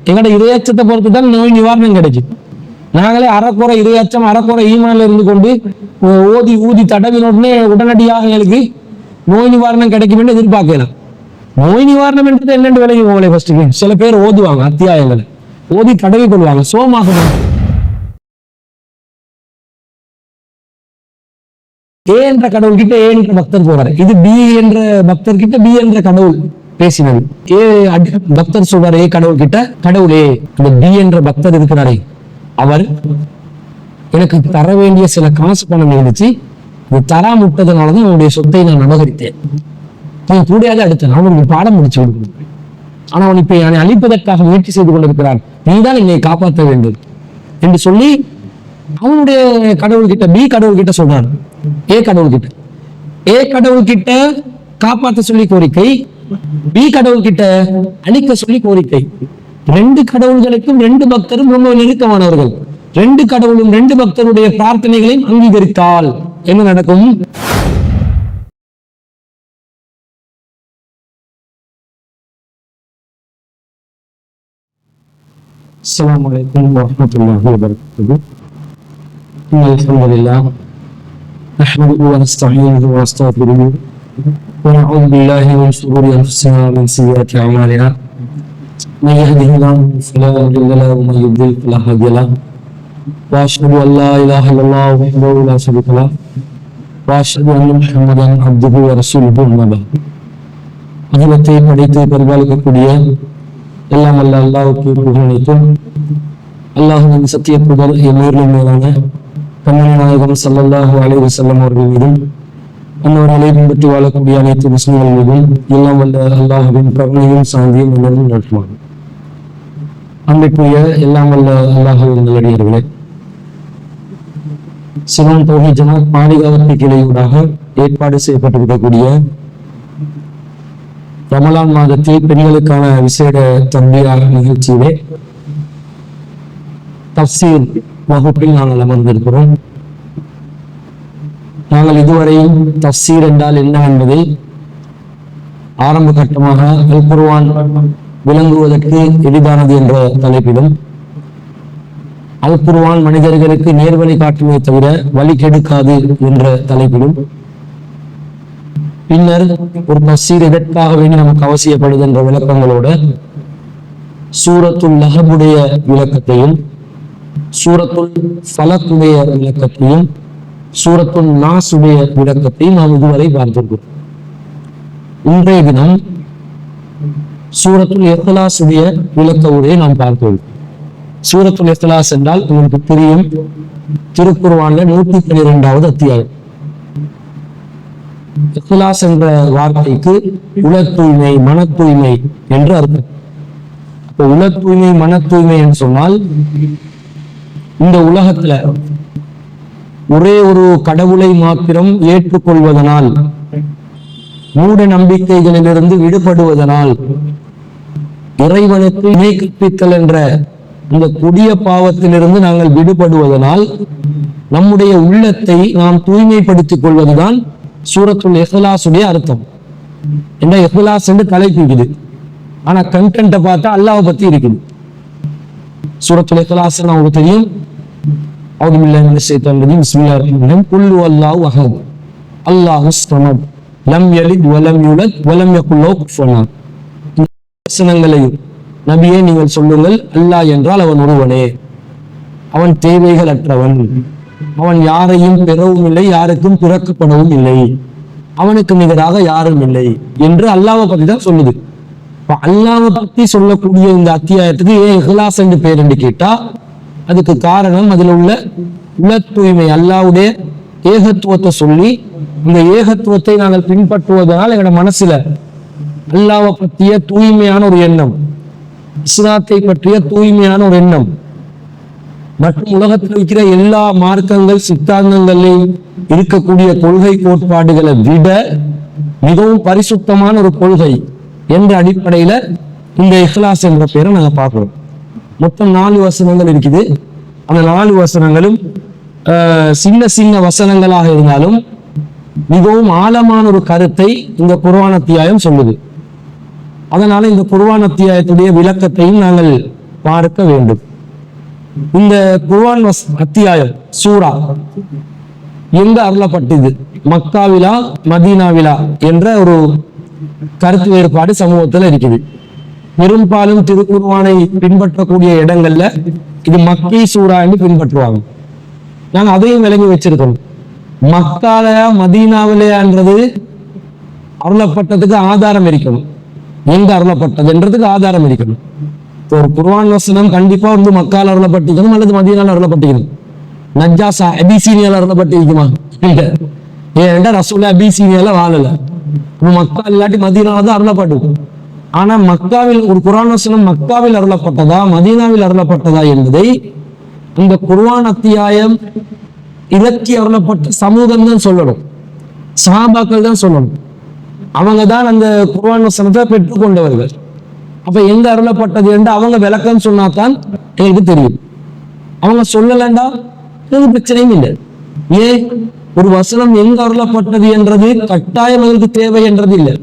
எங்களோட இரையச்சத்தை பொறுத்து தான் நோய் நிவாரணம் கிடைக்கும். நாங்களே அறக்குறை இரையச்சம் அறக்குறை ஈமான்ல இருந்து கொண்டு ஓதி ஊதி தடவினோடனே உடனடியாக எங்களுக்கு நோய் நிவாரணம் கிடைக்கும் என்று எதிர்பார்க்கலாம். நோய் நிவாரணம் என்பது என்னென்று விலகி போகலை. ஃபர்ஸ்ட் சில பேர் ஓதுவாங்க, அத்தியாயங்களை ஓதி தடவி கொள்வாங்க, சோமாக ஏ என்ற கடவுள் கிட்ட ஏ என்ற பக்தர் போறாரு. இது பி என்ற பக்தர் கிட்ட பி என்ற கடவுள் பேசினது. ஏ பக்தர் சொல்றாரு ஏ கடவுள் கிட்ட, கடவுளே இந்த பி என்ற பக்தர் இருக்கிறாரே அவர் எனக்கு தர வேண்டிய சில காசு பணம் இருந்துச்சு, இது தராம விட்டதுனாலதான் அவனுடைய சொத்தை நான் அபகரித்தேன். நான் கூடையாவது அடுத்தேன், அவனுக்கு பாடம் முடிச்சு கொடுக்கணும். ஆனா அவன் இப்ப என்னை அழிப்பதற்காக முயற்சி செய்து கொண்டிருக்கிறான், நீதான் என்னை காப்பாற்ற வேண்டும் என்று சொல்லி அவனுடைய கடவுள் கிட்ட பி கடவுள் கிட்ட சொல்றான். ஏ கடவுள் கிட்ட காப்பாற்ற சொல்லி கோரிக்கை, பி கடவுள் கிட்ட அழிக்க சொல்லி கோரிக்கை. ரெண்டு கடவுள்களுக்கும் ரெண்டு பக்தரும் ரொம்ப நெருக்கமானவர்கள். ரெண்டு கடவுளும் ரெண்டு பக்தருடைய பிரார்த்தனைகளையும் அங்கீகரித்தால் என்ன நடக்கும்? அஸ்ஸலாமு அலைக்கும் வரஹ்மத்துல்லாஹி வபரகாத்துஹு. அல்ஹம்துலில்லாஹ் நஹ்மதுஹு வ நஸ்தஈனுஹு வ நஸ்தக்ஃபிருஹு வ நஊது பில்லாஹி மின் ஷுரூரி அன்ஃபுஸினா வ மின் ஸய்யிஆத்தி அஅமாலினா. من يهده الله فلا مضل له ومن يضلل فلا هادي له واشهد ان لا اله الا الله وحده لا شريك له واشهد ان محمدا عبده ورسوله اما بعد. அகிலத்தை படைத்து பரிபாலிக்கக்கூடிய எல்லாம் அல்ல அல்லாஹ்வுக்கு புகழ் அனைத்தும். அல்லாஹ்வின் சத்திய புகழ் எம்மீரிலும் மேலான கண்மணி நாயகம் ஸல்லல்லாஹு அலைஹி வஸல்லம் அவர்கள் மீதும் அன்னவர்களை பின்பற்றி வாழக்கூடிய அனைத்து முஸ்லிம்கள் மீதும் எல்லாம் வல்ல அல்லாஹ்வின் கருணையும் சாந்தியும் என்னும் நடத்துவாங்க. அன்றைக்குரிய எல்லாம் வல்ல அல்லாஹ்வின் நல்லடியார்களே, சிவன் தௌஹீத் ஜமாத் பாலிகாவத்து கிளையூடாக ஏற்பாடு செய்யப்பட்டிருக்கக்கூடிய ரமலான் மாதத்தில் பெண்களுக்கான விசேட தம்பியார் நிகழ்ச்சியிலே தஃப்சீர் வகுப்பில் நாங்கள் அமர்ந்திருக்கிறோம். நாங்கள் இதுவரையும் தஃப்சீர் என்றால் என்ன என்பதை ஆரம்ப கட்டமாக அல் குர்ஆன் விளங்குவதற்கு எளிதானது என்ற தலைப்பிலும், அல் குர்ஆன் மனிதர்களுக்கு நேர்வழி காட்டுமே தவிர வழி கெடுக்காது என்ற தலைப்பிலும், பின்னர் ஒரு தஃப்சீர் எதற்காக வேண்டி நமக்கு அவசியப்படுது என்ற விளக்கங்களோட சூரத்துல் லஹபுடைய விளக்கத்தையும், சூரத்துல் ஃபலக்குடைய விளக்கத்தையும், சூரத்துல் நாசுடைய விளக்கத்தையும் நாம் இதுவரை பார்த்திருக்கிறோம். இன்றைய தினம் சூரத்துல் இஹ்லாஸுடைய விளக்க உரையை நாம் பார்க்கிறோம். சூரத்துல் இஹ்லாஸ் என்றால் உங்களுக்கு தெரியும், திருக்குர்ஆன்ல 112வது அத்தியாயம். இஹ்லாஸ் என்ற வார்த்தைக்கு உள தூய்மை, மன தூய்மை என்று அர்த்தம். அப்போ உள தூய்மை, மன தூய்மை என்று சொன்னால் இந்த உலகத்துல ஒரே ஒரு கடவுளை மாத்திரம் ஏற்றுக்கொள்வதனால், மூட நம்பிக்கைகளிலிருந்து விடுபடுவதனால், இறைவனுக்கு இணை கற்பித்தல் என்ற இந்த கொடிய பாவத்திலிருந்து நாங்கள் விடுபடுவதனால் நம்முடைய உள்ளத்தை நாம் தூய்மைப்படுத்திக் கொள்வதுதான் சூரத்துல் இஹ்லாஸுடைய அர்த்தம். என்ன இஹ்லாஸ் என்று தலைப்பு இருக்குது, ஆனா கண்டென்ட்டை பார்த்தா அல்லாஹ்வை பத்தி இருக்குது. சூரத்துல் இஹ்லாஸ் நமக்கு தெரியும், அஊது பில்லாஹி மினஷ் ஷைத்தானிர் ரஜீம், பிஸ்மில்லாஹிர் ரஹ்மானிர் ரஹீம், குல் ஹுவல்லாஹு அஹத் அல்லாஹுஸ் ஸமத் லம் யலித் வலம் யூலத் வலம் யகுல் லஹு குஃபுவன் அஹத். வசனங்களையும் நபியே நீங்கள் சொல்லுங்கள், அல்லாஹ் என்றால் அவன் ஒருவனே, அவன் தேவைகள் அற்றவன், அவன் யாரையும் பெறவும் இல்லை, யாருக்கும் பிறக்கப்படவும் இல்லை, அவனுக்கு நிகராக யாரும் இல்லை என்று அல்லாஹ்வை பத்தி தான் சொல்லுது. அல்லாஹ்வை பத்தி சொல்லக்கூடிய இந்த அத்தியாயத்துக்கு ஏன் இஹ்லாஸ் என்று பேர் என்று கேட்டா, அதுக்கு காரணம் அதில் உள்ள உள தூய்மை, அல்லாஹ்வுடைய ஏகத்துவத்தை சொல்லி இந்த ஏகத்துவத்தை நாங்கள் பின்பற்றுவதனால் எங்களோட மனசுல அல்லாஹ்வை பற்றிய தூய்மையான ஒரு எண்ணம், இஸ்லாத்தை பற்றிய தூய்மையான ஒரு எண்ணம், மற்றும் உலகத்தில் இருக்கிற எல்லா மார்க்கங்கள் சித்தாந்தங்களையும் இருக்கக்கூடிய கொள்கை கோட்பாடுகளை விட மிகவும் பரிசுத்தமான ஒரு கொள்கை என்ற அடிப்படையில இந்த இஹ்லாஸ் என்ற பேரை நாங்க பார்க்கிறோம். மொத்தம் 4 வசனங்கள் இருக்குது. அந்த 4 வசனங்களும் சின்ன சின்ன வசனங்களாக இருந்தாலும் மிகவும் ஆழமான ஒரு கருத்தை இந்த குர்ஆன் அத்தியாயம் சொல்லுது. அதனால இந்த குர்ஆன் அத்தியாயத்துடைய விளக்கத்தையும் நாங்கள் பார்க்க வேண்டும். இந்த குர்ஆன் அத்தியாயம் சூரா எங்க அருளப்பட்டது, மக்காவிலா மதீனாவிலா என்ற ஒரு கருத்து வேறுபாடு சமூகத்துல இருக்குது. பெரும்பாலும் திருக்குர்ஆனை பின்பற்றக்கூடிய இடங்கள்ல இது மக்கி சூரா என்று பின்பற்றுவாங்க. நாங்க அதையும் விளங்கி வச்சிருக்கோம். மக்காலயா மதீனாவிலேயான்றது அருளப்பட்டதுக்கு ஆதாரம் இருக்கணும். எங்க அருளப்பட்டதுன்றதுக்கு ஆதாரம் இருக்கணும். ஒரு குர்ஆன் வசனம் கண்டிப்பா வந்து மக்கால அருளப்பட்டிருக்கணும் அல்லது மதீனால அருளப்பட்டிருக்கணும். நஜ்ஜாசா அபிசீனியால அருளப்பட்டிருக்குமா? இல்ல. ஏன்டா ரசூலுல்லாஹ் அபிசீனியால வாழல. மக்கா இல்லாட்டி மதீனால தான் அருளப்பட்டது. ஆனா மக்காவில் ஒரு குர்ஆன் வசனம் மக்காவில் அருளப்பட்டதா மதீனாவில் அருளப்பட்டதா என்பதை இந்த குர்ஆன் அத்தியாயம் இறக்கி அருளப்பட்ட சமூகம் தான் சொல்லணும், சஹாபாக்கள் தான் சொல்லணும். அவங்க தான் அந்த குர்ஆன் வசனத்தை பெற்றுக்கொண்டவர்கள். அப்ப எங்க அருளப்பட்டது என்று அவங்க விளக்கம் சொன்னாதான் எனக்கு தெரியும். அவங்க சொல்லலண்டா எனக்கு பிரச்சனையும் இல்லை. ஏன் ஒரு வசனம் எங்க அருளப்பட்டது என்றது கட்டாயம் எங்களுக்கு தேவை என்றது இல்லை.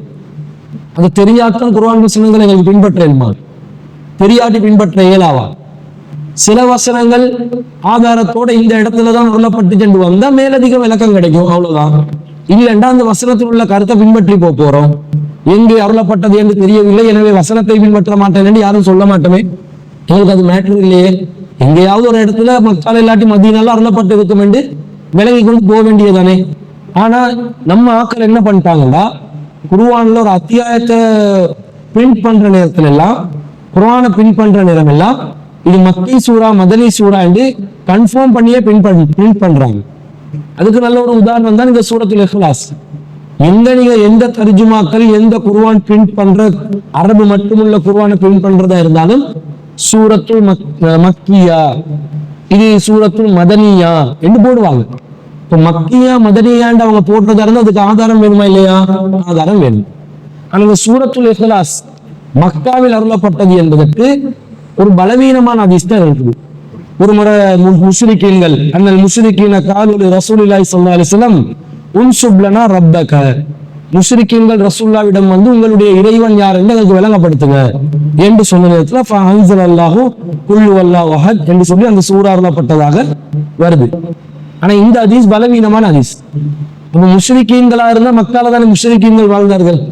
அது தெரியாதான் குர்ஆன் வசனங்களை எங்களுக்கு பின்பற்ற தெரியாட்டி பின்பற்ற இயலாவா? சில வசனங்கள் ஆதாரத்தோட இந்த இடத்துலதான் அருளப்பட்டு சென்று வந்தா மேலதிக விளக்கம் கிடைக்கும், அவ்வளவுதான். இல்லைண்டா அந்த வசனத்தில் உள்ள கருத்தை பின்பற்றி போறோம். எங்கே அருளப்பட்டது என்று தெரியவில்லை, எனவே வசனத்தை பின்பற்ற மாட்டேன் என்று யாரும் சொல்ல மாட்டோமே. எங்களுக்கு அது மேட்டர் இல்லையே. எங்கேயாவது ஒரு இடத்துல மக்கால் இல்லாட்டி மதீனால அருளப்பட்டு இருக்கும் என்று விலகி கொண்டு போக வேண்டியதானே. ஆனா நம்ம ஆக்கள் என்ன பண்ணிட்டாங்கன்னா, குர்ஆன்ல ஒரு அத்தியாயத்தை பிரிண்ட் பண்ற நேரத்துல எல்லாம், குர்ஆனை பிரிண்ட் பண்ற நேரம் எல்லாம் இது மக்கி சூரா மதனி சூரா என்று கன்ஃபார்ம் பண்ணியே பிரிண்ட் பண்றாங்க. அதுக்கு நல்ல ஒரு உதாரணம் தான் இந்த சூரத்துல் இக்லாஸ். எந்த தர்ஜுமாக்கள் எந்த குர்ஆன் பிரிண்ட் பண்ற அரபு மட்டுமுள்ள குர்ஆனை பிரிண்ட் பண்றதா இருந்தாலும் சூரத்துல் மக்கியா, இது சூரத்துல் மதனியா என்று போடுவாங்க. இப்ப மக்கியா மதனியாண்டு அவங்க போடுறதா இருந்தா அதுக்கு ஆதாரம் வேணுமா இல்லையா? ஆதாரம் வேணும். ஆனா சூரத்துல் இக்லாஸ் மக்காவில் அருளப்பட்டது என்பதற்கு ஒரு பலவீனமான ஹதீஸ் தான் இருக்குது. ஒரு முறை முஷ்ரிக்கீன்கள் அன்னல் முஷ்ரிக்கீன காலு ரசூலுல்லாஹி ஸல்லல்லாஹு அலைஹி வஸல்லம் உன்சுப் லனா ரப்பக, முஷ்ரிக்கீன்கள் ரசூலுல்லாஹ்விடம் வந்து உங்களுடைய இறைவன் யார் என்று அதற்கு விளங்கப்படுத்துங்க என்று சொன்ன நேரத்துல ஃபஅன்ஸலல்லாஹு குல் வல்லாஹு அஹத் என்று சொல்லி அந்த சூரா அருளப்பட்டதாக வருது. ஆனா இந்த ஹதீஸ் பலவீனமான ஹதீஸ். நம்ம முஷ்ரிக்கீன்களா இருந்தா மக்கால தானே முஷ்ரிக்கீன்கள் வாழ்ந்தார்கள்,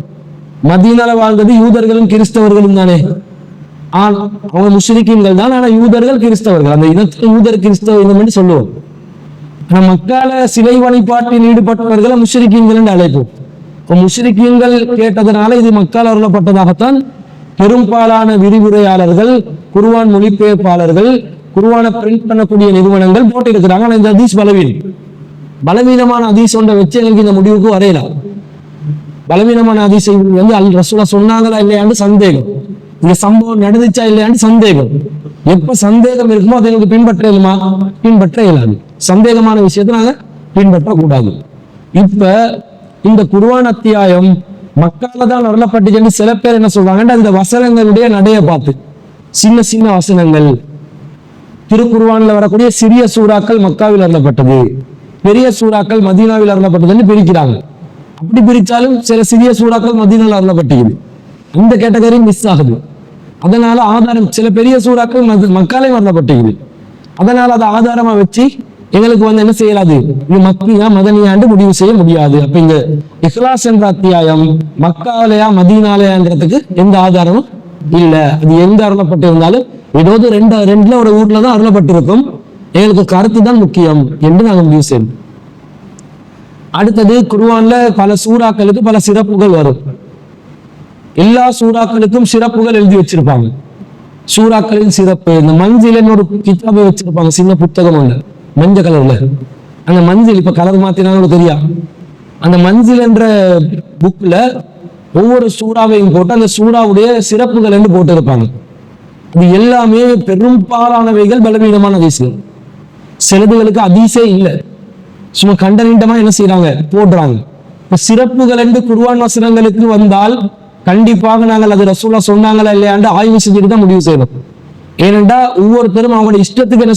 மதீனால வாழ்ந்தது யூதர்களும் கிறிஸ்தவர்களும் தானே. அவங்க முஷ்ரிக்கீன்கள் தான், ஆனா யூதர்கள் கிறிஸ்தவர்கள். அந்த இனத்துல யூதர் கிறிஸ்தவ இனம் என்று சொல்லுவோம். ஆனா மக்கால சிலை வழிபாட்டில் ஈடுபட்டவர்களை முஷ்ரிக்கீன்கள் என்று அழைப்போம். முஷ்ரிக்கீன்கள் கேட்டதனால இது மக்கால் அருளப்பட்டதாகத்தான் பெரும்பாலான விரிவுரையாளர்கள், குர்ஆன் மொழிபெயர்ப்பாளர்கள், குர்ஆனை பிரிண்ட் பண்ணக்கூடிய நிறுவனங்கள் போட்டிருக்கிறாங்க. ஆனா இந்த ஹதீஸ் பலவீனமான ஹதீஸ் ஒன்றை வச்சு எனக்கு இந்த முடிவுக்கு வரையலாம். பலவீனமான ஹதீஸை வந்து அல் ரசூலுல்லாஹ் சொன்னாங்களா இல்லையான்னு சந்தேகம், இந்த சம்பவம் நடந்துச்சா இல்லையான்னு சந்தேகம். எப்ப சந்தேகம் இருக்குமோ அதை எனக்கு பின்பற்ற இயலாது. சந்தேகமான விஷயத்தை நாங்க பின்பற்ற கூடாது. இப்ப இந்த குர்ஆன் அத்தியாயம் மக்கால தான் அருளப்பட்டுச்சுன்னு சில பேர் என்ன சொல்றாங்கன்னா, இந்த வசனங்களுடைய நடைய பார்த்து சின்ன சின்ன வசனங்கள், திருக்குர்ஆன்ல வரக்கூடிய சிறிய சூறாக்கள் மக்காவில் அருளப்பட்டது, பெரிய சூறாக்கள் மதீனாவில் அருளப்பட்டதுன்னு பிரிக்கிறாங்க. அப்படி பிரிச்சாலும் சில சிறிய சூறாக்கள் மதீனாவில் அருளப்பட்டது, இந்த கேட்டகரி மிஸ் ஆகுது. அதனால ஆதாரம் சில பெரிய சூறாக்கள் மக்காலையும் அருளப்பட்டது, அதனால அதை ஆதாரமா வச்சு எங்களுக்கு வந்து என்ன செய்யலாது, இது மக்கியா மதனியாண்டு முடிவு செய்ய முடியாது. அப்ப இங்க இக்லாஸ் என்ற அத்தியாயம் மக்காலயா மதீனாலயான்றதுக்கு எந்த ஆதாரமும் இல்ல. அது எங்க அருளப்பட்டிருந்தாலும் ஏதாவது ரெண்டுல ஒரு ஊர்ல தான் அருளப்பட்டிருக்கும், எங்களுக்கு கருத்து தான் முக்கியம் என்று நாங்கள் முடிவு செய்யணும். அடுத்தது குர்ஆன்ல பல சூறாக்களுக்கு பல சிறப்புகள் வரும். எல்லா சூறாக்களுக்கும் சிறப்புகள் எழுதி வச்சிருப்பாங்க. சூறாக்களின் சிறப்பு, இந்த மஞ்சிலன்னு ஒரு கிதாபை வச்சிருப்பாங்க, சின்ன புத்தகம் ஒண்ணு மஞ்ச கலர்ல. அந்த மஞ்சில் இப்ப கலர் மாத்தினாலும் தெரியா, அந்த மஞ்சில் என்ற புக்ல ஒவ்வொரு சூறாவையும் போட்டு அந்த சூறாவுடைய சிறப்புகள் என்று போட்டு இருப்பாங்க. இது எல்லாமே பெரும்பாலானவைகள் பலவீனமான ஹதீஸ்கள். சிலதுகளுக்கு ஹதீஸே இல்லை, சும்மா கண்டனிட்டமா என்ன செய்யறாங்க போடுறாங்க. இப்ப சிறப்புகள் என்று குர்ஆன் வசனங்களுக்கு வந்தால் கண்டிப்பாக நாங்கள் அது ரசூலுல்லாஹ் சொன்னாங்களா இல்லையாண்டு ஆய்வு செஞ்சுட்டு தான் முடிவு செய்யணும். ஏனென்றா ஒவ்வொருத்தரும் அவங்களோட இஷ்டத்துக்கு என்ன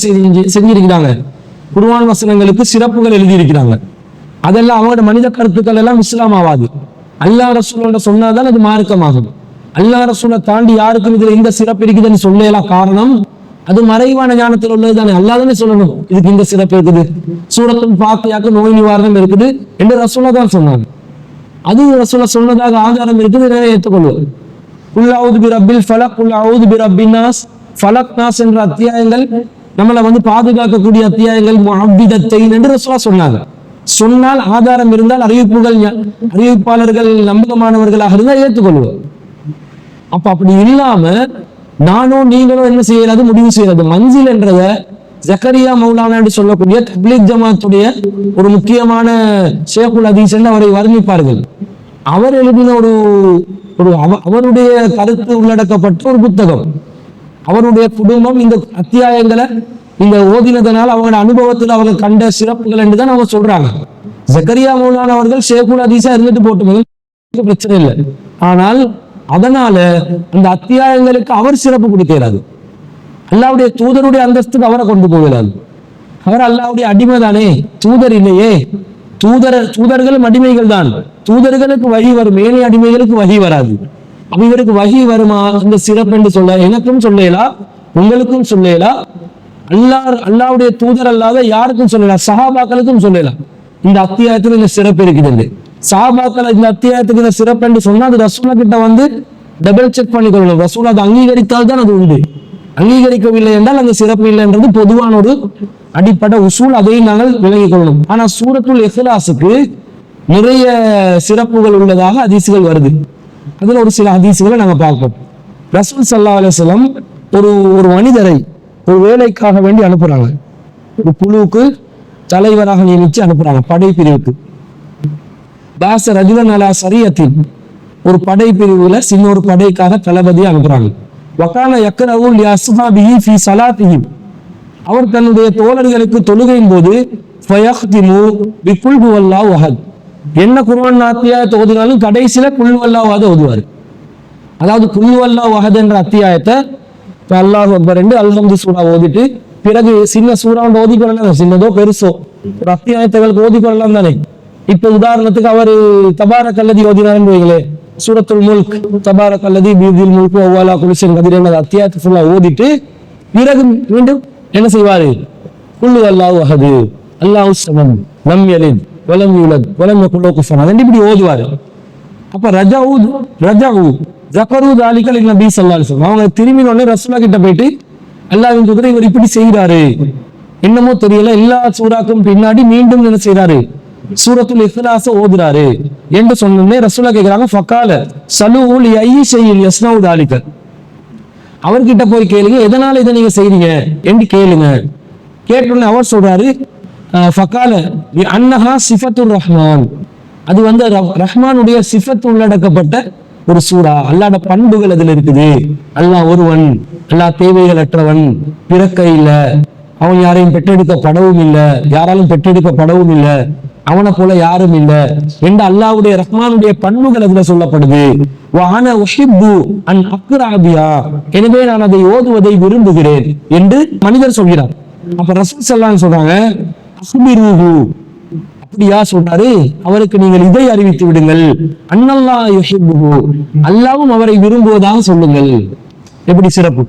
செஞ்சிருக்கிறாங்க, குர்ஆன் வசனங்களுக்கு சிறப்புகள் எழுதியிருக்கிறாங்க. அதெல்லாம் அவங்களோட மனித கருத்துக்கள் எல்லாம் இஸ்லாம் ஆகாது. அல்லாஹ் ரசூலுல்லாஹ் சொன்னாதான் அது மார்க்கமாகும். அல்லாஹ் ரசூலை தாண்டி யாருக்கும் இதுல இந்த சிறப்பு இருக்குதுன்னு சொல்லலாம். காரணம் அது மறைவான ஞானத்தில் உள்ளது தானே. அல்லாஹ் தானே சொல்லணும் இதுக்கு இந்த சிறப்பு இருக்குது, சூரத்துல் ஃபாத்திஹாக்கு நோய் நிவாரணம் இருக்குது என்று ரசூலா தான் சொன்னாங்க. அது ரசூலா சொன்னதாக ஆதாரம் இருக்குது, நிறைய ஏற்றுக்கொள்வது. குல் அஊது பி ரப்பில் ஃபலக், குல் அஊது பி ரப்பின் நாஸ், ஃபலக் நாஸ் என்ற அத்தியாயங்கள் நம்மளை பாதுகாக்கக்கூடிய அத்தியாயங்கள் முஅவ்விதத்தைன் என்று ரசூலா சொன்னாங்க. சொன்னால் ஆதாரம் இருந்தால் அறிவிப்பாளர்கள் நம்பகமானவர்களாக இருந்தால் ஏற்றுக்கொள்வோம். அப்ப அப்படி இல்லாம நானோ நீங்களோ என்ன செய்யறது, முடிவு செய்யறது. மன்சில் என்றத ஜக்கரியா மௌலானா என்று சொல்லக்கூடிய தப்லீக் ஜமாத்துடைய ஒரு முக்கியமான ஷேகுல் ஹதீஸ் என்று அவரை வர்ணிப்பார்கள். அவர் எழுதின அவருடைய கருத்து உள்ளடக்கப்பட்ட ஒரு புத்தகம். அவருடைய குடும்பம் இந்த அத்தியாயங்களை இந்த ஓதினதனால் அவங்களோட அனுபவத்தில் அவங்க கண்ட சிறப்புகள் என்றுதான் அவங்க சொல்றாங்க. ஜக்கரியா மௌலானா அவர்கள் ஷேகுல் ஹதீஸா இருந்துட்டு போட்டு பிரச்சனை இல்லை. ஆனால் அதனால அந்த அத்தியாயங்களுக்கு அவர் சிறப்பு கொடுக்கிறாரு. அல்லாவுடைய தூதருடைய அந்தஸ்துக்கு அவரை கொண்டு போகிறாரு. அவர் அல்லாவுடைய அடிமை தானே, தூதர் இல்லையே. தூதர்களும் அடிமைகள் தான். தூதர்களுக்கு வழி வரும், ஏழை அடிமைகளுக்கு வழி வராது. அப்ப இவருக்கு வகி வருமா இந்த சிறப்பு என்று சொல்ல எனக்கும் சொல்லலாம், உங்களுக்கும் சொல்லலாம், அல்லாவுடைய தூதர் அல்லாத யாருக்கும் சொல்லலாம், சஹாபாக்களுக்கும் சொல்லலாம். இந்த அத்தியாயத்துல இந்த சிறப்பு இருக்குது. சஹாபாக்கள் இந்த அத்தியாயத்துக்கு இந்த சிறப்பு என்று சொன்னா அது ரசூலா கிட்ட டபுள் செக் பண்ணிக்கொள்ளணும். ரசூலா அதை அங்கீகரித்தால் தான் அது உண்டு. அங்கீகரிக்கவில்லை என்றால் அந்த சிறப்பு இல்லை என்றது பொதுவான ஒரு அடிப்படை உசூல். அதையும் நாங்கள் விளங்கிக் கொள்ளணும். ஆனா சூரத்துல் இஹ்லாஸுக்கு நிறைய சிறப்புகள் உள்ளதாக ஹதீஸ்கள் வருது. அதுல ஒரு சில ஹதீஸ்களை நாங்க பார்ப்போம். ரசூல் ஸல்லல்லாஹு அலைஹி வஸல்லம் ஒரு மனிதரை ஒரு வேலைக்காக வேண்டி அனுப்புறாங்க. ஒரு குழுவுக்கு தலைவராக நியமிச்சு அனுப்புறாங்க, படைப்பிரிவுக்கு. பாஸ ரஜுலன் அலா ஸரியத்தின், ஒரு படைப்பிரிவுல சின்ன ஒரு படைக்காக தளபதியை அனுப்புறாங்க. வகான யக்ரவு லிஅஸ்ஹாபிஹி ஃபீ ஸலாத்திஹி, அவர் தன்னுடைய தோழர்களுக்கு தொழுகையின் போது ஃபயஹ்திமு பிகுல் ஹுவல்லாஹு அஹத், என்ன குர்ஆன் அத்தியாயத்தை ஓதினாலும் கடைசியில குல் ஹுவல்லாஹு அஹத் ஓதுவார். அதாவது குல் ஹுவல்லாஹு அஹத் என்ற அத்தியாயத்தை அல்லாஹு அக்பர் என்று அல்ஹம்து சூரா ஓதிட்டு பிறகு சின்ன சூறா ஓதிக்கொள்ளலாம், சின்னதோ பெருசோ ஒரு அத்தியாயத்தைகளுக்கு ஓதிக்கொள்ளலாம் தானே. இப்ப உதாரணத்துக்கு அவர் தபாரக் அல்லதி ஓதினார்னு வைங்களே, சூரத்துல் முல்க் தபாரக் அல்லதி பியதில் முல்கு வஅலா குல்லி ஷைஇன் கதீர் என்ற அத்தியாயத்தை ஃபுல்லா ஓதிட்டு பிறகு மீண்டும் என்ன செய்வாரு, குல் ஹுவல்லாஹு அஹத் அல்லாஹுஸ் ஸமத் லம் யலித் வலம் யூலத் வலம் யகுல் லஹு குஃபுவன் அஹத் இப்படி ஓதுவாரு. அப்ப ரஜஉ ஜக்கரு தாலிக லிநபி ஸல்லல்லாஹு அலைஹி வஸல்லம், அவங்க திரும்பினோடனே ரசூலுல்லாஹ் கிட்ட போயிட்டு அல்லாஹ்வின் தூதரே இவர் இப்படி செய்கிறாரு, என்னமோ தெரியல, எல்லா சூறாக்கும் பின்னாடி மீண்டும் என்ன செய்யறாரு, சூரத்துல் இஹ்லாஸ ஓதுறாரு என்று சொன்னே ரசூலுல்லாஹ் கேக்குறாங்க, ஃபகால ஸலூஹு லிஅய்யி ஷைஇன் யஸ்னஉ தாலிக, அவர்கிட்ட போய் கேளுங்க எதனால இதை நீங்க செய்றீங்க என்று கேளுங்க. கேட்டோடனே அவர் சொல்றாரு, ஃபகால அன்னஹா சிஃபத்துர் ரஹ்மான், அது ரஹ்மானுடைய சிஃபத் உள்ளடக்கப்பட்ட ஒரு சூறா, அல்லாஹ்வோட பண்புகள் அதுல இருக்குது. அல்லாஹ் ஒருவன், அல்லாஹ் தேவைகள் அற்றவன், பிறக்க இல்ல, அவன் யாரையும் பெற்றெடுக்கப்படவும் இல்லை, யாராலும் பெற்றெடுக்கப்படவும் இல்லை, அவனை போல யாரும் இல்லை என்ற அல்லாஹ்வுடைய ரஹ்மானுடைய பண்புகள் அதுல சொல்லப்படுது. வஅன உஹிப்பு அன் அக்ரா பிஹா, எனவே நான் அதை ஓதுவதை விரும்புகிறேன் என்று மனிதர் சொல்கிறார். அப்ப ரசூல் ஸல்லல்லாஹு அலைஹி வஸல்லம் சொல்றாங்க, அக்பிருஹு, அப்படியா சொன்னாரு, அவருக்கு நீங்கள் இதை அறிவித்து விடுங்கள், அன்னல்லாஹ் யுஹிப்புஹு, அல்லாஹ்வும் அவரை விரும்புவதாக சொல்லுங்கள். எப்படி சிறப்பு!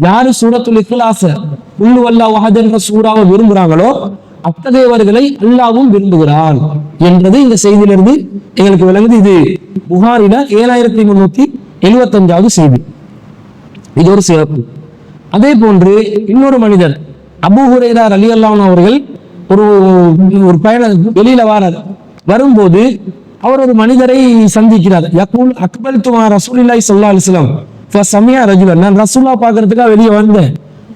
யாரு சூரத்துல் இஹ்லாஸ குல் ஹுவல்லாஹு அஹத் என்ற சூறாவை விரும்புறாங்களோ அத்தகையவர்களை அல்லாஹ்வும் விரும்புகிறான் என்றது இந்த செய்தியிலிருந்து எங்களுக்கு விளங்குது. இது புகாரில 7375வது செய்தி. இது ஒரு சிறப்பு. அதே போன்று இன்னொரு மனிதர் அபூ ஹுரைரா ரலியல்லாஹு அன்ஹு அவர்கள் ஒரு பயணம் வெளியில வரும்போது அவர் ஒரு மனிதரை சந்திக்கிறார். யகூல் அக்பல்து மா ரசூலில்லாஹி ஸல்லல்லாஹு அலைஹி வஸல்லம் ஃபஸமிஅ ரஜுலன், நான் ரசூலுல்லாஹ் பார்க்கிறதுக்காக வெளியே வந்தேன்.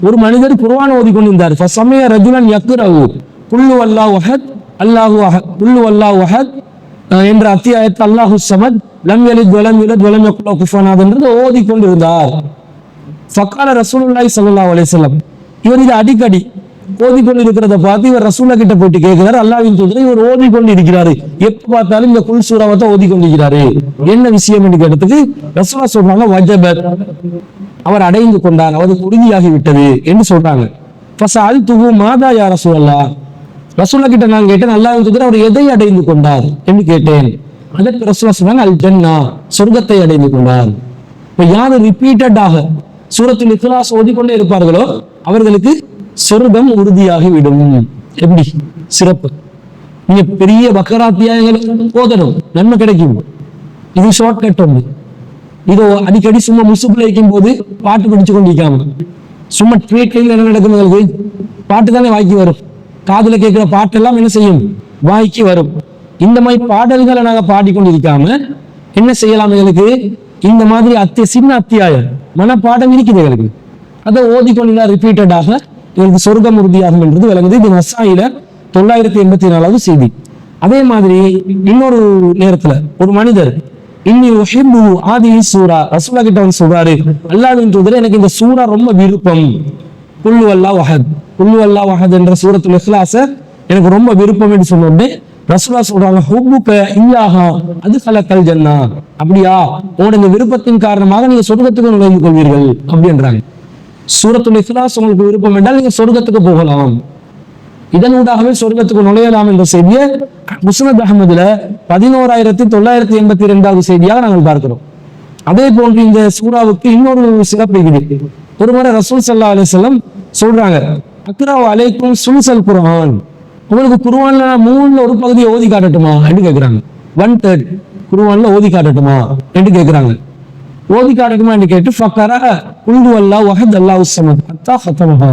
ஒரு மனிதர் குர்ஆன் ஓதி கொண்டிருந்தார். ஃபஸமிஅ ரஜுலன் யக்ரவு குல் ஹுவல்லாஹு அஹத் அல்லாஹு அஹத் குல் ஹுவல்லாஹு அஹத் என்ற அத்தியாயத்தை அல்லாஹுஸ் ஸமத் லம் யலித் வலம் யூலத் வலம் யகுல் லஹு குஃபுவன் அஹத் என்று ஓதி கொண்டிருந்தார். ஃபகால ரசூலுல்லாஹி ஸல்லல்லாஹு அலைஹி வஸல்லம், இவர் இது அடிக்கடி ஓதிக்கொண்டு இருக்கிறத பார்த்து இவர் ரசூலுல்லாஹ் கிட்ட போயிட்டு கேட்கிறார், அல்லாஹ்வின் தூதரே இவர் ஓதிக்கொண்டு இருக்கிறாரு, எப்ப பார்த்தாலும் இந்த குல் சூராவை தான் ஓதிக்கொண்டிருக்கிறாரு, என்ன விஷயம் என்று கேட்டதுக்கு ரசூலுல்லாஹ் சொல்றாங்க, வஜபத், அவர் அடைந்து கொண்டார், அவருக்கு உறுதியாகி விட்டது என்று சொல்றாங்க. ஃபஸஅல்துஹு மாதா யா ரசூலல்லாஹ், ரசூலுல்லாஹ் கிட்ட நான் கேட்டேன், அல்லாஹ்வின் தூதரே அவர் எதை அடைந்து கொண்டார் என்று கேட்டேன். அதற்கு ரசூலுல்லாஹ் சொன்னாங்க, அல் ஜன்னா, சொர்க்கத்தை அடைந்து கொண்டார். இப்ப யாரு ரிப்பீட்டடாக சூரத்துல் இக்லாஸ் ஓதிக்கொண்டே இருப்பார்களோ அவர்களுக்கு சொர்க்கம் உறுதியாகிவிடும். எப்படி சிறப்பு! நீங்க பெரிய பக்கரா அத்தியாயங்கள் ஓதணும், நன்மை கிடைக்கும். இது ஷார்ட்கட் ஒன்று. இதோ அடிக்கடி சும்மா முசுப்புல இருக்கும் போது பாட்டு படிச்சு கொண்டிருக்காம சும்மா ட்ரீட்ல என்ன நடக்கும், பாட்டு தானே வாய்க்கு வரும். காதுல கேட்கிற பாட்டெல்லாம் என்ன செய்யும், வாய்க்கு வரும். இந்த மாதிரி பாடல்களை நாங்க பாடிக்கொண்டிருக்காம என்ன செய்யலாம், எங்களுக்கு இந்த மாதிரி சின்ன அத்தியாயம் மனப்பாடம் இருக்குது எங்களுக்கு, அதை ஓதிக்கொண்டா ரிப்பீட்டடாக எங்களுக்கு சொர்க்கம் உறுதியாகும் என்றது விளங்குது. இது நசாயில 984வது செய்தி. அதே மாதிரி இன்னொரு நேரத்துல ஒரு மனிதர் இன்னி உஹிப்பு ஆதிஹி சூரா, ரசூலுல்லாஹ் கிட்ட வந்து சொல்றாரு, அல்லாஹ்வின் தூதரே எனக்கு இந்த சூரா ரொம்ப விருப்பம். குல்லு அல்லாஹ் வஹத், குல்லு அல்லாஹ் வஹத் என்ற சூரத்துல் இக்லாஸ எனக்கு ரொம்ப விருப்பம் என்று சொன்னோடனே ரசூலுல்லாஹ் சொல்றாங்க, ஹுப்புக இய்யாஹா அத்கலகல் ஜன்னா. அப்படியா, உங்களுடைய இந்த விருப்பத்தின் காரணமாக நீங்க சொர்க்கத்துக்கு நுழைந்து கொள்வீர்கள் அப்படின்றாங்க. சூரத்துல் இக்லாஸ் உங்களுக்கு விருப்பம் என்றால் நீங்க சொர்க்கத்துக்கு போகலாம், இதனூடாகவே சொர்க்கத்துக்கு நுழையலாம் என்ற செய்தியை முஸ்னத் அஹ்மதுல 11982வது செய்தியாக நாங்கள் பார்க்கிறோம். அதே போன்று இந்த சூராவுக்கு இன்னொரு சிறப்பு இருக்குது. ஒரு முறை ரசூல் ஸல்லல்லாஹு அலைஹி வஸல்லம் சொல்றாங்க, அக்ராவு அலைக்கும் சுல்சல் குர்ஆன், உங்களுக்கு குர்ஆன்ல 3ல ஒரு பகுதியை ஓதி காட்டட்டுமா என்று கேட்கிறாங்க. 1/3 குர்ஆன்ல ஓதி காட்டட்டுமா என்று கேட்கிறாங்க. ஓதி காட்டட்டுமா என்று கேட்டு ஃபக்கரா குல் ஹுவல்லாஹு அஹத் அல்லாஹுஸ் ஸமத் ஹத்தா ஹத்தமஹா,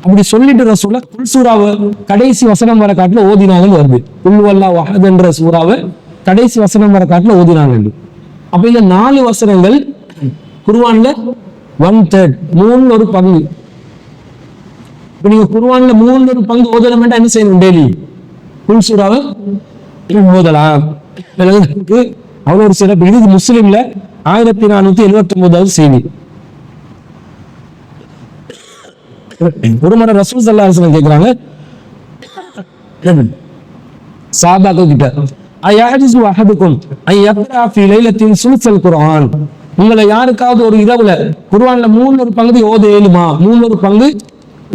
அப்படி சொல்லிட்டு ரசூலுல்லாஹ் குல் சூராவை கடைசி வசனம் வர காட்டுல ஓதினாங்கன்னு வருது. குல் ஹுவல்லாஹு அஹத் என்ற சூராவை கடைசி வசனம் வர காட்டுல ஓதினாங்க. அப்ப இந்த 4 வசனங்கள் குர்ஆன்ல 1/3 3ல ஒரு பங்கு. இப்ப நீங்க குர்ஆன்ல 3ல ஒரு பங்கு ஓதணும் என்றா என்ன செய்யணும், டெய்லி குல் சூராவை ஓதலாம். அவ்வளவு ஒரு சிறப்பு. இது முஸ்லிம்ல 1479வது செய்தி. ஒரு முறை ரசூல் ஸல்லல்லாஹு அலைஹி வஸல்லம் கேக்குறாங்க சஹாபாக்கள் கிட்ட, அயஹ்ஜு அஹதுக்கும் அய்யக்ரா ஃபீ லைலத்தின் சுல்சல் குர்ஆன், உங்களை யாருக்காவது ஒரு இரவுல குர்ஆன்ல 3ல ஒரு பங்கு ஓத இயலுமா, 3ல ஒரு பங்கு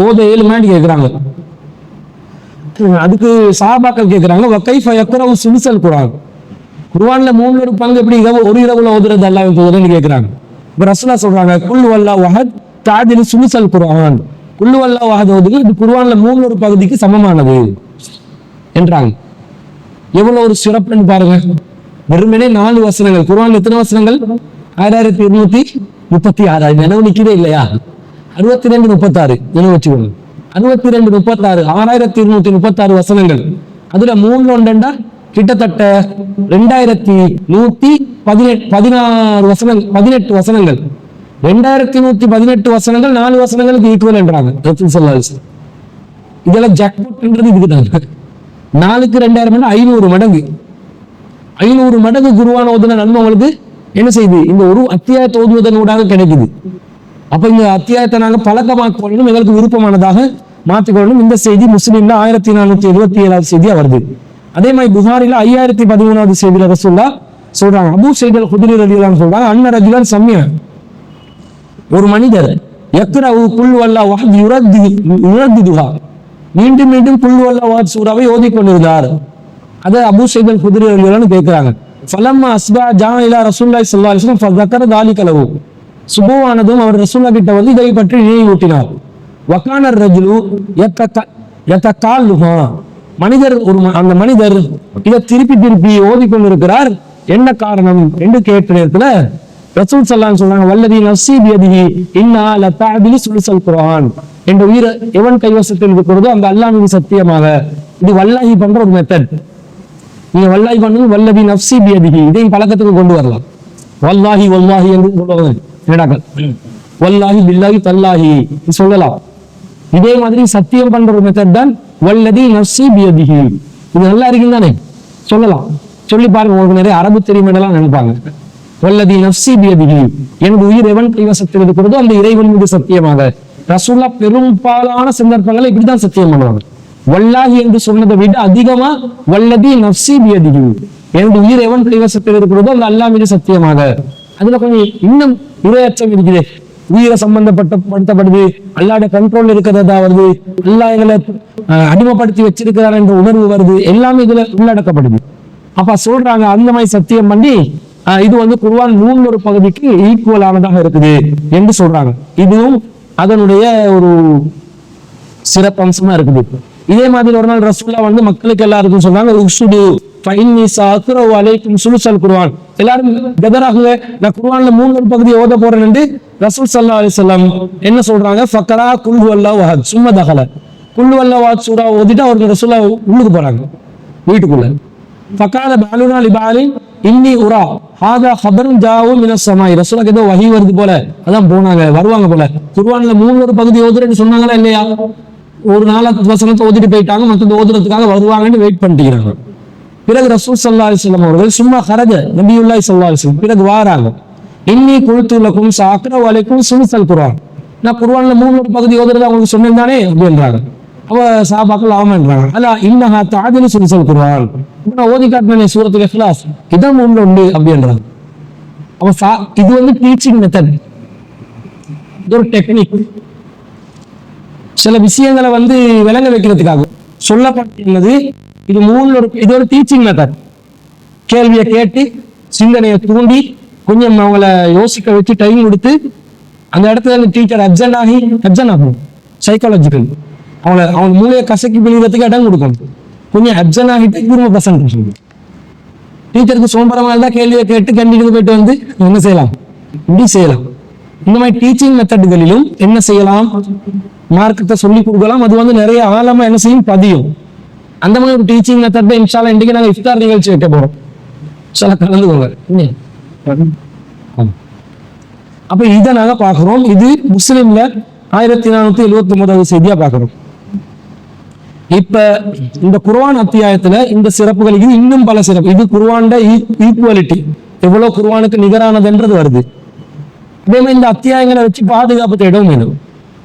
ஓத இயலுமான்னு கேக்குறாங்க. அதுக்கு சஹாபாக்கள் கேக்குறாங்க, வ கைஃப யக்ரவு சுல்சல் குர்ஆன், குர்ஆன்ல 3ல ஒரு பங்கு எப்படி ஒரு இரவுல ஓதுறது அல்லாஹ்வின் தூதர்னு கேக்குறாங்க. இப்ப ரசூலுல்லாஹ் சொல்றாங்க, குல் வல்லாஹு அஹத் தஅதிலு சுல்சல் குர்ஆன், குல் வல்லாஹு அஹத் ஓதுறது இது குர்ஆன்ல 3ல ஒரு பகுதிக்கு சமமானது என்றாங்க. எவ்வளவு ஒரு சிறப்புன்னு பாருங்க. வெறுமனே 4 வசனங்கள். குர்ஆன்ல எத்தனை வசனங்கள்? 6236. நினைவு நிக்கிறே இல்லையா? 6236 நினைவு வச்சுக்கோங்க. 6236 6236 வசனங்கள். அதுல 3ல ஒன்றா கிட்டத்தட்ட 2116 வசனங்கள், 18 வசனங்கள். 2118 வசனங்கள் 4 வசனங்களுக்கு ஈக்குவல் என்றாங்க ரசூல் ஸல்லல்லாஹு அலைஹி வஸல்லம். இதெல்லாம் ஜாக்பாட் இதுக்குதான். 4க்கு 2000 500 மடங்கு. 500 மடங்கு குர்ஆன் ஓதுன நன்மை உங்களுக்கு என்ன செய்யுது, இந்த ஒரு அத்தியாயத்தை ஓதுவதன் ஊடாக கிடைக்குது. அப்ப இந்த அத்தியாயத்தை நாங்க பழக்கமாக்கணும், எங்களுக்கு விருப்பமானதாக மாற்றிக்கொள்ளணும். இந்த செய்தி முஸ்லிம்ல 1477வது செய்தியா வருது. அதே மாதிரி புகாரில 5013வது செய்தியில ரசூலுல்லாஹ் சொல்றாங்க, அபூ ஸைத் அல் குத்ரி ரலியல்லாஹு அன்ஹு சொல்றாங்க, அன்ன ரஜுலன் சம்ய, ஒரு மனிதர் யக்ரவு குல் வல்லாஹு அஹத் யுரத்திதுஹா, மீண்டும் மீண்டும் குல் வல்லாஹு அஹத் சூராவை ஓதிக்கொண்டிருந்தார். அதை அபூ ஸைத் அல் குத்ரி ரலியல்லாஹு அன்ஹு கேட்கிறாங்க. ஃபலம்மா அஸ்பா ஜா இலா ரசூலுல்லாஹி ஸல்லல்லாஹு அலைஹி வஸல்லம் ஃபذكر ذلك له, சுபஹானதும் அவர் ரசூலுல்லாஹ் கிட்ட வந்து இதை பற்றி நினைவூட்டினார். வகான ரஜுலு யதகால்லுஹா, மனிதர் அந்த மனிதர் இதை திருப்பி திருப்பி ஓதிக்கொண்டிருக்கிறார். என்ன காரணம் என்று கேட்ட நேரத்துல ரசூல் ஸல்லல்லாஹு அலைஹி வஸல்லம் சொல்றாங்க, வல்லதி நஃப்ஸி பியதிஹி இன்னா லதஅதிலு சுல்சல் குர்ஆன், என்ற உயிரை எவன் கைவசத்தில் இருக்கிறதோ அந்த அல்லாஹ்வின் சத்தியமாக, இது வல்லாஹி பண்ற ஒரு மெத்தட். நீங்க வல்லாஹி பண்ணுங்க, வல்லதி நஃப்ஸி பியதிஹி, இதையும் பழக்கத்துக்கு கொண்டு வரலாம். வல்லாஹி வல்லாஹி என்று சொல்லுவாங்க என்னடாக்கள், வல்லாஹி பில்லாஹி தல்லாஹி சொல்லலாம். இதே மாதிரி சத்தியம் பண்ற ஒரு மெத்தட் தான் வல்லதி நஃப்ஸி பியதிஹி. இது நல்லா இருக்குன்னு தானே சொல்லலாம். சொல்லி பாருங்க, உங்களுக்கு நிறைய அரபு தெரியும் என்றெல்லாம் நினைப்பாங்க. வல்லதி நஃப்ஸி பியதிஹி, எனது உயிர் எவன் கைவசத்தில் இருக்கிறதோ அந்த இறைவன் மீது சத்தியமாக. ரசூலுல்லாஹ் பெரும்பாலான சந்தர்ப்பங்களை இப்படிதான் சத்தியம் பண்ணுவாங்க. வல்லாஹி என்று சொன்னதை விட அதிகமா வல்லதி நஃப்ஸி பியதிஹி, எனது உயிர் எவன் கைவசத்தில் இருக்கிறதோ அந்த அல்லாஹ் மீது சத்தியமாக. அதுல கொஞ்சம் இன்னும் இரையச்சம் இருக்குது, உயிரை சம்பந்தப்படுத்தப்படுது, அல்லாஹ்வுடைய கண்ட்ரோல் இருக்கிறதா வருது, அல்லாஹ் எங்களை அடிமைப்படுத்தி வச்சிருக்கிறார் என்ற உணர்வு வருது, எல்லாமே இதுல உள்ளடக்கப்படுது. அப்ப சொல்றாங்க, அந்த மாதிரி சத்தியம் பண்ணி இது வந்து குர்ஆன் 3 பகுதிக்கு ஈக்குவலானதாக இருக்குது என்று சொல்றாங்க. இதுவும் அதனுடைய ஒரு சிறப்பம்சமா இருக்குது. இதே மாதிரி ஒரு நாள் ரசூல்லா வந்து மக்களுக்கு எல்லாருக்கும் சொல்றாங்க, உக்ஷுது ஃபைன்னி ஸஅக்ரஉ அலைக்கும் சுலுஸல் குர்ஆன். எல்லாரும் கதராகுங்க, நான் குர்ஆன்ல 3 பகுதி ஓத போறேன் என்று ரசூல் ஸல்லல்லாஹு அலைஹி வஸல்லம் என்ன சொல்றாங்க, ஃபக்ரா குல் ஹுவல்லாஹு அஹத் சும்ம தகல. குல் ஹுவல்லாஹு அஹத் சூரா ஓதிட்டு அவருக்கு ரசூல்லா உள்ளுக்கு போறாங்க வீட்டுக்குள்ள. ஃபகால பஅலுனா லிபஅலின் இன்னி உரா ஹாதா ஹபருன் ஜாஉ மினஸ் ஸமாஇ. ரசூலுக்கு ஏதோ வஹி வருது போல, அதான் போனாங்க வருவாங்க போல. குர்ஆன்ல 3 பகுதி ஓதுறேன்னு சொன்னாங்களா இல்லையா? ஒரு 4 வசனத்தை ஓதிட்டு போயிட்டாங்க, மற்றது ஓதுறதுக்காக வருவாங்கன்னு வெயிட் பண்ணிட்டு. பிறகு ரசூல் ஸல்லல்லாஹு அலைஹி வஸல்லம் அவர்கள் சும்மா ஹரஜ நபியுல்லாஹி ஸல்லல்லாஹு அலைஹி வஸல்லம் பிறகு வாராங்க. இன்னி குல்து லகும் ஸஅக்ரஉ அலைக்கும் சுலுஸல் குர்ஆன். நான் குர்ஆன்ல 3 பகுதி ஓதுறத உங்களுக்கு சொன்னேன் தானே அப்படின்றாங்க. அவ சஹாபாக்கள் ஆமான்றாங்க. அல்ல இன்னஹா தஅதிலு சுலுஸல் குர்ஆன். நான் ஓதி காட்டினேன் சூரத்துல் இக்லாஸ், இதான் 3 உண்டு அப்படின்றாங்க. அவ இது வந்து டீச்சிங் மெத்தட், இது ஒரு டெக்னிக். சில விஷயங்களை வந்து விளங்க வைக்கிறதுக்காக சொல்லப்பட்டுள்ளது. இது 3 இது ஒரு டீச்சிங் மெத்தட். கேள்வியை கேட்டு சிந்தனையை தூண்டி கொஞ்சம் அவங்கள யோசிக்க வச்சு டைம் கொடுத்து அந்த இடத்துல டீச்சர் அப்சென்ட் ஆகும். சைக்காலஜிக்கல் அவங்க மூளையை கசக்கி பிழிகிறதுக்கு இடம் கொடுக்கணும். கொஞ்சம் அப்சென்ட் ஆகிட்டு திரும்ப பர்சன்ட் டீச்சருக்கு சோம்பரமா இருந்தா கேள்வியை கேட்டு கண்டிட்டு போயிட்டு வந்து என்ன செய்யலாம், இப்படி செய்யலாம். இந்த மாதிரி டீச்சிங் மெத்தட்களிலும் என்ன செய்யலாம், மார்க்கத்தை சொல்லி கொடுக்கலாம். அது வந்து நிறைய ஆழமா என்ன செய்யும், பதியும். அந்த மாதிரி ஒரு டீச்சிங் மெத்தட் இன்ஷா அல்லாஹ் இன்றைக்கு நாங்கள் இஃப்தார் நிகழ்ச்சி வைக்க போறோம். சில கலந்துக்கோங்க. அப்ப இதை நாங்க பாக்குறோம். இது முஸ்லிம்ல 1479 செய்தியா பாக்குறோம். இப்ப இந்த குர்ஆன் அத்தியாயத்துல இந்த சிறப்புகள், இது இன்னும் பல சிறப்பு. இது குர்ஆன்ட ஈக்குவாலிட்டி, எவ்வளவு குர்ஆனுக்கு நிகரானதுன்றது வருது. அதே மாதிரி இந்த அத்தியாயங்களை வச்சு பாதுகாப்பு தேடவும் வேணும்.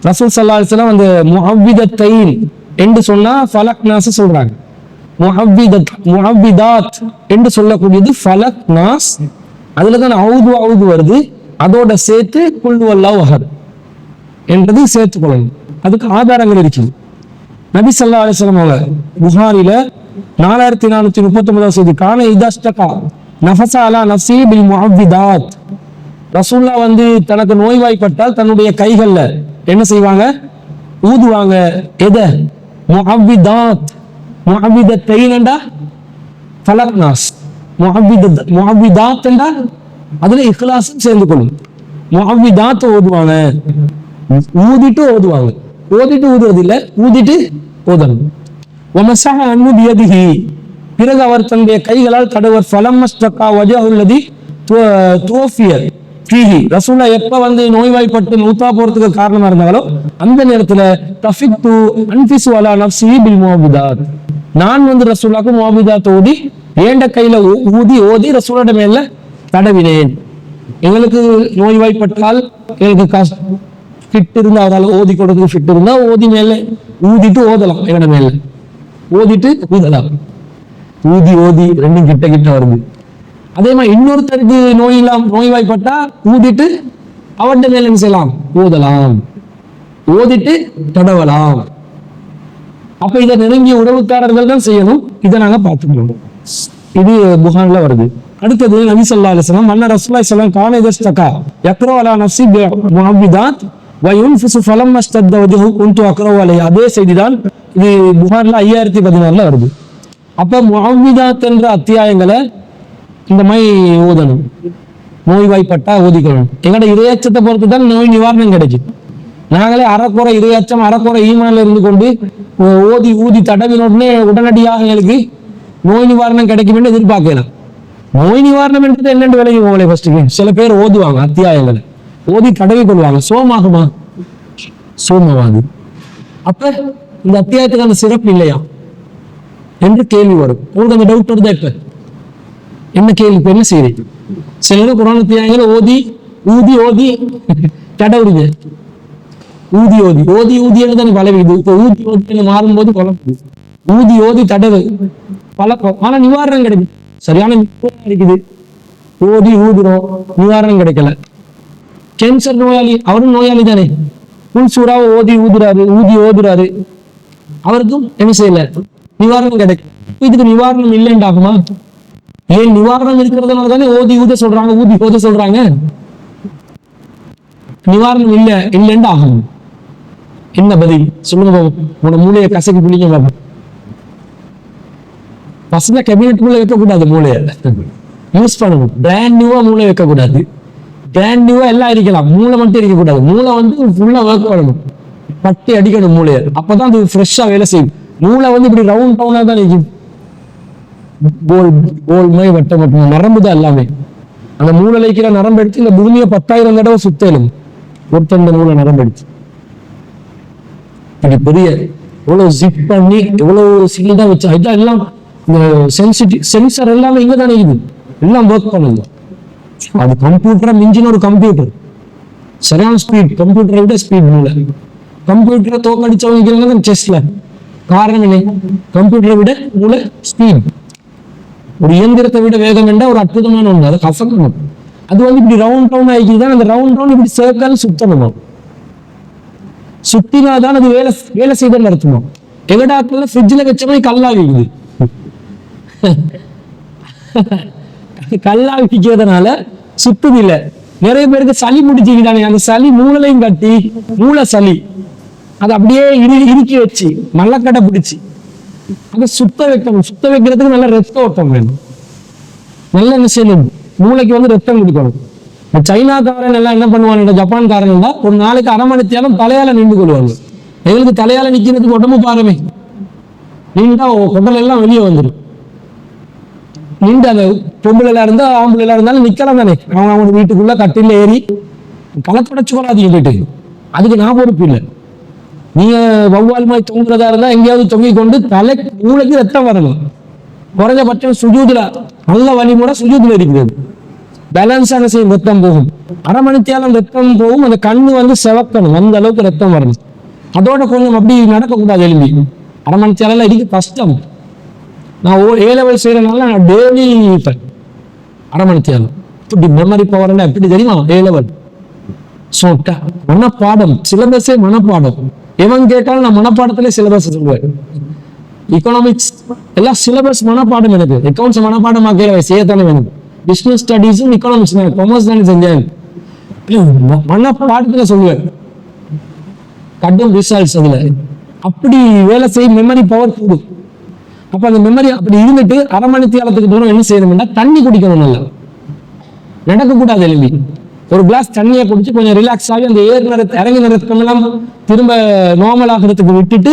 ரசூல் ஸல்லல்லாஹு அலைஹி வஸல்லம் அந்த முஅவ்விதத்தைன் என்று சொன்னா ஃபலக் நாஸ் சொல்றாங்க. முஅவ்விதாத் என்று சொல்லக்கூடியது ஃபலக் நாஸ். அதுலதான் அவுது வருது. அதோட சேர்த்து குல் ஹுவல்லாஹு அஹத் என்றது சேர்த்துக்கொள்ளணும். அதுக்கு ஆதாரங்கள் இருக்குது. நபி ஸல்லல்லாஹு அலைஹி வஸல்லம் அவங்க புகாரில 4439 செய்தி, கான இதஸ்தகா நஃபஸ அலா நஃப்ஸி பில் முஅவ்விதாத். ரசூல்லா வந்து தனக்கு நோய்வாய்ப்பட்டால் தன்னுடைய கைகள்ல என்ன செய்வாங்க, ஊதுவாங்க. எதை? முஅவ்விதாத். முஅவ்விதத்தைன் என்றா ஃபலக் நாஸ். முஅவ்விதாத் என்றா அதுல இக்லாஸும் சேர்ந்து கொள்ளும். முஅவ்விதாத் ஓதுவாங்க, ஊதிட்டு ஓதுவாங்க. ஓதிட்டு ஊதுவது இல்ல, ஊதிட்டு ஓதணும். வமஸஹ அன்ஹு பியதிஹி. பிறகு அவர் தன்னுடைய கைகளால் தடவர். ஃபலம்மஸ்தகா வஜஹுல்லதி துவஃபிய ஃபீஹி. ரசூலா எப்ப வந்து நோய்வாய்ப்பட்டு மௌத்தா போறதுக்கு காரணமா இருந்தாங்களோ அந்த நேரத்துல தஃபிக்து அன்ஃபிசு அலா நஃப்ஸி பில் முஅவ்விதாத். நான் வந்து ரசூலுக்கு முஅவ்விதாத் ஓதி ஏண்ட கையில ஓதி ரசூலோட மேல தடவினேன். எங்களுக்கு நோய்வாய்ப்பட்டால் எங்களுக்கு ஃபிட் இருந்தா, அவரால் ஓதி கொடுத்து ஃபிட் இருந்தா ஓதி மேல ஊதிட்டு ஓதலாம். என்னோட மேல ஓதிட்டு ஊதலாம். ஊதி ரெண்டும் கிட்ட வருது. அதே மாதிரி இன்னொருத்தருக்கு நோய்வாய்ப்பட்டா ஊதிட்டு அவர்கிட்ட மேல என்ன செய்யலாம், ஓதலாம். ஓதிட்டு தடவலாம். அப்ப இதை நெருங்கிய உறவுக்காரர்கள் தான் செய்யணும். இதை நாங்க பார்த்துக்கணும். இது புகார்ல வருது. அடுத்தது நபி ஸல்லல்லாஹு அலைஹி வஸல்லம் அன்ன ரசூலுல்லாஹி ஸல்லல்லாஹு அலைஹி வஸல்லம் கான இதஸ்தகா யக்ரா அலா நஃப்ஸி முஅவ்விதாத் வ யுன்ஃபிசு ஃபலம்மஸ்தத வஜஹு குன்து அக்ரா அலைஹி. அதே செய்திதான் இது புகார்ல 5014ல வருது. அப்ப முஅவ்விதாத் என்ற அத்தியாயங்களை இந்த மாதிரி ஓதணும். நோய்வாய்ப்பட்டா ஓதிக்கணும். எங்கட இறையச்சத்தை பொறுத்து தான் நோய் நிவாரணம் கிடைக்கும். நாங்களே அறக்குறை இறையச்சம் அறக்குறை ஈமான்ல இருந்து கொண்டு ஊதி தடவினோடனே உடனடியாக எங்களுக்கு நோய் நிவாரணம் கிடைக்கும் என்று எதிர்பார்க்கலாம். நோய் நிவாரணம் என்றது என்னென்று விலகி போகலை. ஃபர்ஸ்ட் சில பேர் ஓதுவாங்க அத்தியாயங்களை, ஓதி தடவி கொள்வாங்க. சோமாகுமா? சோமவாது. அப்ப இந்த அத்தியாயத்துக்கு அந்த சிறப்பு இல்லையா என்று கேள்வி வரும். உங்களுக்கு அந்த டவுட் வருதா? இப்ப என்ன கேள்வி? என்ன செய்யுது? சில குர்ஆன் அத்தியாயங்களை ஊதி தடவுடுது. ஊதி தானே பழகுது. இப்ப ஊதி மாறும்போது குழம்புது. ஊதி தடவு பழக்கம். ஆனா நிவாரணம் கிடைக்குது, சரியான நிவாரணம் கிடைக்குது. ஊதுறோம், நிவாரணம் கிடைக்கல. கேன்சர் நோயாளி, அவரும் நோயாளி தானே. புல் சூறாவை ஊதி ஓதுறாரு, அவருக்கும் என்ன செய்யல, நிவாரணம் கிடைக்கும். இதுக்கு நிவாரணம் இல்லைண்டாகுமா? ஏன் நிவாரணம் இருக்கிறதுனால தானே ஊதி ஓத சொல்றாங்க. நிவாரணம் இல்லைன்னு ஆகணும். என்ன பதில் சொல்லுங்க பாபு? உங்களோட மூளையை கசக்கி பிடிக்க பாபு. பசங்க கேபினெட்டுக்குள்ள வைக்கக்கூடாது, மூளையை யூஸ் பண்ணணும். பிராண்ட் நியூவா மூளை வைக்கக்கூடாது. பிராண்ட் நியூவா எல்லாம் இருக்கலாம், மூளை மட்டும் இருக்கக்கூடாது. மூளை ஃபுல்லா ஒர்க் பண்ணணும், பட்டி அடிக்கணும் மூளையை. அப்பதான் அது ஃப்ரெஷ்ஷா வேலை செய்யும். மூளை இப்படி ரவுண்ட் டவுனா தான் நிற்கும். கோல் மாதிரி வட்டம் வட்டம் நரம்பு தான் எல்லாமே. அந்த மூளை வைக்கிற நரம்பு எடுத்து இந்த பூமியை 10,000 தடவை சுத்தலும் ஒருத்தன் மூளை நரம்பு எடுத்து இப்படி பெரிய எவ்வளவு ஜிப் பண்ணி எவ்வளவு சீல்டா வச்சா இதான் எல்லாம் இந்த சென்சர் எல்லாமே இங்க தானே இருக்குது, எல்லாம் ஒர்க் பண்ணுது. அது கம்ப்யூட்டரை மிஞ்சின ஒரு கம்ப்யூட்டர், சரியான ஸ்பீட், கம்ப்யூட்டரை விட ஸ்பீட் மூளை. கம்ப்யூட்டரை தோக்கடிச்சவங்க செஸ்ல. காரணம் என்ன? கம்ப்யூட்டரை விட மூளை ஸ்பீட். ஒரு இயந்திரத்தை விட வேகம் என்ற ஒரு அற்புதமான ஒன்று, அதை கசக்கணும். அது இப்படி ரவுண்ட் டவுன் ஆகிக்குதான். அந்த ரவுண்ட் டவுன் இப்படி சேர்க்கால சுத்தணும். சுத்தினாதான் அது வேலை செய்தல் அர்த்தமா. எகடாக்கள்ல ஃப்ரிட்ஜ்ல வச்ச மாதிரி கல்லாவிக்குது. கல்லாவிக்கிறதுனால சுத்தம் இல்லை. நிறைய பேருக்கு சளி முடிச்சுக்கிட்டாங்க. அந்த சளி மூளையும் கட்டி மூளை சளி அதை அப்படியே இறுக்கி வச்சு மல்லக்கடை பிடிச்சி அதை சுத்த வைக்கணும். சுத்த வைக்கிறதுக்கு நல்ல ரத்த ஓட்டம் வேணும். நல்ல என்ன செய்யணும்? மூளைக்கு ரத்தம் குடிக்கணும். சைனாக்காரன் எல்லாம் என்ன பண்ணுவாங்க, ஜப்பான்காரன் எல்லாம் ஒரு நாளைக்கு அரை மணி நேரம் தலையால நின்று கொள்வாங்க. எங்களுக்கு தலையால நிக்கிறதுக்கு உடம்பு பாருமே, நின்றா குடல் எல்லாம் வெளியே வந்துடும். நின்று அந்த பொம்பளை இருந்தா ஆம்பளை இருந்தாலும் நிக்கலாம் தானே. அவங்க வீட்டுக்குள்ள கட்டில ஏறி களத்தொடைச்சு கொள்ளாதீங்க போயிட்டு. அதுக்கு நான் பொறுப்பு இல்லை. நீங்க வௌவால் மாதிரி தொங்குறதா இருந்தா எங்கேயாவது தொங்கி கொண்டு மூளைக்கு ரத்தம் வரணும். குறைஞ்சபட்சம் சுஜூதுல நல்ல வலிமுறை சுஜூதுல இருக்கிறது. பேலன்ஸான செய்யும், ரத்தம் போகும். அரை மணி நேரம் ரத்தம் போகும். அந்த கண்ணு செவக்கணும், அந்த அளவுக்கு ரத்தம் வரணும். அதோட கொஞ்சம் அப்படி நடக்கக்கூடாது. எழுப்பி அரை மணி நேரம் இருக்கு கஷ்டம். நான் A லெவல் செய்யறதுனால நான் டெய்லி அரை மணி நேரம். இப்படி மெமரி பவர் எப்படி தெரியுமா? A லெவல் மனப்பாடம், சிலபஸே மனப்பாடம். எவன் கேட்டாலும் நான் மனப்பாடத்திலே சிலபஸ் சொல்லுவேன். எக்கனாமிக்ஸ் எல்லாம் சிலபஸ் மனப்பாடம். எனக்கு அக்கௌண்ட்ஸ் மனப்பாடமாக்க செய்யத்தானே வேணும். பிசினஸ் ஸ்டடீஸும் எக்கனாமிக்ஸ் காமர்ஸ் தானே செஞ்சேன். மனப்பாடத்துல சொல்லுவேன். கடும் ரிசல்ட்ஸ் அதுல அப்படி வேலை செய்ய மெமரி பவர் கூடும். அப்ப அந்த மெமரி அப்படி இருந்துட்டு அரை மணி நேரத்துக்கு தூரம் என்ன செய்யணும்னா தண்ணி குடிக்கணும். நல்லா நடக்கக்கூடாது. எழுப்பி ஒரு கிளாஸ் தண்ணியை குடிச்சு கொஞ்சம் ரிலாக்ஸ் ஆகி அந்த இறங்கி நிறத்துக்கெல்லாம் திரும்ப நார்மல் ஆகிறதுக்கு விட்டுட்டு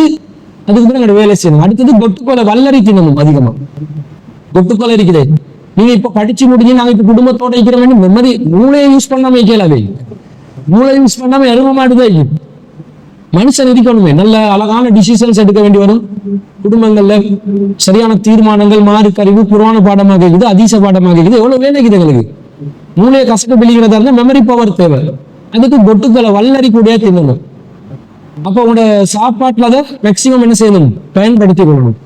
அதுக்கு பிறகு வேலை செய்யணும். அடுத்தது கொட்டுக்கோலை வல்லரி தின்னணும். அதிகமா கொட்டுக்கோலை இருக்குது. நீங்க இப்ப படிச்சு முடிஞ்சு நாங்க இப்ப குடும்பத்தோட இருக்கிற வேண்டிய மெமரி மூளையை யூஸ் பண்ணாம வைக்கலாவே. மூளை யூஸ் பண்ணாம எரும மாடுதான் மனுஷன் இருக்கணுமே. நல்ல அழகான டிசிஷன்ஸ் எடுக்க வேண்டி வரும். குடும்பங்கள்ல சரியான தீர்மானங்கள், மாறு கருவி, புராண பாடமாக இருக்குது, அதிச பாடமாக இருக்குது. எவ்வளவு வேலை இருக்குது எங்களுக்கு. மூளையை கசக்க பிடிக்கிறதா இருந்தா மெமரி பவர் தேவை. அதுக்கு கொட்டுக்களை வல்லரி கூட தின்னணும். அப்ப உங்களோட சாப்பாட்டுல அதை மேக்சிமம் என்ன செய்யணும்? பயன்படுத்திக் கொள்ளணும்.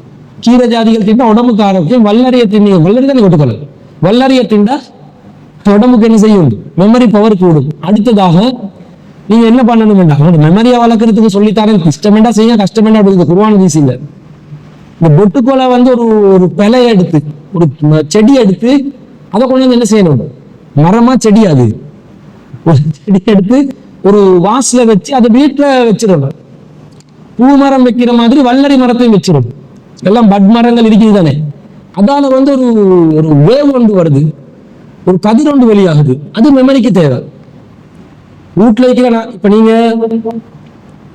கீரை ஜாதிகள் தின்னா உடம்புக்கு ஆரோக்கியம். வல்லரிய தின்னீங்க, வல்லரி தானே கொட்டுக்கலை. வல்லரிய திண்டா உடம்புக்கு என்ன செய்யும்? மெமரி பவர் கூடும். அடுத்ததாக நீங்க என்ன பண்ணணும் வேண்டாம், மெமரியை வளர்க்கறதுக்கு சொல்லித்தாரேன். கஷ்டமெண்டா செய்ய, கஷ்டமெண்டா அப்படி குருவான வீசிங்க. இந்த பொட்டுக்கோலை ஒரு பிழையை எடுத்து, ஒரு செடி எடுத்து அதை கொஞ்சம் என்ன செய்யணும்? மரமா செடி, அது ஒரு செடி எடுத்து ஒரு வாசல வச்சு அதை வீட்டுல வச்சிடணும். பூ மரம் வைக்கிற மாதிரி வல்லரி மரத்தையும் வச்சிடணும். எல்லாம் பட் மரங்கள் இருக்குது தானே. அதால ஒரு வேவ் ஒன்று வருது, ஒரு கதிர் ஒன்று வெளியாகுது. அது மெமரிக்கு தேவை. வீட்டுல வைக்கிற இப்ப நீங்க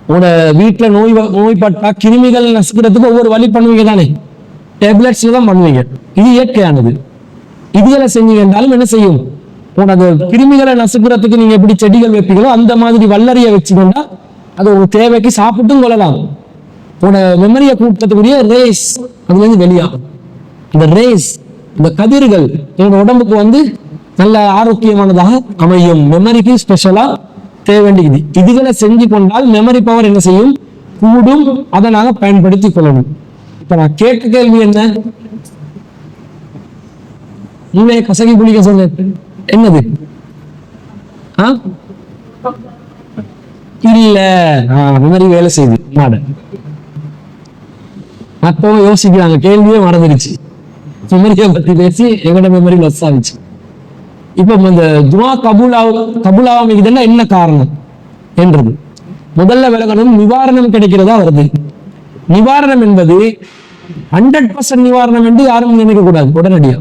உங்களோட வீட்டுல நோய்பட்டா கிருமிகள் நசுக்கிறதுக்கு ஒவ்வொரு வழி பண்ணுவீங்க தானே. டேப்லெட்ஸ்ல தான் பண்ணுவீங்க. இது இயற்கையானது. இதுகளை செஞ்சீங்க என்றாலும் என்ன செய்யும்? அந்த கிருமிகளை நசுக்கிறதுக்கு நீங்க எப்படி செடிகள் வைப்பீங்களோ அந்த மாதிரி வல்லரிய வச்சுக்கொண்டா அது ஒரு தேவைக்கு சாப்பிட்டும் கொள்ளலாம். உங்களோட மெமரியை கூட்டத்துக்குரிய ரேஸ் அதுல இருந்து வெளியாகும். இந்த ரேஸ், இந்த கதிர்கள் என்னோட உடம்புக்கு நல்ல ஆரோக்கியமானதாக அமையும். மெமரிக்கு ஸ்பெஷலா தேவை வேண்டியது. இதுகளை செஞ்சு கொண்டால் மெமரி பவர் என்ன செய்யும்? கூடும். அதை நாங்க பயன்படுத்திக் கொள்ளணும். இப்ப நான் கேட்க கேள்வி என்ன? மூளையை கசக்கி குளிக்க சொன்ன என்னது? இல்ல, மெமரி வேலை செய்யுது. மற்றவங்க யோசிக்கிறாங்க, கேள்வியே மறந்துடுச்சு. மெமரியை பத்தி பேசி எங்களோட மெமரி லொஸ் ஆகிச்சு. இப்ப இந்த துவா கபூலாவாமிக்குதுன்னா என்ன காரணம் என்றது முதல்ல விளக்கணும். நிவாரணம் கிடைக்கிறதா வருது. நிவாரணம் என்பது 100% நிவாரணம் என்று யாரும் நினைக்க கூடாது. உடனடியா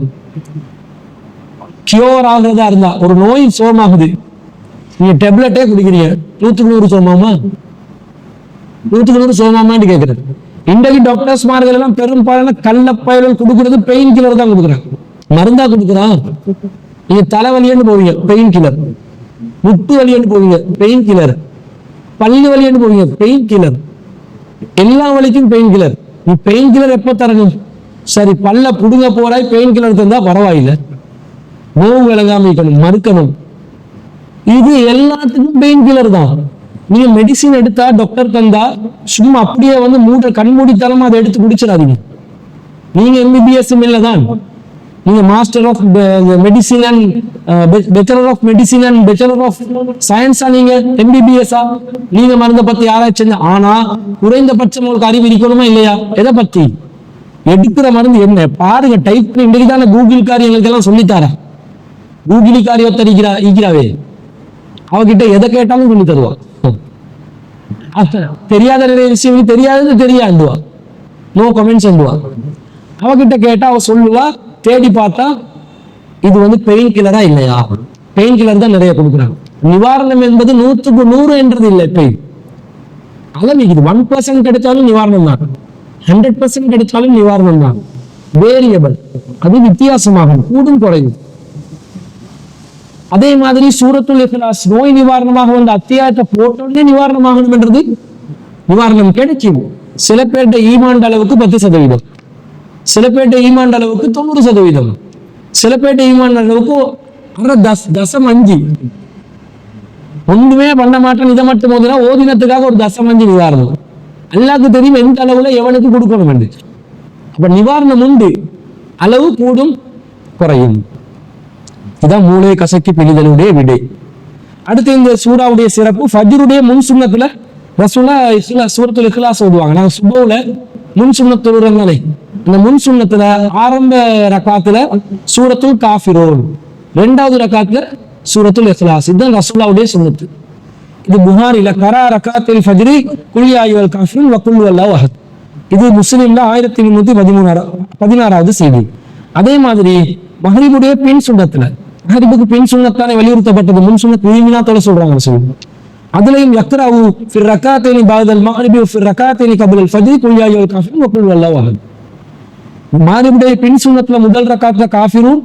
கியூர் ஆகுறதா இருந்தா, ஒரு நோய் சோமாகுது, நீங்க டெப்லெட்டே குடிக்கிறீங்க, 100% சோமாமா? 100% சோமாமான்னு கேட்கறது. இன்றைக்கு டாக்டர்ஸ் மார்கள் எல்லாம் பெரும்பாலான கள்ளப்பயல்கள் கொடுக்கறது பெயின் கில்லர் தான் கொடுக்குறாங்க, மருந்தா கொடுக்குறான். நீங்க தலைவலின்னு போவீங்க, பெயின் கில்லர். முட்டு வலின்னு போவீங்க, பெயின் கில்லர். பல்லு வலின்னு போவீங்க, பெயின் கில்லர். எல்லா வலிக்கும் பெயின் கில்லர். நீ பெயின் கில்லர் எப்ப தரணும்? சரி, பல்ல புடுங்க போறாய், பெயின் கில்லர் தந்தா பரவாயில்லை, நோவு விளங்காம மறுக்கணும். இது எல்லாத்துக்கும் பெயின் கில்லர் தான். நீங்க மெடிசின் எடுத்தா, டாக்டர் தந்தா சும்மா அப்படியே வந்து கண்மூடித்தனமா அதை எடுத்து குடிச்சிடாதீங்க. நீங்க MBBS இல்லதான், நீங்க master of medicine and bachelor of medicine and bachelor of சயின்ஸா, நீங்க MBBS நீங்க மருந்தை பத்தி ஆராய்ச்சி. ஆனா குறைந்தபட்சம் உங்களுக்கு அறிவு இருக்கணுமா இல்லையா? எதை பத்தி? எடுக்கிற மருந்து என்ன பாருங்க, டைப் பண்ணி. இன்றைக்கு தானே கூகுள் காரி எங்களுக்கு எல்லாம் சொல்லித்தாரா. கூகுளி காரி ஒருத்தரிக்கிறாவே, அவகிட்ட எதை கேட்டாலும் சொல்லி தருவா. தெரியாத நிறைய விஷயம் தெரியாதது தெரியாண்டுவா, நோ கமெண்ட்ஸ் அண்டுவா. அவகிட்ட கேட்டா அவ சொல்லுவா, தேடி பார்த்தா இது வந்து பெயின் கில்லரா இல்லையா? பெயின் கில்லர் தான் நிறைய கொடுக்குறாங்க. நிவாரணம் என்பது 100க்கு 100 என்றது இல்லை. பெயின் அளவிக்குது. 1% கிடைச்சாலும் நிவாரணம் தான், 100% கிடைச்சாலும் நிவாரணம் தான். வேரியபிள், அது வித்தியாசமாகும், கூடும் குறையும். அதே மாதிரி சூரத்துல் இக்லாஸ் நோய் நிவாரணமாக வந்து அத்தியாயத்தை போட்டோடனே நிவாரணமாகணும் என்றது நிவாரணம் கிடைக்கும். சில பேர்கிட்ட ஈமான் அளவுக்கு 10%, சில பேர்கிட்ட ஈமான் அளவுக்கு 90%, சில பேர்கிட்ட ஈமான் அளவுக்கு 0.5. ஒன்றுமே பண்ண மாட்டேன், இதை மட்டும் போதுனா ஓதினத்துக்காக ஒரு 0.5 நிவாரணம். எல்லாருக்கும் தெரியும் எந்த அளவுல எவனுக்கு கொடுக்கணும் என்று. அப்ப நிவாரணம் உண்டு, அளவு கூடும் குறையும். இதான் மூளை கசக்கி பிழிதலுடைய விடை. அடுத்து இந்த சூறாவுடைய சிறப்பு, ஃபஜ்ருடைய முன் சுன்னத்துல ரசூலுல்லாஹ் சூரத்துல் இக்லாஸ் ஓதுவாங்க. நாங்க சுபஹ்ல முன் சுன்னத் தொழுறோங்களே, அந்த முன் சுன்னத்துல ஆரம்ப ரக்காத்துல சூரத்துல் காஃபிரூன், இரண்டாவது ரக்காத்துல சூரத்துல் இக்லாஸ். இதுதான் ரசூலுல்லாஹ்வுடைய சுன்னத்து. இது புகாரில கரா ரக்காத்தில் ஃபஜ்ரி குல் யா அய்யுஹல் காஃபிரூன் வ குல் ஹுவல்லாஹு அஹத். இது முஸ்லிம்ல 1316வது செய்தி. அதே மாதிரி மஹ்ரிபுடைய பின் சுன்னத்துல, மஹ்ரிபுக்கு பின் சுன்னத்தானே வலியுறுத்தப்பட்டது, முன் சுன்னத் விரும்பினா தொலை சொல்றாங்க சொல்லுங்க. அதுலயும் யக்ரவு ஃபிர் ரக்காத்தைனி பஅதல் மஹ்ரிபி வ ஃபிர் ரக்காத்தைனி கப்லல் ஃபஜ்ரி குல் யா அய்யுஹல் காஃபிரூன் வ குல் ஹுவல்லாஹு அஹத். மஹ்ரிபுடைய பின் சுன்னத்துல முதல் ரக்காத்துல காஃபிரூன்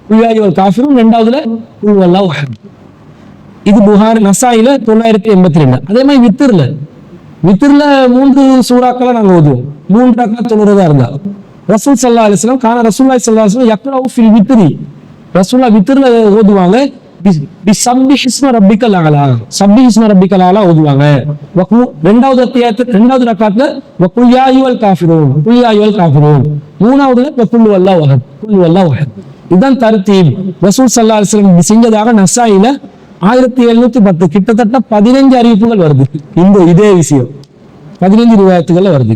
குல் யா அய்யுஹல் காஃபிரூன், இரண்டாவதுல குல் ஹுவல்லாஹு அஹத். இது புகாரி நசாயில 982. அதே மாதிரி வித்திர்ல 3 சூறாக்களை நாங்க ஓதுவோம். 3 ரக்காத் தொழுறதா இருந்தா ரசூல் ஸல்லல்லாஹு அலைஹி வஸல்லம் கான ரசூலுல்லாஹி ஸல்லல்லாஹு அலைஹி வஸல்லம் யக்ரவு ஃபில் வித்ரி, ரசூலுல்லாஹ் வித்ர்ல ஓதுவாங்க பிஸப்பிஹ் இஸ்ம ரப்பிக்கல் அலா, ஸப்பிஹ் இஸ்ம ரப்பிக்கல் அலா ஓதுவாங்க. இரண்டாவது ரக்காத்ல வகுல் யா அய்யுஹல் காஃபிரூன், குல் யா அய்யுஹல் காஃபிரூன். மூணாவதுல வகுல் வல்லாஹு அஹத், குல் வல்லாஹு அஹத். இதுதான் தர்தீப். ரசூல் ஸல்லல்லாஹு அலைஹி வஸல்லம் செஞ்சதாக நசாயில 1710, கிட்டத்தட்ட 15 அறிவிப்புகள் வருது. இதே விஷயம் 15 ரிவாயத்துகள்ல வருது.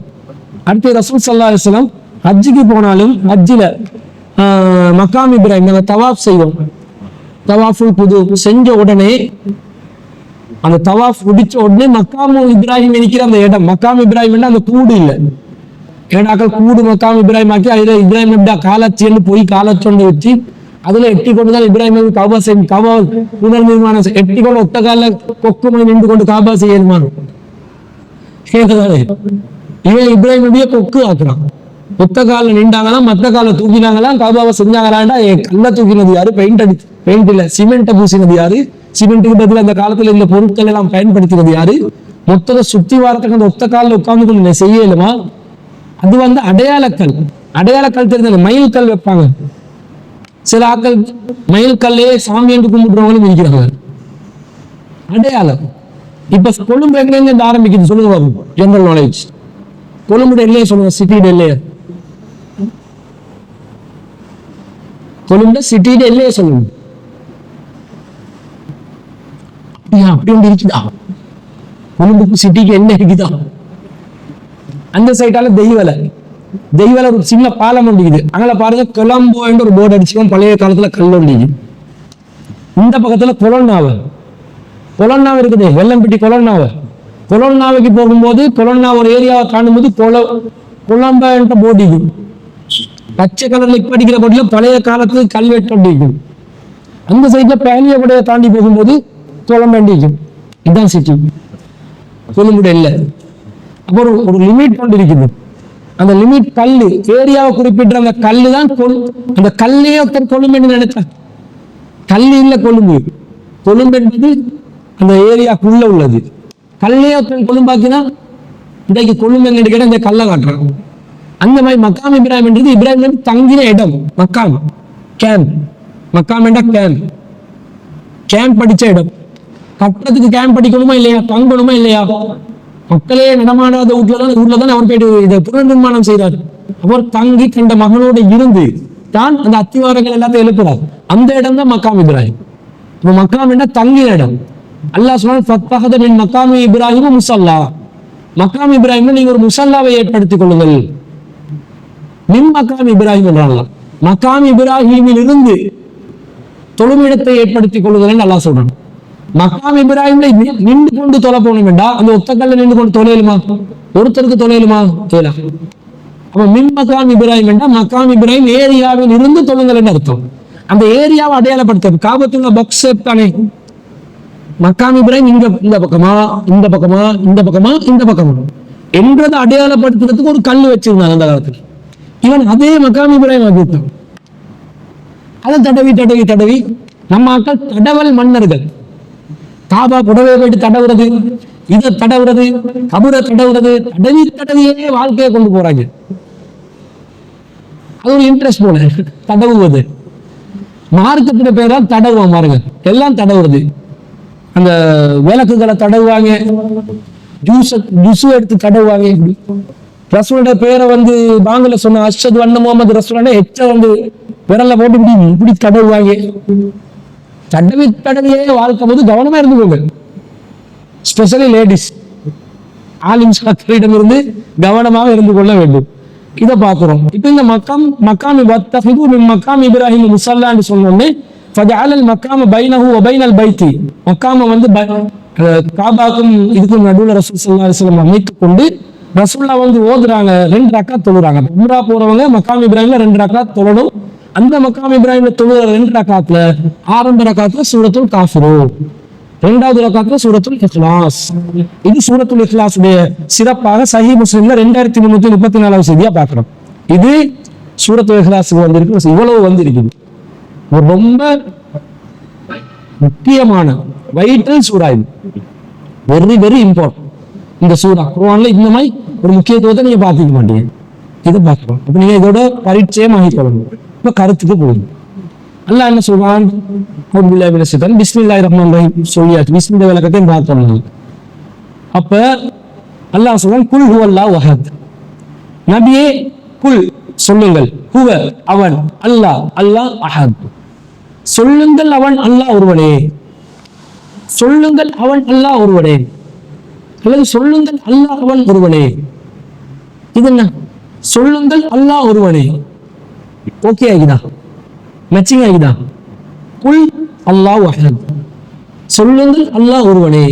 அடுத்து ரசூல் ஸல்லல்லாஹு அலைஹி வஸல்லம் ஹஜ்ஜுக்கு போனாலும் ஹஜ்ஜில மக்காம் இப்ராஹிம் நாங்க தவாஃப் செய்வோம். தவாஃபுல் குது செஞ்ச உடனே, அந்த தவாஃப் முடிச்ச உடனே மக்காம் இப்ராஹிம் இருக்கிற அந்த இடம், மக்காம் இப்ராஹிம் அந்த கூடு இல்லை, ஏடாக்கள் கூடு மக்காம் இப்ராஹிம் ஆக்கி அதுல இப்ராஹிம் எப்படியா காலச்சின்னு போய் காலச்சொண்டு வச்சு அதுல எட்டி கொண்டுதான் இப்ராஹிம் காபா செய்யும். காபா புனர் நிர்மாணம் எட்டி கொண்டு ஒத்த கால கொக்குமை நின்று கொண்டு காபா செய்யணுமானு இவன் இப்ராஹிம் நபியை கொக்கு ஆக்குறான். ஒத்த கால நின்றாங்களாம், மத்த கால தூக்கினாங்களாம், காபாவை செஞ்சாங்களாண்டா. கல்ல தூக்கினது யாரு? பெயிண்ட் இல்ல சிமெண்ட்டை பூசினது யாரு? சிமெண்ட்டுக்கு பதில் அந்த காலத்துல இந்த பொருட்கள் எல்லாம் பயன்படுத்தினது யாரு? மொத்தத்தை சுத்தி வாரத்துக்கு அந்த ஒத்த காலில் உட்கார்ந்து கொண்டு செய்யலுமா? அது வந்து அடையாளக்கல் தெரிஞ்சது. மயில் கல் வைப்பாங்க சில ஆக்கள், மயில் கல்லே சாமி என்று கும்பிடுறவங்களும் இருக்கிறாங்க. அடையாளம். இப்ப கொழும்பு எங்க ஆரம்பிக்குது சொல்லுங்க பாபு, ஜெனரல் நாலேஜ். கொழும்புட இல்லையே சொல்லுங்க, சிட்டியிட இல்லையே, கொழும்புட சிட்டியிட இல்லையே சொல்லுங்க. அப்படி ஒன்று இருக்குதா? கொழும்புக்கு சிட்டிக்கு என்ன இருக்குதா? அந்த சைட்டால தெய்வலை தெய்வால ஒரு சின்ன பாலம் ஒண்டிக்குது, அங்கே பாருங்க கொலம்போ என்ற ஒரு போர்டு அடிச்சுக்கோம், பழைய காலத்துல கல் ஒண்டிக்கு. இந்த பக்கத்துல கொலோன்னாவை இருக்குது, வெள்ளம்பட்டி கொலோன்னாவைக்கு போகும்போது கொலோன்னா ஒரு ஏரியாவை காணும்போது கொலம்ப என்ற போர்டு இருக்கும், பச்சை கலர்ல இப்ப அடிக்கிற போர்டுல பழைய காலத்து கல்வெட்டு ஒண்டிக்கும். அந்த சைட்ல பேலியபடியை தாண்டி போகும்போது கொலம்பண்டிக்கும். இதுதான் சிட்டி, கொழும்புட இல்லை. அப்புறம் ஒரு லிமிட் கொண்டு இருக்குது, அந்த லிமிட் கல்லு ஏரியாவை குறிப்பிட்ட அந்த கல்லு தான் அந்த கல்லையே ஒருத்தர் கொழும்பு நினைச்சா, கல்லு இல்ல கொழும்பு. கொழும்பு என்பது அந்த ஏரியாக்குள்ள உள்ளது. கல்லையே ஒருத்தர் கொழும்பாக்கினா இன்றைக்கு கொழும்பு எங்க கேட்ட இந்த கல்லை காட்டுறாங்க. அந்த மாதிரி மக்காம் இப்ராஹிம் என்றது இப்ராஹிம் தங்கின இடம். மக்காம் கேம்ப், மக்காம் என்ற கேம்ப் படிச்ச இடம். கட்டுறதுக்கு கேம்ப் படிக்கணுமா இல்லையா, தங்கணுமா இல்லையா? மக்களே நடமாடாத ஊர்லதான் அவர் போயிட்டு இதை புனர்நிர்மாணம் செய்யறாரு. அவர் தங்கி கண்ட மகனோட இருந்து தான் அந்த அத்திவாரங்கள் எல்லாத்தையும் எழுப்புறாரு. அந்த இடம் தான் மக்காம் இப்ராஹிம். மக்காம் என்ற தங்கின இடம். அல்லாஹ் சொன்னான் மக்காமி இப்ராஹிம் முசல்லா, மக்காம் இப்ராஹிம் நீங்க ஒரு முசல்லாவை ஏற்படுத்திக் கொள்ளுங்கள். மின் மக்காம் இப்ராஹிம் என்றாங்க, மக்காம் இப்ராஹிமில் இருந்து தொழுமிடத்தை ஏற்படுத்திக் கொள்ளுங்கள் அல்லாஹ் சொல்றான். மக்காம் இப்ராஹிம்ல நின்று கொண்டு தொலை போகணும் வேண்டாம், அந்த ஒத்தக்கல்ல நின்று கொண்டு தொலைலுமா? ஒருத்தருக்கு தொலைலுமா? தொழலாம். அப்ப மின் மக்காம் இப்ராஹிம் வேண்டாம், மக்காம் இப்ராஹிம் ஏரியாவில் இருந்து தொழுங்கள் அர்த்தம். அந்த ஏரியாவை அடையாளப்படுத்த காபத்துள்ள பாக்ஸ் தானே. மக்காம் இப்ராஹிம் இந்த பக்கமா இந்த பக்கமா இந்த பக்கமா இந்த பக்கமா என்றதை அடையாளப்படுத்துறதுக்கு ஒரு கல் வச்சிருந்தாங்க அந்த காலத்துல. இவன் அதே மக்காம் இப்ராஹிம் ஆகிட்டான். அதை தடவி தடவி தடவி நம்ம ஆக்கள் தடவல் மன்னர்கள். காபா புடவை போயிட்டு தடவுறது, இதை தடவுறது, கபரை தடவுறது, தடவி தடவியே வாழ்க்கையை கொண்டு போறாங்க. அது ஒரு இன்ட்ரெஸ்ட் போல தடவுவது. மார்க்கத்துல பேரால் தடவுவோம் பாருங்க, எல்லாம் தடவுறது. அந்த விளக்குகளை தடவுவாங்க, ஜூஸ் எடுத்து தடவுவாங்க. ரசூலோட பேரை வந்து பாங்கல சொன்ன அஷ்ஹது அன்ன முஹம்மது ரசூலுல்லாஹ் எச்ச வந்து விரல்ல போட்டு இப்படி தடவுவாங்க. தடவி தடவியே வாழ்க்கை போது கவனமா இருந்துக்கோங்க. ஸ்பெஷலி லேடிஸ் ஆலிம் சாத்திரிடம் இருந்து கவனமாக இருந்து கொள்ள வேண்டும். இதை பார்க்கிறோம். இப்ப இந்த மக்காம் இப்ராஹிம் முஸல்லான்னு சொன்னோன்னே ஃபஜஅலல் மக்காம பைனஹு வ பைனல் பைத்தி, மக்காம வந்து காபாக்கும் இதுக்கும் நடுவுல ரசூல் ஸல்லல்லாஹு அலைஹி வஸல்லம் அமைத்துக் கொண்டு ரசூல்லா வந்து ஓதுறாங்க, 2 ரக்காத் தொழுறாங்க. உம்ரா போறவங்க மக்காம் இப்ராஹிம்ல 2 ரக்காத் தொழணும். அந்த மக்காம் இப்ராஹிம்ல தொழுற 2 ரக்காத்ல ஆரம்ப ரக்காத்ல சூரத்துல் காஃபிரூன், 2வது ரக்காத்ல சூரத்துல் இக்லாஸ். இது சூரத்துல் இக்லாஸ் உடைய சிறப்பாக சஹீஹ் முஸ்லிம்ல 2334வது செய்தியா பார்க்கிறோம். இது சூரத்துல் இக்லாஸ்க்கு வந்திருக்கு. இவ்வளவு வந்திருக்குது. ஒரு ரொம்ப முக்கியமான வைட்டல் சூரா இது. Very very important. இந்த சூரா குர்ஆன்ல இந்த மாதிரி ஒரு முக்கியத்துவத்தை நீங்க பார்த்துக்க மாட்டீங்க. இதை பார்க்கிறோம். அப்ப நீங்க இதோட பரிச்சயம் ஆகிக்கொள்ளணும். இப்ப கருத்துக்கு போகுது. அல்லாஹ் என்ன சொல்றான்? பிஸ்மில்லாஹிர் ரஹ்மானிர் ரஹீம் சொல்லியாச்சு. பிஸ்மில்லாஹ் விளக்கத்தையும் பார்த்தோம். அப்ப அல்லாஹ் சொல்றான், குல் ஹுவல்லாஹு அஹத். நபியே குல் சொல்லுங்கள், ஹுவ அவன், அல்லாஹ் அல்லாஹ் அஹத் சொல்லுங்கள், அவன் அல்லாஹ் ஒருவனே. சொல்லுங்கள் அவன் அல்லாஹ் ஒருவனே, அல்லது சொல்லுங்கள் அல்லாஹ் அவன் ஒருவனே. இது என்ன? சொல்லுங்கள் அல்லாஹ் ஒருவனே. ஓகே ஆகிதா? மேட்சிங் ஆகிதா? குல் அல்லாஹு அஹத், சொல்லுங்கள் அல்லாஹ் ஒருவனே.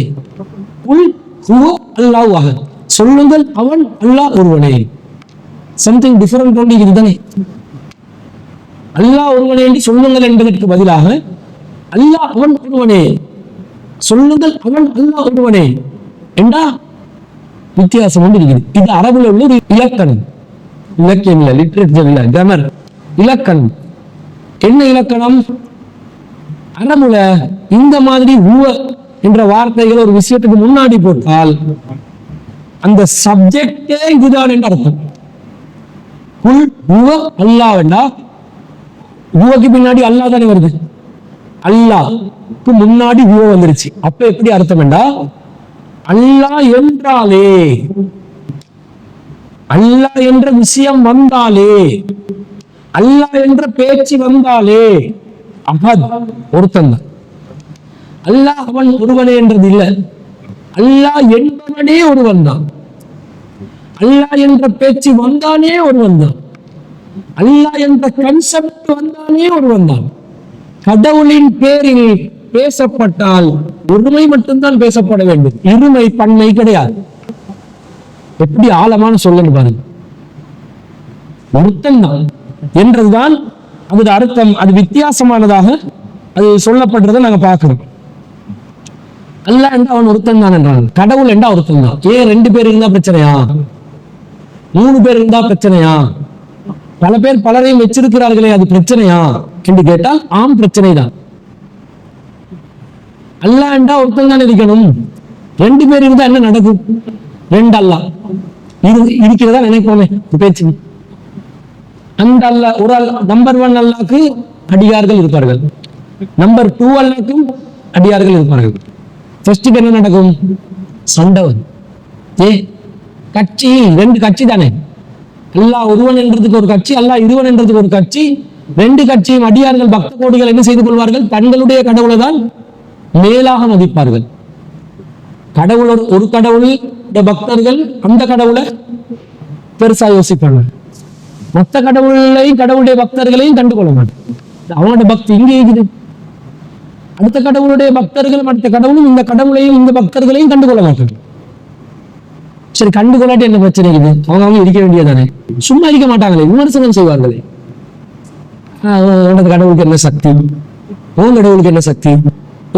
குல் ஹுவ அல்லாஹு அஹத், சொல்லுங்கள் அவன் அல்லாஹ் ஒருவனே. சம்திங் டிஃபரண்ட் ஒன்று இதுதானே. அல்லாஹ் ஒருவனே என்று சொல்லுங்கள் என்பதற்கு பதிலாக அல்லாஹ் அவன் ஒருவனே, சொல்லுங்கள் அவன் அல்லாஹ் ஒருவனே என்றா வித்தியாசம் ஒன்று இருக்குது. இது அரபுல உள்ள ஒரு இலக்கணம். இலக்கியம் இல்ல, லிட்ரேச்சர் இல்ல, கிராமர், இலக்கணம். என்ன இலக்கணம்? அரபுல இந்த மாதிரி ஹுவ என்ற வார்த்தைகள் ஒரு விஷயத்துக்கு முன்னாடி போட்டால் அந்த சப்ஜெக்டே இதுதான் என்று அர்த்தம். குல் ஹுவ அல்லாஹ் வேண்டா, ஹுவக்கு பின்னாடி அல்லாஹ் தானே வருது. அல்லாஹ்க்கு முன்னாடி ஹுவ வந்துருச்சு. அப்ப எப்படி அர்த்தம் வேண்டா, அல்லாஹ் என்றாலே, அல்லாஹ் என்ற விஷயம் வந்தாலே, அல்லாஹ் என்ற பேச்சு வந்தாலே அஹத் ஒருத்தன் தான். அல்லாஹ் அவன் ஒருவனே என்றது இல்ல, அல்லாஹ் என்பவனே ஒருவன் தான். அல்லாஹ் என்ற பேச்சு வந்தானே ஒருவன் தான். அல்லாஹ் என்ற கன்செப்ட் வந்தானே ஒருவன் தான். கடவுளின் பேரில் பேசப்பட்டால் ஒருமை மட்டும்தான் பேசப்பட வேண்டும், இருமை பன்மை கிடையாது. எப்படி ஆழமான சொல்லணும் பாருங்க. ஒருத்தன் தான் என்றதுதான் அதோட அர்த்தம். அது வித்தியாசமானதாக அது சொல்லப்படுறதை நாங்க பார்க்கிறோம். அல்லாஹ் என்றா அவன் ஒருத்தன் தான் என்றான், கடவுள் என்றா ஒருத்தன் தான். ஏன் 2 பேர் இருந்தா பிரச்சனையா, 3 பேர் இருந்தா பிரச்சனையா, பல பேர் பலரையும் வச்சிருக்கிறார்களே அது பிரச்சனையா என்று கேட்டால் ஆம், பிரச்சனை தான். அல்லாஹ் என்றா ஒருத்தன் தான் இருக்கணும். 2 பேர் இருந்தா என்ன நடக்கும்? 2 அல்லாஹ் இருக்கிறதா நினைப்போமே பேச்சு. அந்த அல்லாஹ் ஒரு நம்பர் 1 அல்லாஹ்க்கு அடியார்கள் இருப்பார்கள், நம்பர் 2 அல்லாஹ்க்கும் அடியார்கள் இருப்பார்கள். ஃபர்ஸ்ட்டுக்கு என்ன நடக்கும்? சண்டை வரும். கட்சி 2 கட்சி தானே. அல்லாஹ் ஒருவன் என்றதுக்கு ஒரு கட்சி, அல்லாஹ் இருவன் என்றதுக்கு ஒரு கட்சி. 2 கட்சியும் அடியார்கள் பக்த கோடிகள் என்ன செய்து கொள்வார்கள்? தங்களுடைய கடவுளை தான் மேலாக மதிப்பார்கள். கடவுளோட ஒரு கடவுளுடைய பக்தர்கள் அந்த கடவுளை பெருசா யோசிப்பாங்க, மற்ற கடவுளையும் கடவுளுடைய பக்தர்களையும் கண்டுகொள்ள மாட்டாங்க. அவனோட பக்தி இங்கே இருக்குது. அடுத்த கடவுளுடைய பக்தர்களும் அடுத்த கடவுளும் இந்த கடவுளையும் இந்த பக்தர்களையும் கண்டுகொள்ள மாட்டாங்க. சரி, கண்டுகொள்ளாட்டி என்ன பிரச்சனை இருக்குது? அவங்க இருக்க வேண்டியதானே, சும்மா இருக்க மாட்டாங்களே, விமர்சனம் செய்வார்களே. உனது கடவுளுக்கு என்ன சக்தி, உன் கடவுளுக்கு என்ன சக்தி,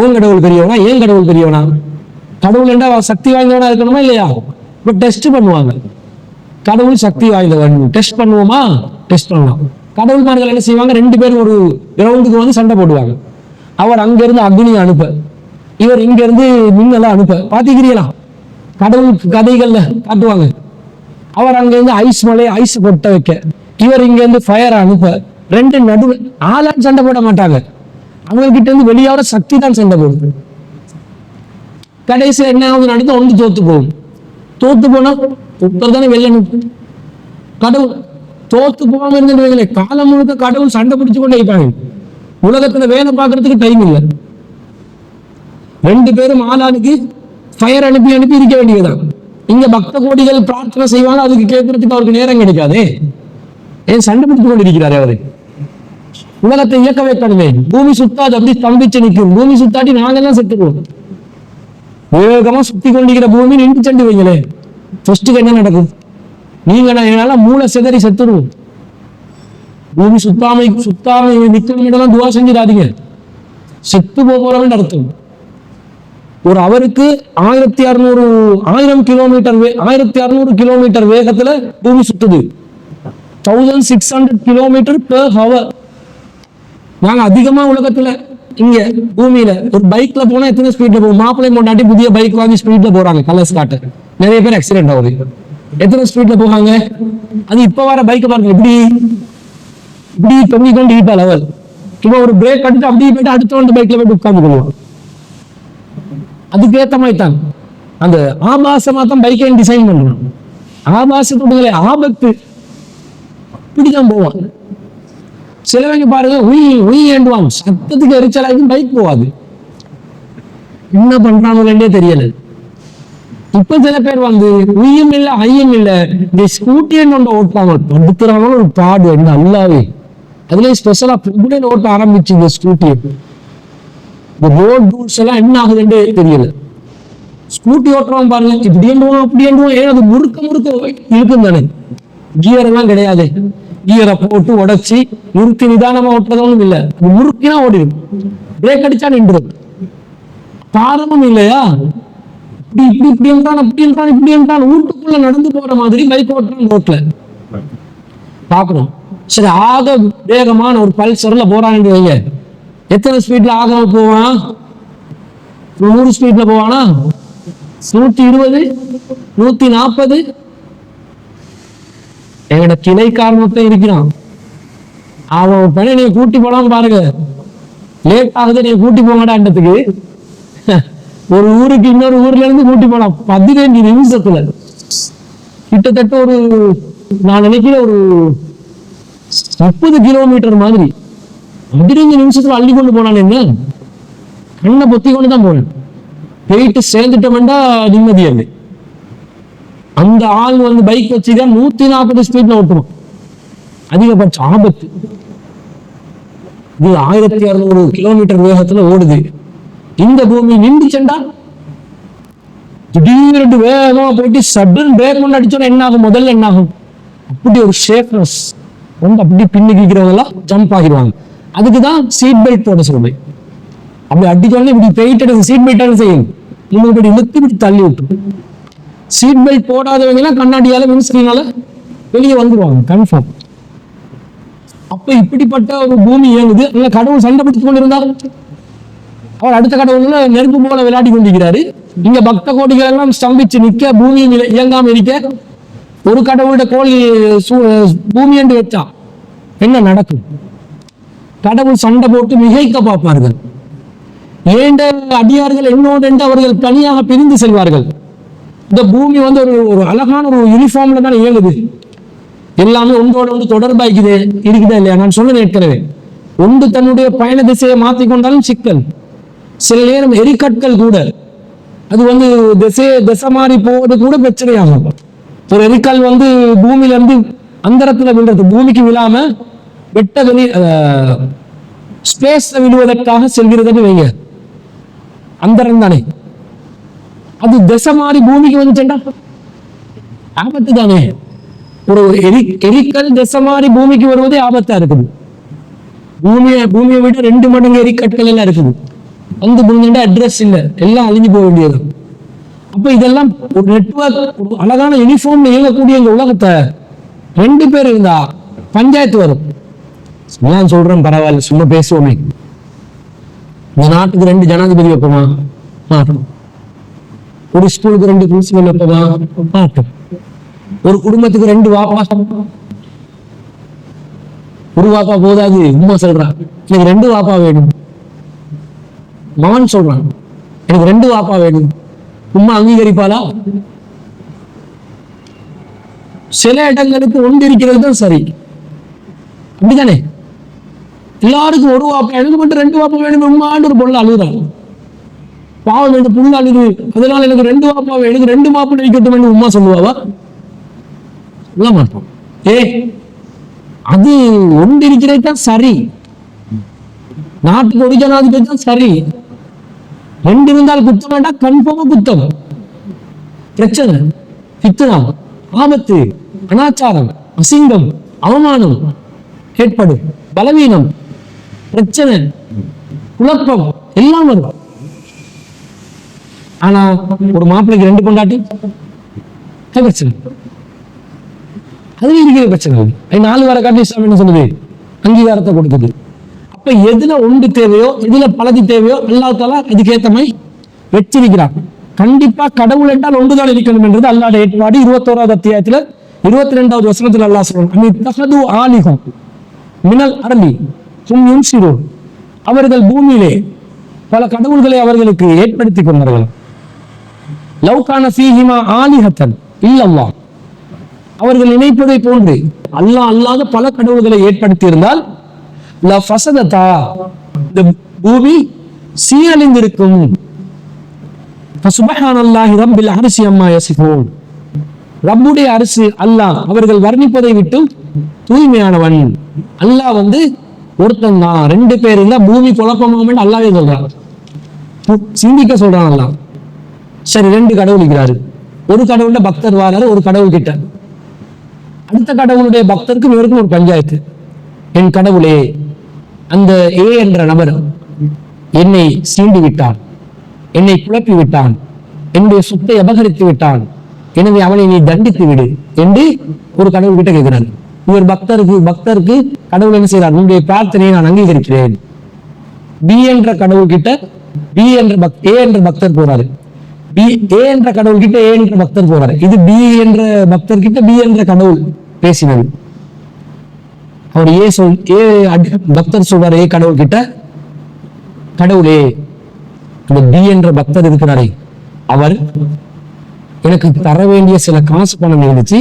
உன் கடவுள் பெரியவனா ஏன் கடவுள் பெரியவனா, கடவுள் என்றா சக்தி வாய்ந்தவனா இருக்கணுமா இல்லையா? இப்ப டெஸ்ட் பண்ணுவாங்க, கடவுள் சக்தி வாய்ந்தவன் டெஸ்ட் பண்ணுவோமா? டெஸ்ட் பண்ணலாம். கடவுள்மார்கள் என்ன செய்வாங்க? 2 பேரும் ஒரு கிரவுண்டுக்கு வந்து சண்டை போடுவாங்க. அவர் அங்கிருந்து அக்னி அனுப்ப, இவர் இங்க இருந்து மின்னலா அனுப்ப. பாத்துக்கிறீங்களா? கடவுள் கதைகள்ல காட்டுவாங்க. அவர் அங்கிருந்து ஐஸ் மலை ஐஸ் கொட்ட வைக்க, இவர் இங்க இருந்து ஃபயர் அனுப்ப. 2 நடுவு ஆளான் சண்டை போட மாட்டாங்க, அவங்க கிட்ட இருந்து வெளியோட சக்தி தான் சண்டை போடுது. கடைசியில் என்ன ஆகுது? நடந்து ஒன்று தோத்து போகும். தோத்து போனா ஒருத்தர் தானே வெள்ளணும். கடவுள் தோத்து போகாம இருந்துட்டு காலம் முழுக்க கடவுள் சண்டை பிடிச்சு கொண்டே இருப்பாங்க. உலகத்துல வேலை பார்க்கறதுக்கு டைம் இல்லை. 2 பேரும் ஆளானுக்கு ஃபயர் அனுப்பி அனுப்பி இருக்க வேண்டியதுதான். இங்க பக்த கோடிகள் பிரார்த்தனை செய்வாங்க, அதுக்கு கேட்கறதுக்கு அவருக்கு நேரம் கிடைக்காதே. ஏன் சண்டை பிடிச்சு கொண்டு இருக்கிறாரு அவரு? உலகத்தை இயக்க வைக்கணுமே. பூமி சுத்தாது, அப்படி ஸ்தம்பிச்சு நிற்கும். பூமி சுத்தாட்டி நாங்கெல்லாம் செத்துருவோம். வேகமா சுத்தி கொண்டிருக்கிற பூமி நின்று சென்று வைங்களே, ஃபர்ஸ்ட்டுக்கு என்ன நடக்கும்? நீங்க என்னால மூளை சிதறி செத்துருவோம். பூமி சுத்தாமை நிற்கணும் துவா செஞ்சிடாதீங்க, செத்து போறவன் அர்த்தம். ஒரு அவருக்கு 1600 கிலோமீட்டர் வேகத்துல பூமி சுத்துது. 1600 கிலோமீட்டர் பெர் ஹவர். நாங்க அதிகமா உலகத்துல இங்க பூமியில ஒரு பைக்ல போனா எத்தனை ஸ்பீட்ல போகும்? மாப்பிள்ளை முன்னாடி புதிய பைக் வாங்கி ஸ்பீட்ல போறாங்க, கலர்ஸ் காட்ட. நிறைய பேர் ஆக்சிடென்ட் ஆகுது. எத்தனை ஸ்பீட்ல போவாங்க? அது இப்ப வர பைக் பாருங்க, இப்படி இப்படி தொங்கிக்கொண்டு ஈட்டா லெவல். இப்ப ஒரு பிரேக் அடிச்சு அப்படியே போயிட்டு அடுத்த பைக்ல போயிட்டு உட்கார்ந்து கொள்வோம். அதுக்கேற்ற மாதிரி தான் அந்த ஆபாசமா தான் பைக்கை டிசைன் பண்ணணும். ஆபாசத்துடைய ஆபத்து இப்படிதான் போவாங்க. சிலவங்க பாருங்க உய் ஏண்டுவாங்க, சத்தத்துக்கு எரிச்சலாகி பைக் போவாது. என்ன பண்றாங்களே தெரியல. இப்ப சில பேர் வந்து உயும் இல்லை ஐயும் இல்லை, இந்த ஸ்கூட்டின்னு ஓட்டாங்க, படுத்துறாங்க ஒரு பாடு என்ன அல்லாவே. அதுலயும் ஸ்பெஷலா பொம்பளை ஓட்ட ஆரம்பிச்சு இந்த ஸ்கூட்டி. இந்த ரோட் ரூல்ஸ் எல்லாம் என்ன ஆகுதுன்னு தெரியல. ஸ்கூட்டி ஓட்டுறவங்க பாருங்க, இப்படி ஏண்டுவோம் அப்படி ஏண்டுவோம். ஏன் அது முறுக்க இருக்கும் தானே, கியர் எல்லாம் கிடையாது. கியரை போட்டு உடைச்சி நிறுத்தி நிதானமா ஓட்டுறதும் இல்லை, முறுக்கினா ஓடிடும். பிரேக் அடிச்சா நின்றுடும். காரணமும் இல்லையா? இப்படி என்றான் அப்படி என்றான் இப்படி என்றான், வீட்டுக்குள்ள நடந்து போற மாதிரி பைக் ஓட்டுறான் ரோட்ல பாக்குறோம். சரி, ஆக வேகமான ஒரு பல்சர்ல போறான்னு வைங்க, எத்தனை ஸ்பீட்ல ஆக போவான்? 100 ஸ்பீட்ல போவானா? 120 140. எங்கட கிளை காரணத்தை இருக்கிறான் அவன் பண்ண. நீ கூட்டி போடாம பாருங்க, லேட் ஆகுது, நீ கூட்டி போங்கடான்றதுக்கு ஒரு ஊருக்கு இன்னொரு ஊர்ல இருந்து கூட்டி போலாம் 15 நிமிஷத்துல. கிட்டத்தட்ட ஒரு நான் நினைக்கிறேன் ஒரு 30 கிலோமீட்டர் மாதிரி 15 நிமிஷத்துல அள்ளி கொண்டு போனான். என்ன கண்ணை பொத்தி கொண்டு தான் போனேன். போயிட்டு சேர்ந்துட்டோம்டா நிம்மதி இல்லை. அந்த ஆள் வந்து பைக் வச்சுதான் 140 ஸ்பீட்ல ஓட்டுவோம். அதிகபட்ச ஆபத்து. இது 1600 கிலோமீட்டர் வேகத்துல ஓடுது. இந்த பூமி நின்றுச்சண்டா திடீர்னு வேகமா போயிட்டு சடன் பிரேக் பண்ண அடிச்சோன்னா என்ன ஆகும்? முதல்ல என்ன ஆகும்? அப்படி ஒரு ஷேக்னஸ் ரொம்ப அப்படி பின்னுக்கிறவங்க எல்லாம் ஜம்ப் ஆகிடுவாங்க. அதுக்குதான் சீட் பெல்ட் போட சொல்லுவேன். அப்படி அடிச்சோடனே இப்படி போயிட்டு சீட் பெல்ட் செய்யும், இன்னும் இப்படி இழுத்து இப்படி தள்ளி விட்டு. சீட் பெல்ட் போடாதவங்க எல்லாம் கண்ணாடியால மின்ஸ்கிரீனால வெளியே வந்துருவாங்க கன்ஃபார்ம். அப்ப இப்படிப்பட்ட ஒரு பூமி இயங்குது. அங்க கடவுள் சண்டை பிடித்து கொண்டிருந்தார். அவர் அடுத்த கடவுள்ல நெருப்பு போல விளையாடி கொண்டிருக்கிறாரு. இங்க பக்த கோடிகள் எல்லாம் ஸ்தம்பிச்சு நிக்க, பூமி இயங்காம இருக்க. ஒரு கடவுளோட கோழி பூமி என்று வச்சா என்ன நடக்கும்? கடவுள் சண்டை போட்டு மிகைக்க பார்ப்பார்கள். ஏண்ட அடியார்கள் என்னோடு என்று அவர்கள் தனியாக பிரிந்து செல்வார்கள். இந்த பூமி வந்து ஒரு அழகான ஒரு யூனிஃபார்ம்ல தான் இயங்குது. எல்லாமே ஒன்றோட ஒன்று தொடர்பாய்க்குது, இருக்குதா இல்லையா? நான் சொன்னது ஏற்கனவே, ஒன்று தன்னுடைய பயண திசையை மாற்றிக்கொண்டாலும் சிக்கல். சில நேரம் எரிக்கற்கள் கூட அது வந்து திசை மாறி போவது கூட பிரச்சனையாகும். ஒரு எரிக்கல் வந்து பூமியில இருந்து அந்தரத்துல விழுறது, பூமிக்கு விழாம வெட்ட வெளி ஸ்பேஸ்ல விழுவதற்காக செல்கிறதுன்னு வைங்க, அந்தரம் தானே. அது திசை மாறி பூமிக்கு வந்துட்டா ஆபத்து தானே. ஒரு எரிக்கல் திசை மாறி பூமிக்கு வருவதே ஆபத்தா இருக்குது. பூமியை விட 2 மடங்கு எரிக்கற்கள் எல்லாம் இருக்குது. வந்து புரிஞ்சுட்டா அட்ரஸ் இல்லை, எல்லாம் அழிஞ்சு போக வேண்டியது. அப்ப இதெல்லாம் ஒரு நெட்வொர்க், ஒரு அழகான யூனிஃபார்ம்ல இயங்கக்கூடிய இந்த உலகத்தை 2 பேர் இருந்தா பஞ்சாயத்து வரும். நான் சொல்றேன் பரவாயில்ல, சும்மா பேசுவோமே. இந்த நாட்டுக்கு 2 ஜனாதிபதி வைப்போமா? மாட்டோம். ஒரு ஸ்கூலுக்கு 2 பிரின்சிபல் வைப்போமா? மாட்டோம். ஒரு குடும்பத்துக்கு 2 வாப்பா, ஒரு வாப்பா போதாது. உம்மா சொல்றான் எனக்கு 2 வாப்பா வேணும். மகன் சொல்றான் எனக்கு 2 வாப்பா வேணும். உம்மா அங்கீகரிப்பாளா? சில இடங்களுக்கு ஒன்று இருக்கிறது தான் சரி, அப்படித்தானே? எல்லாருக்கும் ஒரு வாப்பா, எனக்கு மட்டும் 2 வாப்பா வேணும். உம்மாண்டு ஒரு பொருள் அழுகுறான். பாவம், ரெண்டு புள்ள அழுது, அதனால எனக்கு 2 வாப்பா, எனக்கு 2 மாப்பிள்ளை வைக்கட்டும் உம்மா சொல்லுவாவா? சொல்ல மாட்டோம். அது ஒன்று இருக்கிறது தான் சரி. நாட்டுக்கு ஒரு ஜனாதிபதி தான் சரி. 2 இருந்தால் குத்தம் வேண்டாம், கன்ஃபார்மா குத்தம். பிரச்சனை, பித்தனம், ஆபத்து, அனாச்சாரம், அசிங்கம், அவமானம் ஏற்படும், பலவீனம், பிரச்சனை, குழப்பம் எல்லாம் வரும். ஆனா ஒரு மாப்பிள்ளைக்கு 2 பொண்டாட்டி பிரச்சனை, அது இருக்கிற பிரச்சனை. 4 வார காட்டி இஸ்லாம் என்ன சொல்லுது? அங்கீகாரத்தை கொடுக்குது. அப்ப எதுல ஒன்று தேவையோ, எதுல பலதி தேவையோ அல்லாஹ் தஆலா அதுக்கேற்ற மாதிரி வச்சிருக்கிறான். கண்டிப்பா கடவுள் என்றால் ஒன்றுதான் இருக்கணும் என்றது அல்லாஹ்வுடைய ஏற்பாடு. 21வது அத்தியாயத்துல 22வது வசனத்தில் அல்லாஹ் சொல்றான், ஆலிஹும் மினல் அரளி ஹும் யுன்சிரூன். அவர்கள் பூமியிலே பல கடவுள்களை அவர்களுக்கு ஏற்படுத்தி கொண்டார்கள். லவ்கான ஃபீஹிமா ஆலிஹத்தன் இல்லல்லாஹ். அவர்கள் நினைப்பதை போன்று அல்லாஹ் அல்லாத பல கடவுள்களை ஏற்படுத்தி இருந்தால் இந்த பூமி சீரழிந்திருக்கும். சுப்ஹானல்லாஹி ரப்பில் அர்ஷி அம்மா யசிஃபூன். ரப்புடைய அரிசி அல்லாஹ் அவர்கள் வர்ணிப்பதை விட்டு தூய்மையானவன். அல்லாஹ் வந்து ஒருத்தன் தான், 2 பேர் இருந்தா பூமி குழப்பமாகும் அல்லாவே சொல்றான், சிந்திக்க சொல்றான் அல்லாஹ். சரி, 2 கடவுள் இருக்கிறாரு. ஒரு கடவுள்ல பக்தர் வாராரு, ஒரு கடவுள் கிட்ட. அடுத்த கடவுளுடைய பக்தருக்கும் இவருக்கும் ஒரு பஞ்சாயத்து. என் கடவுளே, அந்த ஏ என்ற நபர் என்னை சீண்டி விட்டான், என்னை குழப்பி விட்டான், என்னுடைய சொத்தை அபகரித்து விட்டான், எனவே அவனை நீ தண்டித்து விடு என்று ஒரு கடவுள் கிட்ட கேட்கிறார். இவர் பக்தருக்கு கடவுள் என்ன செய்யறார்? உன்னுடைய பிரார்த்தனையை நான் அங்கீகரிக்கிறேன். பி என்ற கடவுள் கிட்ட ஏ என்ற பக்தர் போறாரு. ஏ என்ற கடவுள் கிட்ட ஏ என்ற பக்தர் போறாரு. இது பி என்ற பக்தர் கிட்ட பி என்ற கடவுள் பேசினது. அவர் பக்தர் சொல்றாரு ஏ கடவுள் கிட்ட, கடவுளே, இந்த பி என்ற பக்தர் இருக்கிறாரே, அவர் எனக்கு தர வேண்டிய சில காசு பணம் இருந்துச்சு,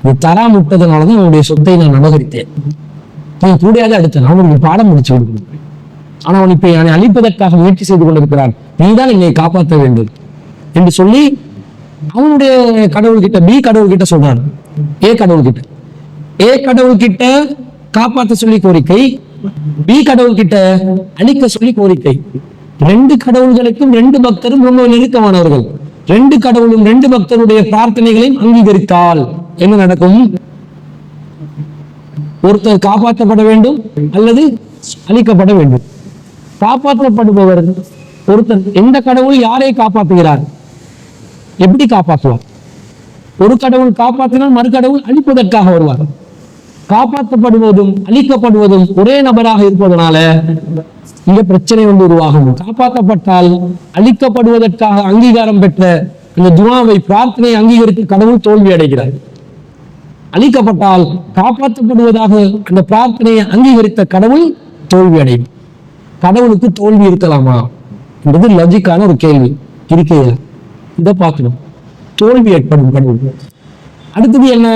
இது தராம விட்டதுனாலதான் அவனுடைய சொத்தை நான் அபகரித்தேன். நீ கூடையாவது அடுத்த அவனுக்கு பாடம் முடிச்சு கொடுக்கணும். ஆனா அவன் இப்ப என்னை அழிப்பதற்காக முயற்சி செய்து கொண்டிருக்கிறான், நீதான் என்னை காப்பாற்ற வேண்டும் என்று சொல்லி அவனுடைய கடவுள்கிட்ட பி கடவுள்கிட்ட சொல்றான், ஏ கடவுள்கிட்ட. ஏ கடவுள்கிட்ட காப்பாற்ற சொல்லி கோரிக்கை, பி கடவுள்கிட்ட அழிக்க சொல்லி கோரிக்கை. ரெண்டு கடவுள்களுக்கும் ரெண்டு பக்தரும் ரொம்ப நெருக்கமானவர்கள். ரெண்டு கடவுளும் ரெண்டு பக்தருடைய பிரார்த்தனைகளையும் அங்கீகரித்தால் என்ன நடக்கும்? ஒருத்தர் காப்பாற்றப்பட வேண்டும் அல்லது அழிக்கப்பட வேண்டும். காப்பாற்றப்படுபவர் ஒருத்தர். எந்த கடவுள் யாரை காப்பாற்றுகிறார்? எப்படி காப்பாற்றுவார்? ஒரு கடவுள் காப்பாற்றினால் மறு கடவுள் அழிப்பதற்காக வருவார். காப்பாற்றப்படுவதும் அழிக்கப்படுவதும் ஒரே நபராக இருப்பதனால இங்க பிரச்சனை ஒன்று உருவாகும். காப்பாற்றப்பட்டால் அழிக்கப்படுவதற்காக அங்கீகாரம் பெற்ற இந்த துஆவை, பிரார்த்தனை அங்கீகரித்து கடவுள் தோல்வி அடைகிறார். அழிக்கப்பட்டால் காப்பாற்றப்படுவதாக அந்த பிரார்த்தனையை அங்கீகரித்த கடவுள் தோல்வி அடையும். கடவுளுக்கு தோல்வி இருக்கலாமா என்றது லாஜிக்கான ஒரு கேள்வி. இருக்கையா இதை பார்க்கணும். தோல்வி ஏற்படும் கடவுள். அடுத்தது என்ன?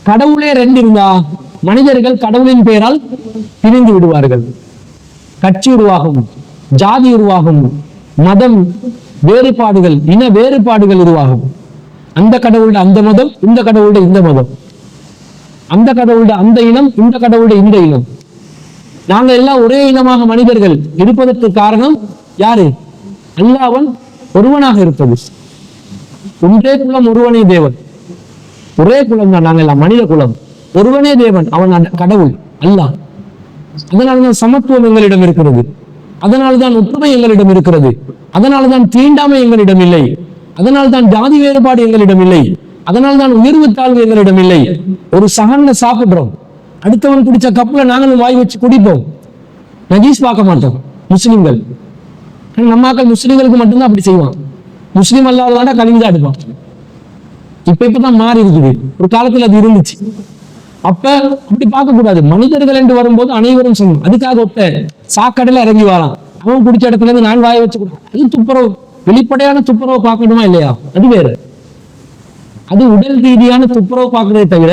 கடவுளே ரெண்டு இருந்தா மனிதர்கள் கடவுளின் பெயரால் பிரிந்து விடுவார்கள். கட்சி உருவாகும், ஜாதி உருவாகும், மதம் வேறுபாடுகள், இன வேறுபாடுகள் உருவாகும். அந்த கடவுளுடைய அந்த மதம், இந்த கடவுளுடைய இந்த மதம், அந்த கடவுளுடைய அந்த இனம், இந்த கடவுளுடைய இந்த இனம். நாங்கள் எல்லாம் ஒரே இனமாக மனிதர்கள் இருப்பதற்கு காரணம் யாரு? அல்லாஹ்வன் ஒருவனாக இருப்பது. ஒன்றே குலம் ஒருவனே தேவன். ஒரே குலம் தான் நாங்கள் எல்லாம், மனித குலம். ஒருவனே தேவன், அவன் கடவுள் அல்லாஹ். அதனால்தான் சமத்துவம் எங்களிடம் இருக்கிறது. அதனால்தான் ஒற்றுமை எங்களிடம் இருக்கிறது. அதனால்தான் தீண்டாமை எங்களிடம் இல்லை. அதனால்தான் ஜாதி வேறுபாடு எங்களிடம் இல்லை. அதனால்தான் உயர்வு தாழ்வு எங்களிடம் இல்லை. ஒரு சகன்ல சாப்பிடுறோம், அடுத்தவன் குடிச்ச கப்புல நாங்களும் வாய் வச்சு குடிப்போம். நஜீஸ் பார்க்க மாட்டோம் முஸ்லிம்கள். நம்மாக்கள் முஸ்லிம்களுக்கு மட்டும்தான் அப்படி செய்வான். முஸ்லீம் அல்லாதவாண்டா கழிவுதான் எடுப்பான். இப்பதான் மாறி இருக்குது. ஒரு காலத்துல அது இருந்துச்சு. அப்ப அப்படி பார்க்க கூடாது. மனிதர்கள் என்று வரும்போது அனைவரும் செய்யணும். அதுக்காக ஒத்த சாக்கடையில இறங்கி வரான், அவன் குடிச்ச இடத்துல இருந்து நான் வாய வச்சு கொடுப்பேன். அது துப்புரவு, வெளிப்படையான துப்புரவு பார்க்கணுமா இல்லையா? அது வேற. அது உடல் ரீதியான துப்புரவு பார்க்கறதை தவிர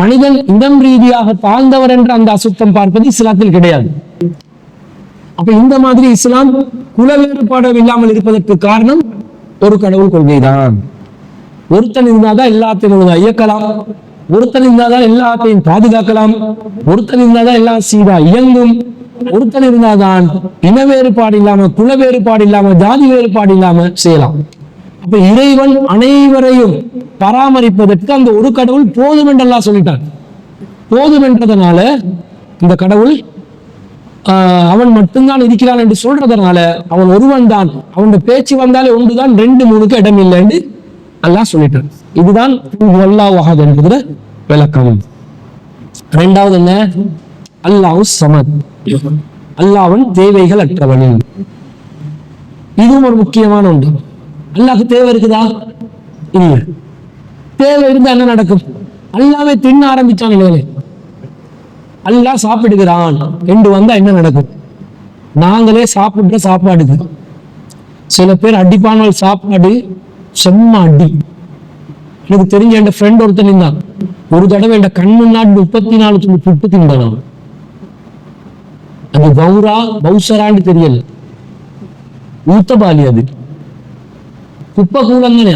மனிதன் இடம் ரீதியாக தாழ்ந்தவர் என்ற அந்த அசுத்தம் பார்ப்பது இஸ்லாத்தில் கிடையாது. அப்ப இந்த மாதிரி இஸ்லாம் குல வேறுபாடு இல்லாமல் இருப்பதற்கு காரணம் ஒரு கடவுள் கொள்கைதான். ஒருத்தன் இருந்தாதான் எல்லாத்தையும் இயக்கலாம், ஒருத்தன் இருந்தாதான் எல்லாத்தையும் பாதுகாக்கலாம், ஒருத்தன் இருந்தாதான் எல்லாம் சீரா இயங்கும், ஒருத்தன் இருந்தாதான் இன வேறுபாடு இல்லாம, குல வேறுபாடு இல்லாம, ஜாதி வேறுபாடு இல்லாம செய்யலாம். அப்ப இறைவன் அனைவரையும் பராமரிப்பதற்கு அந்த ஒரு கடவுள் போதும் என்றெல்லாம் சொல்லிட்டான். போதும் என்றதனால இந்த கடவுள் அவன் மட்டும்தான் இருக்கிறான் என்று சொல்றதுனால அவன் ஒருவன் தான், அவனுடைய பேச்சு வந்தாலே ஒன்றுதான், ரெண்டு மூணுக்கு இடம் இல்லை என்று அல்லாஹ் சொல்லிட்டான். இதுதான் அல்லாஹ் வஹத் என்கிற விளக்கம். இரண்டாவது என்ன? அல்லாஹ் ஸமத், அல்லாஹ்வின் தேவைகள் அற்றவன். இதுவும் ஒரு முக்கியமான ஒன்று. அல்லாஹ்க்கு தேவை இருக்குதா? இல்ல. தேவை இருந்தா என்ன நடக்கும்? அல்லாஹ்வே தின்ன ஆரம்பிச்சான் இல்லையே. அல்லாஹ் சாப்பிடுகிறான் என்று வந்தா என்ன நடக்கும்? நாங்களே சாப்பிடுற சாப்பாடுக்கு சில பேர் அடிப்பான சாப்பாடு செம்ம அடி. எனக்கு தெரிஞ்ச என் ஃப்ரெண்ட் ஒருத்தன் இருந்தான். ஒரு தடவை என் கண் முன்னாடி 34 துண்டு புட்டு தின்றான். அது பௌசரான்னு தெரியல, ஊத்தபாலி. அது குப்பை கூலம் தானே,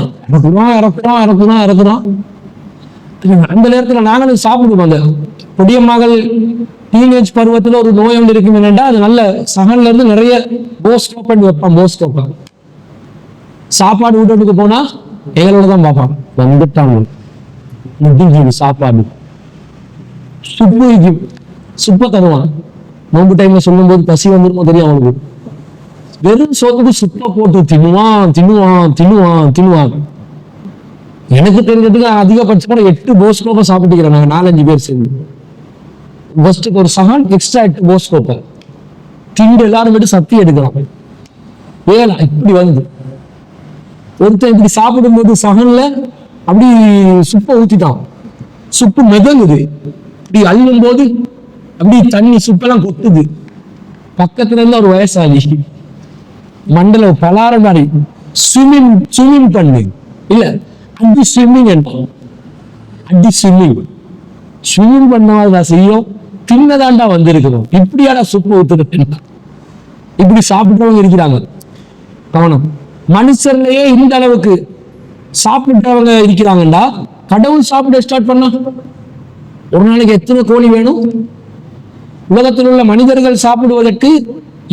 இறக்குறோம். அந்த நேரத்துல நாங்களும் சாப்பிடுவோம். அந்த பொடிய மகள் டீனேஜ் பருவத்துல ஒரு நோய் ஒன்று இருக்கும் என்னன்னா, அது நல்ல சகன்ல இருந்து நிறைய போஸ்டோப் வைப்பான். போஸ்டோப் சாப்பாடு வீட்டுக்கு போனா எங்களோட தான் பார்ப்பான். வந்துட்டாங்க முடிஞ்சு சாப்பாடு. சுப்பை தருவான். நோம்பு டைம்ல சொல்லும் போது பசி வந்துருமோ தெரியும் அவனுக்கு. வெறும் சோத்துக்கு சுப்பை போட்டு தின்னுவான். எனக்கு தெரிஞ்சதுக்கு அதிகபட்சம் 8 போஸ்கோப்பை சாப்பிட்டுக்கிறோம் நாங்க 4-5 பேர் சேர்ந்து. ஃபர்ஸ்ட்டுக்கு ஒரு சகான் எக்ஸ்ட்ரா 8 போஸ்கோப்பை திண்டு எல்லாரும் விட்டு சத்தி எடுக்கலாம். வேலை இப்படி வந்து ஒருத்தன் இப்படி சாப்பிடும்போது சகன்ல அப்படி சுப்பை ஊத்திட்டான். சுப்பு மிதங்குது. இப்படி அள்ளும் போது அப்படி தண்ணி சுப்பெல்லாம் கொத்துது. பக்கத்துல இருந்து ஒரு வயசாளி மண்டல பலார மாதிரி ஸ்விம்மிங் பண்ணு இல்ல அடி ஸ்விம்மிங் பண்ணாதான் செய்யும். தின்னதாண்டா வந்திருக்கிறோம். இப்படியாடா சுப்பு ஊத்துறது. இப்படி சாப்பிடுறவங்க இருக்கிறாங்க. கவனம். மனுஷர்லயே இந்த அளவுக்கு சாப்பிட்டவங்க இருக்கிறாங்கடா, கடவுள் சாப்பிட ஸ்டார்ட் பண்ணா ஒரு நாளைக்கு எத்தனை கோழி வேணும்? உலகத்தில் உள்ள மனிதர்கள் சாப்பிடுவதற்கு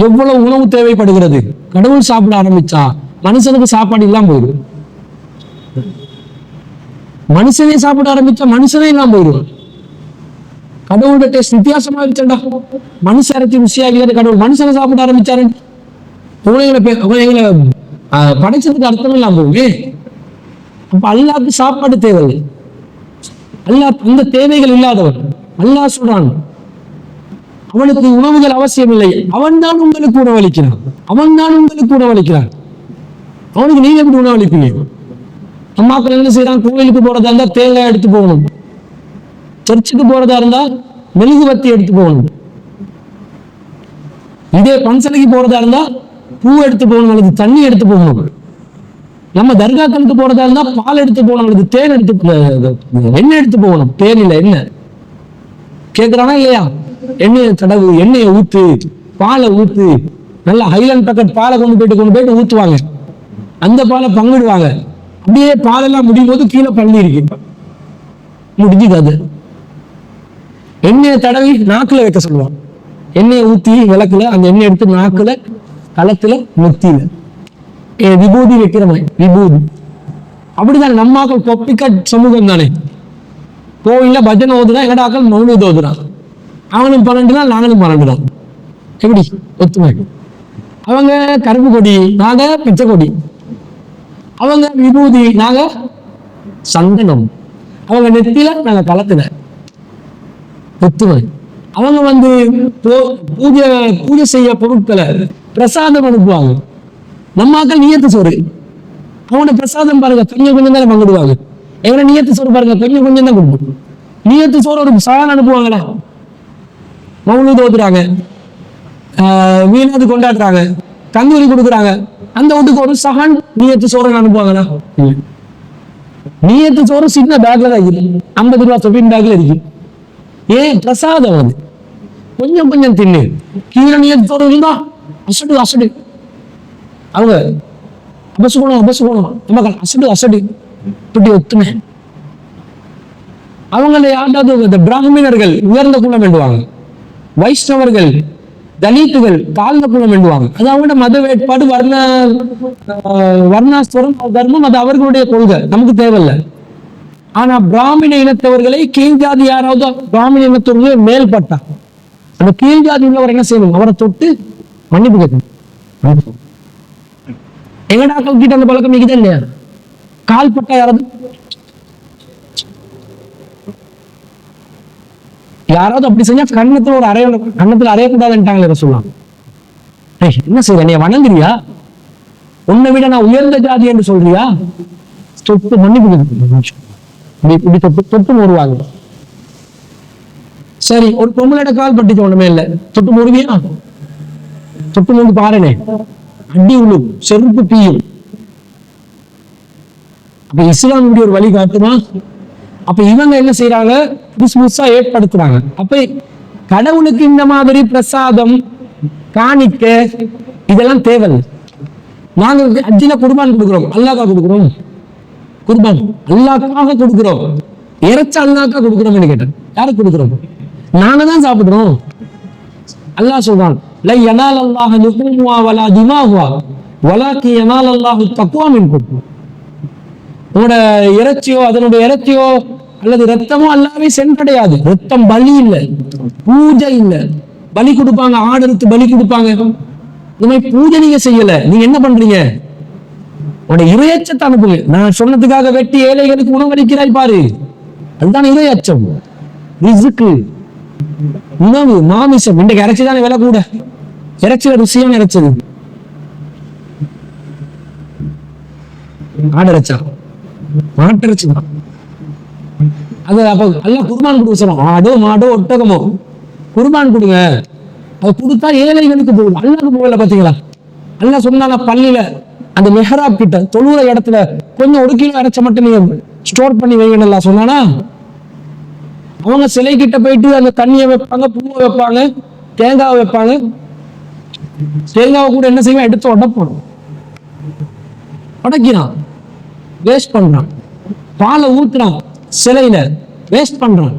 எவ்வளவு உணவு தேவைப்படுகிறது? கடவுள் சாப்பிட ஆரம்பிச்சா மனுஷனுக்கு சாப்பாடு இல்லாம போயிடும். மனுஷனே சாப்பிட ஆரம்பிச்சா மனுஷனே இல்லாம போயிடும். கடவுளோட டேஸ்ட் வித்தியாசமா இருந்துச்சா? மனுஷ இறைச்சி ருசியாகிறது கடவுள் மனுஷனை சாப்பிட ஆரம்பிச்சாரு. படைச்சதுக்கு அர்த்தம் இல்லாம போகுமே. அப்ப அல்லாஹ்க்கு சாப்பாடு தேவை. அல்லாஹ் அந்த தேவைகள் இல்லாதவன். அல்லாஹ் சொல்றான் அவனுக்கு உணவுகள் அவசியம் இல்லை, அவன் தான் உங்களுக்கு உணவளிக்கிறான். அவனுக்கு நீங்க எப்படி உணவளிப்பீங்க? அம்மாக்கள் என்ன செய்யறான்? கோயிலுக்கு போறதா இருந்தா தேங்காய் எடுத்து போகணும், சர்ச்சுக்கு போறதா இருந்தா மெழுகுவத்தி எடுத்து போகணும், இதே பன்சலைக்கு போறதா இருந்தா பூ எடுத்து போகணும் அல்லது தண்ணி எடுத்து போகணும். நம்ம தர்காக்களுக்கு போறதா இருந்தா பால் எடுத்து போகணும் அல்லது தேன் எண்ணெய் எடுத்து போகணும். தேன் இல்லை எண்ணெய் கேட்கிறானா இல்லையா? எண்ணெயை தடவு, எண்ணெயை ஊத்து, பாலை ஊத்து, நல்லா ஹைலாண்ட் பேக்கெட் பாலை கொண்டு போயிட்டு ஊத்துவாங்க. அந்த பாலை பங்கிடுவாங்க. அப்படியே பாலெல்லாம் முடியும் போது கீழே பள்ளி இருக்கு, முடிஞ்சுக்காது. எண்ணெயை தடவி நாக்குல வைக்க சொல்லுவான். எண்ணெயை ஊத்தி விளக்குல அந்த எண்ணெய் எடுத்து நாக்குல, களத்துல, நெத்தியில விபூதி வைக்கிற மாதிரி விபூதி. அப்படிதான் நம்மாக்கள் கொப்பிக்கட் சமூகம் தானே. கோயில்ல பஜனை ஓதுனா எங்கடாக்கள் மௌனூத் ஓதுறான். அவனும் 12 நாள் நாங்களும் 12 நாள். எப்படி ஒத்துமை? அவங்க கருப்பு கொடி, நாங்க பச்சை கொடி. அவங்க விபூதி, நாங்க சந்தனம். அவங்க நெத்தியில, நாங்க களத்துல. ஒத்துமை. அவங்க பூஜை செய்ய பொருட்களை பிரசாதம் அனுப்புவாங்க. நம்மாக்கள் நியத்து சோறு, அவனோட பிரசாதம் பாருங்க கொஞ்சம் கொஞ்சம் தான் பங்கிடுவாங்க. எங்களை நியத்து சோறு பாருங்க கொஞ்சம் கொஞ்சம் தான் கொடுப்போம். நியத்து சோறு ஒரு சாதம் அனுப்புவாங்களா? மௌனூத் ஓதுறாங்க, மீனாது கொண்டாடுறாங்க, தந்தூரி கொடுக்குறாங்க, அந்த வீட்டுக்கு ஒரு சகான் நியத்து சோறு அனுப்புவாங்களா? நியத்து சோறு சின்ன பேக்ல தான் இருக்கு, 50 ரூபா சொப்பின் பேக்ல இருக்கு. ஏன்? பிரசாதம். அது கொஞ்சம் கொஞ்சம் தின்னு. கீழே நியத்து சோறு இருந்தா அசடு அவங்க அபசுகணும் நமக்கு அசடு இப்படி ஒத்துமை. அவங்கள யாராவது பிராமணர்கள் உயர்ந்த குலம் வேண்டுவாங்க, வைஷ்ணவர்கள் தலித்துகள் தாழ்ந்த குலம் வேண்டுவாங்க. அது அவங்களோட மத வேட்பாடு, வர்ணாஸ்வரம், தர்மம், அது அவர்களுடைய கொள்கை, நமக்கு தேவையில்லை. ஆனா பிராமண இனத்தவர்களை கீழ் ஜாதி யாராவது பிராமண இனத்தவர்களை மேல்பட்டா அந்த கீழ் ஜாதி உள்ளவர் என்ன செய்யணும்? அவரை தொட்டு மன்னிப்பு கேட்கணும். எங்கடாக்கள் கிட்ட அந்த பழக்கம் மிகுதா இல்லையா? கால்பட்டா யாராவது அப்படி செஞ்சா கண்ணத்துல ஒரு கண்ணத்துல அறையக்கூடாதுன்ட்டாங்களே சொல்லலாம். என்ன செய்ய? நீ வணங்குறியா? உன்னை விட நான் உயர்ந்த ஜாதி என்று சொல்றியா? தொட்டு மன்னிப்பு தொட்டு மூடுவாங்க. சரி, ஒரு பொம்பளோட கால் பட்டுச்சு, ஒண்ணுமே இல்லை, தொட்டு மூடுவியா? தொட்டு மூடு பாருனே, அடி உழும், செருப்பு பீயும். அப்ப இஸ்லாம் இப்படி ஒரு வழி காட்டுமா? அப்ப இவங்க என்ன செய்யறாங்க? புதுசா ஏற்படுத்துறாங்க. அப்ப கடவுளுக்கு இந்த மாதிரி பிரசாதம், காணிக்க, இதெல்லாம் தேவை. நாங்க அஜில குர்பான் கொடுக்குறோம், அல்லாஹ்க்காக கொடுக்குறோம். குர்பான் அல்லாஹ்க்காக கொடுக்குறோம். இறைச்சி அல்லாஹ்க்காக கொடுக்குறோம்னு கேட்டேன். யாருக்கு கொடுக்குறோம்? நாங்க தான் சாப்பிடுறோம். அல்லாஹ் சொல்றான், லை யனால் அல்லாஹ் லுஹூமுஹா வலா திமாஹுஹா வலாக்கின் யனால் அல்லாஹ் தக்வா மின்கும். உங்களோட இறைச்சியோ அதனுடைய இறைச்சியோ அல்லது ரத்தமோ அல்லாவே சென்றடையாது. ரத்தம் பலி இல்லை, பூஜை இல்லை. பலி கொடுப்பாங்க, ஆடு எடுத்து பலி கொடுப்பாங்க. இந்த மாதிரி பூஜை நீங்க செய்யல, நீங்க என்ன பண்றீங்க? உடைய இறையச்சத்தை அனுப்புங்க. நான் சொன்னதுக்காக வெட்டி ஏழைகளுக்கு உணவளிக்கிறாய் பாரு, அதுதான் இறையச்சம். ரிஸ்க்கு, உணவு, மாமிசம். இன்றைக்கு இறைச்சிதானே விலை கூட. இறைச்சியில ருசியான இறைச்சது ஆடு இறைச்சா, மாட்டு இறைச்சி தான். அது அப்ப எல்லாம் குர்பான் கொடுக்க சொல்றோம். ஆடோ மாடோ ஒட்டகமோ குர்பான் கொடுங்க. அது கொடுத்தா ஏழைகளுக்கு போகும், அல்லாஹ்க்கு போகல. பாத்தீங்களா? அல்லாஹ் சொன்னால பள்ளியில அந்த மெஹராப் கிட்ட தொழுற இடத்துல கொஞ்சம் 1 கிலோ இறைச்ச மட்டும் நீங்க ஸ்டோர் பண்ணி வைங்கன்னு சொன்னானா, அவங்க சிலை கிட்ட போயிட்டு அந்த தண்ணியை வைப்பாங்க, பூவை வைப்பாங்க, தேங்காவை வைப்பாங்க. தேங்காவை கூட என்ன செய்வான்? எடுத்து உடைக்கிறான். வேஸ்ட் பண்றான். பாலை ஊத்துறான் சிலையில, வேஸ்ட் பண்றான்.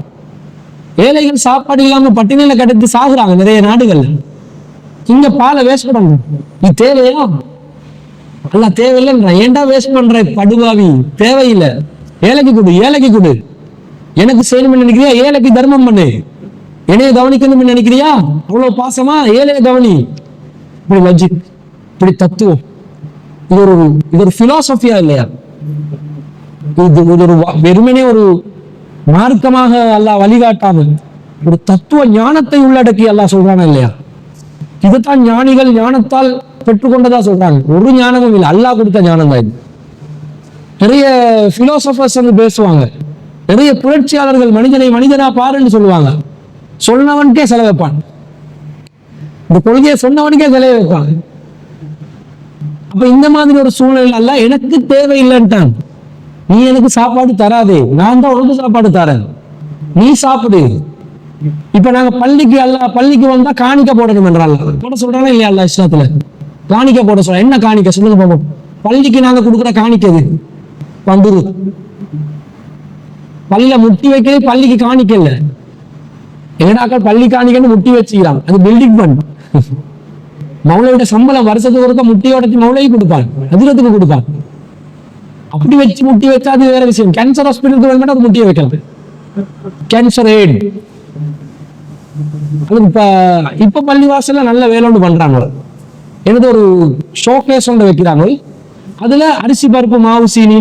ஏழைகள் சாப்பாடு இல்லாம பட்டினியில கிடந்து சாகுறாங்க நிறைய நாடுகள். இங்க பாலை வேஸ்ட் பண்றான். நீ தேவையா? அல்ல தேவையில்லைன்ற. ஏன்டா வேஸ்ட் பண்ற படுவாவி? தேவையில்லை. ஏழைக்கு கொடு, ஏழைக்கு கொடு. எனக்கு செய்யணும்னு நினைக்கிறியா? ஏழைக்கு தர்மம் பண்ணு. என்னைய கவனிக்கணும்னு நினைக்கிறியா? அவ்வளவு பாசமா ஏழைய கவனி. இப்படி லாஜிக், இப்படி தத்துவம். இது ஒரு பிலாசபியா இல்லையா? இது ஒரு வெறுமனே ஒரு மார்க்கமாக அல்லாஹ் வழிகாட்டாமல் ஒரு தத்துவ ஞானத்தை உள்ளடக்கி அல்லாஹ் சொல்றானா இல்லையா? இதுதான் ஞானிகள் ஞானத்தால் பெற்றுக்கொண்டதா சொல்றாங்க. ஒரு ஞானமும் இல்லை, அல்லாஹ் கொடுத்த ஞானம் தான் இது. நிறைய பிலோசபர்ஸ் வந்து பேசுவாங்க, நிறைய புரட்சியாளர்கள் மனிதனை மனிதனா பாருன்னு சொல்லுவாங்க. சொன்னவனுக்கே செலவு வைப்பான். இந்த கொள்கையை சொன்னவனுக்கே செலவு வைப்பான். அப்ப இந்த மாதிரி ஒரு சூழ்நிலை அல்ல எனக்கு தேவையில்லைன்ட்டான். நீ எனக்கு சாப்பாடு தராதே, நான் தான் உனக்கு சாப்பாடு தரேன், நீ சாப்பிடு. இப்ப நாங்க பள்ளிக்கு வந்தா காணிக்க போடணும் என்றால் போட சொல்றாங்க இல்லையா? அல்ல இஸ்லாத்துல காணிக்க போட சொல்ற. என்ன காணிக்க சொல்லுங்க பாப்போம். பள்ளிக்கு நாங்க கொடுக்குற காணிக்கது வந்துரு. பள்ளியில முட்டி வைக்கிறது பள்ளிக்கு காணிக்க இல்ல. எங்கடாக்கள் பள்ளி காணிக்கன்னு முட்டி வச்சுக்கிறான். அது பில்டிங் ஃபண்ட். மௌலையோட சம்பளம் வருஷத்துக்கு ஒருக்க முட்டியோட மௌலைக்கு கொடுப்பான், அதிரத்துக்கு கொடுப்பான். அப்படி வச்சு முட்டி வச்சா அது வேற விஷயம். கேன்சர் ஹாஸ்பிட்டலுக்கு வேணும் அது முட்டியை வைக்கிறது. Cancer eight. இப்ப பள்ளிவாசல்ல நல்ல வேலை ஒன்று பண்றாங்க. எனது ஒரு ஷோகேஸ் ஒன்று வைக்கிறாங்க. அதுல அரிசி பருப்பு மாவு சீனி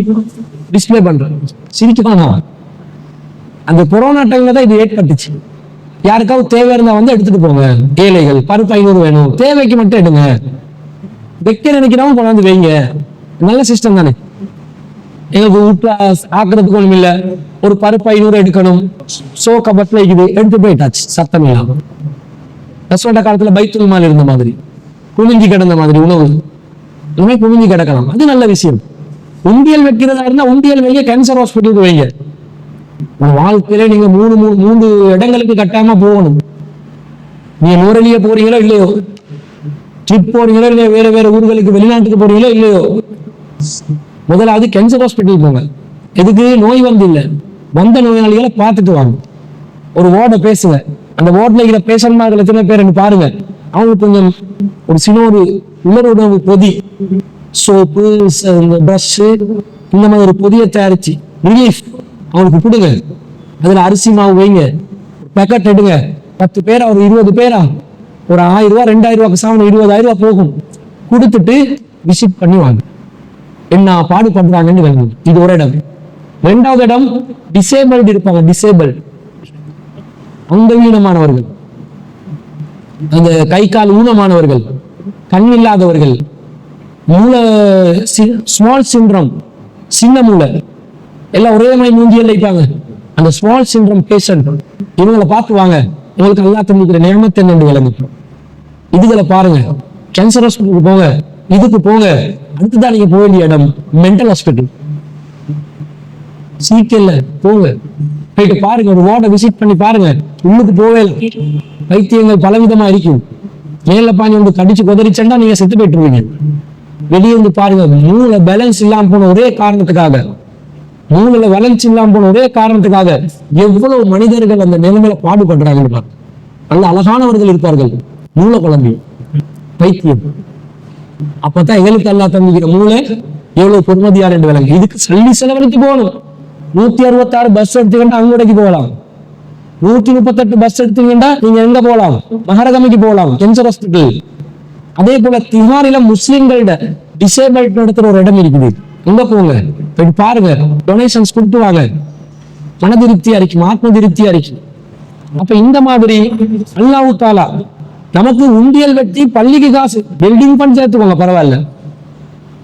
டிஸ்பிளே பண்றாங்க. சிரிக்கணும். அந்த கொரோனா டைம்ல தான் இது ஏற்பட்டுச்சு. யாருக்காவது தேவை இருந்தா வந்து எடுத்துட்டு போங்க. ஏழைகள் பருப்பு 500 வேணும், தேவைக்கு மட்டும் எடுங்க. வைக்க நினைக்கிறவங்க கொண்டாந்து வைங்க. நல்ல சிஸ்டம் தானே. எங்களுக்கு வீட்டுல ஆக்குறதுக்கு ஒண்ணும் இல்ல, ஒரு பருப்பு 500 எடுக்கணும், கபத்துல இருக்குது, எடுத்து போயிட்டாச்சு சத்தம் இல்லாம. ரசோட காலத்துல பைத்துல் மால் இருந்த மாதிரி குமிஞ்சி கிடந்த மாதிரி உணவு இனிமே குமிஞ்சி கிடக்கலாம். அது நல்ல விஷயம். உண்டியல் வைக்கிறதா இருந்தா உண்டியல் வைங்க, கேன்சர் ஹாஸ்பிட்டலுக்கு வைங்க. வாழ்க்கையில நீங்க மூன்று இடங்களுக்கு கட்டாயமா போகணும். நீங்க நூறலிய போறீங்களோ இல்லையோ, ட்ரிப் போறீங்களோ இல்லையோ, வேற வேற ஊர்களுக்கு வெளிநாட்டுக்கு போறீங்களோ இல்லையோ, முதலாவது கேன்சர் ஹாஸ்பிட்டல் போங்க. எதுக்கு? நோய் வந்து இல்லை, வந்த நோயாளிகளை பார்த்துட்டு வாங்க. ஒரு வார்டை பேசுங்க. அந்த வார்டில் இருக்கிற பேஷண்ட்மார்கள் எத்தனை பேர் பாருங்க. அவங்களுக்கு கொஞ்சம் ஒரு சின்ன ஒரு உலர் உணவு பொதி, சோப்பு, பிரஷ், இந்த மாதிரி ஒரு பொதியை தயாரிச்சு ரிலீஃப் அவங்களுக்கு கொடுங்க. அதுல அரிசி மாவு வைங்க, பேக்கெட் எடுங்க. 10 பேரா ஒரு 20 பேரா ஒரு 1000 ரூபாய் 2000 ரூபாய்க்கு சாப்பிட 20,000 ரூபாய் போகும். கொடுத்துட்டு விசிட் பண்ணி வாங்க. என்ன பாடுபடுறாங்கன்னு. இது ஒரு இடம். 2வது இடம் டிசேபிள்டு இருப்பாங்க. டிசேபிள்டு அங்கவீனமானவர்கள், அந்த கை கால் ஊனமானவர்கள், கண் இல்லாதவர்கள், மூளை ஸ்மால் சிண்ட்ரம், சின்ன மூளை, எல்லாம் ஒரே மாதிரி மூஞ்சியில் இருப்பாங்க. அந்த ஸ்மால் சிண்ட்ரம் பேஷண்ட் இவங்களை பார்த்து வாங்க. உங்களுக்கு அல்லா தந்திக்கிற நியமத்தை என்னென்று விளங்கும். இதுகளை பாருங்க. கேன்சர் ஹாஸ்பிட்டலுக்கு போங்க, இதுக்கு போங்க. அடுத்துதான் நீங்க போக வேண்டிய இடம் மென்டல் ஹாஸ்பிட்டல். சீக்கிரம் போங்க, போயிட்டு பாருங்க. ஒரு வார்டை விசிட் பண்ணி பாருங்க. உள்ளுக்கு போவே வைத்தியங்கள் பலவிதமா இருக்கும். மேல பாஞ்சு வந்து கடிச்சு கொதறிச்சா நீங்க செத்து போயிட்டுருவீங்க. வெளியே வந்து பாருங்க. மூளை பேலன்ஸ் இல்லாம போன ஒரே காரணத்துக்காக, மூளைல வளர்ச்சி இல்லாம போன ஒரே காரணத்துக்காக எவ்வளவு மனிதர்கள் அந்த நிலைமையில பாடுபடுறாங்கன்னு பாருங்க. நல்ல அழகானவர்கள் இருப்பார்கள், மூளை குழம்பி வைத்தியம். அப்பதான் எங்களுக்கு அல்லா தந்திக்கிற மூளை எவ்வளவு பொறுமதியார் என்று விளங்கு. இதுக்கு சல்லி செலவழித்து போகணும். 166 பஸ் எடுத்துக்கிட்டா அங்குடைக்கு போகலாம். 138 பஸ் எடுத்தீங்கன்னா நீங்க எங்க போகலாம்? மகரகமைக்கு போகலாம், கேன்சர் ஹாஸ்பிட்டல். அதே போல திஹாரில முஸ்லிம்களோட டிசேபிள்ட் நடத்துற ஒரு இடம் இருக்குது. எங்க போங்க, போயிட்டு பாருங்க. டொனேஷன்ஸ் கொடுத்து வாங்க. மன திருப்தியா இருக்கும், ஆத்ம திருப்தியா இருக்கும். அப்ப இந்த மாதிரி அல்லாஹ் தஆலா நமக்கு உண்டியல் வெட்டி பள்ளிக்கு காசு பில்டிங் பண்ணி சேர்த்துக்கோங்க, பரவாயில்ல.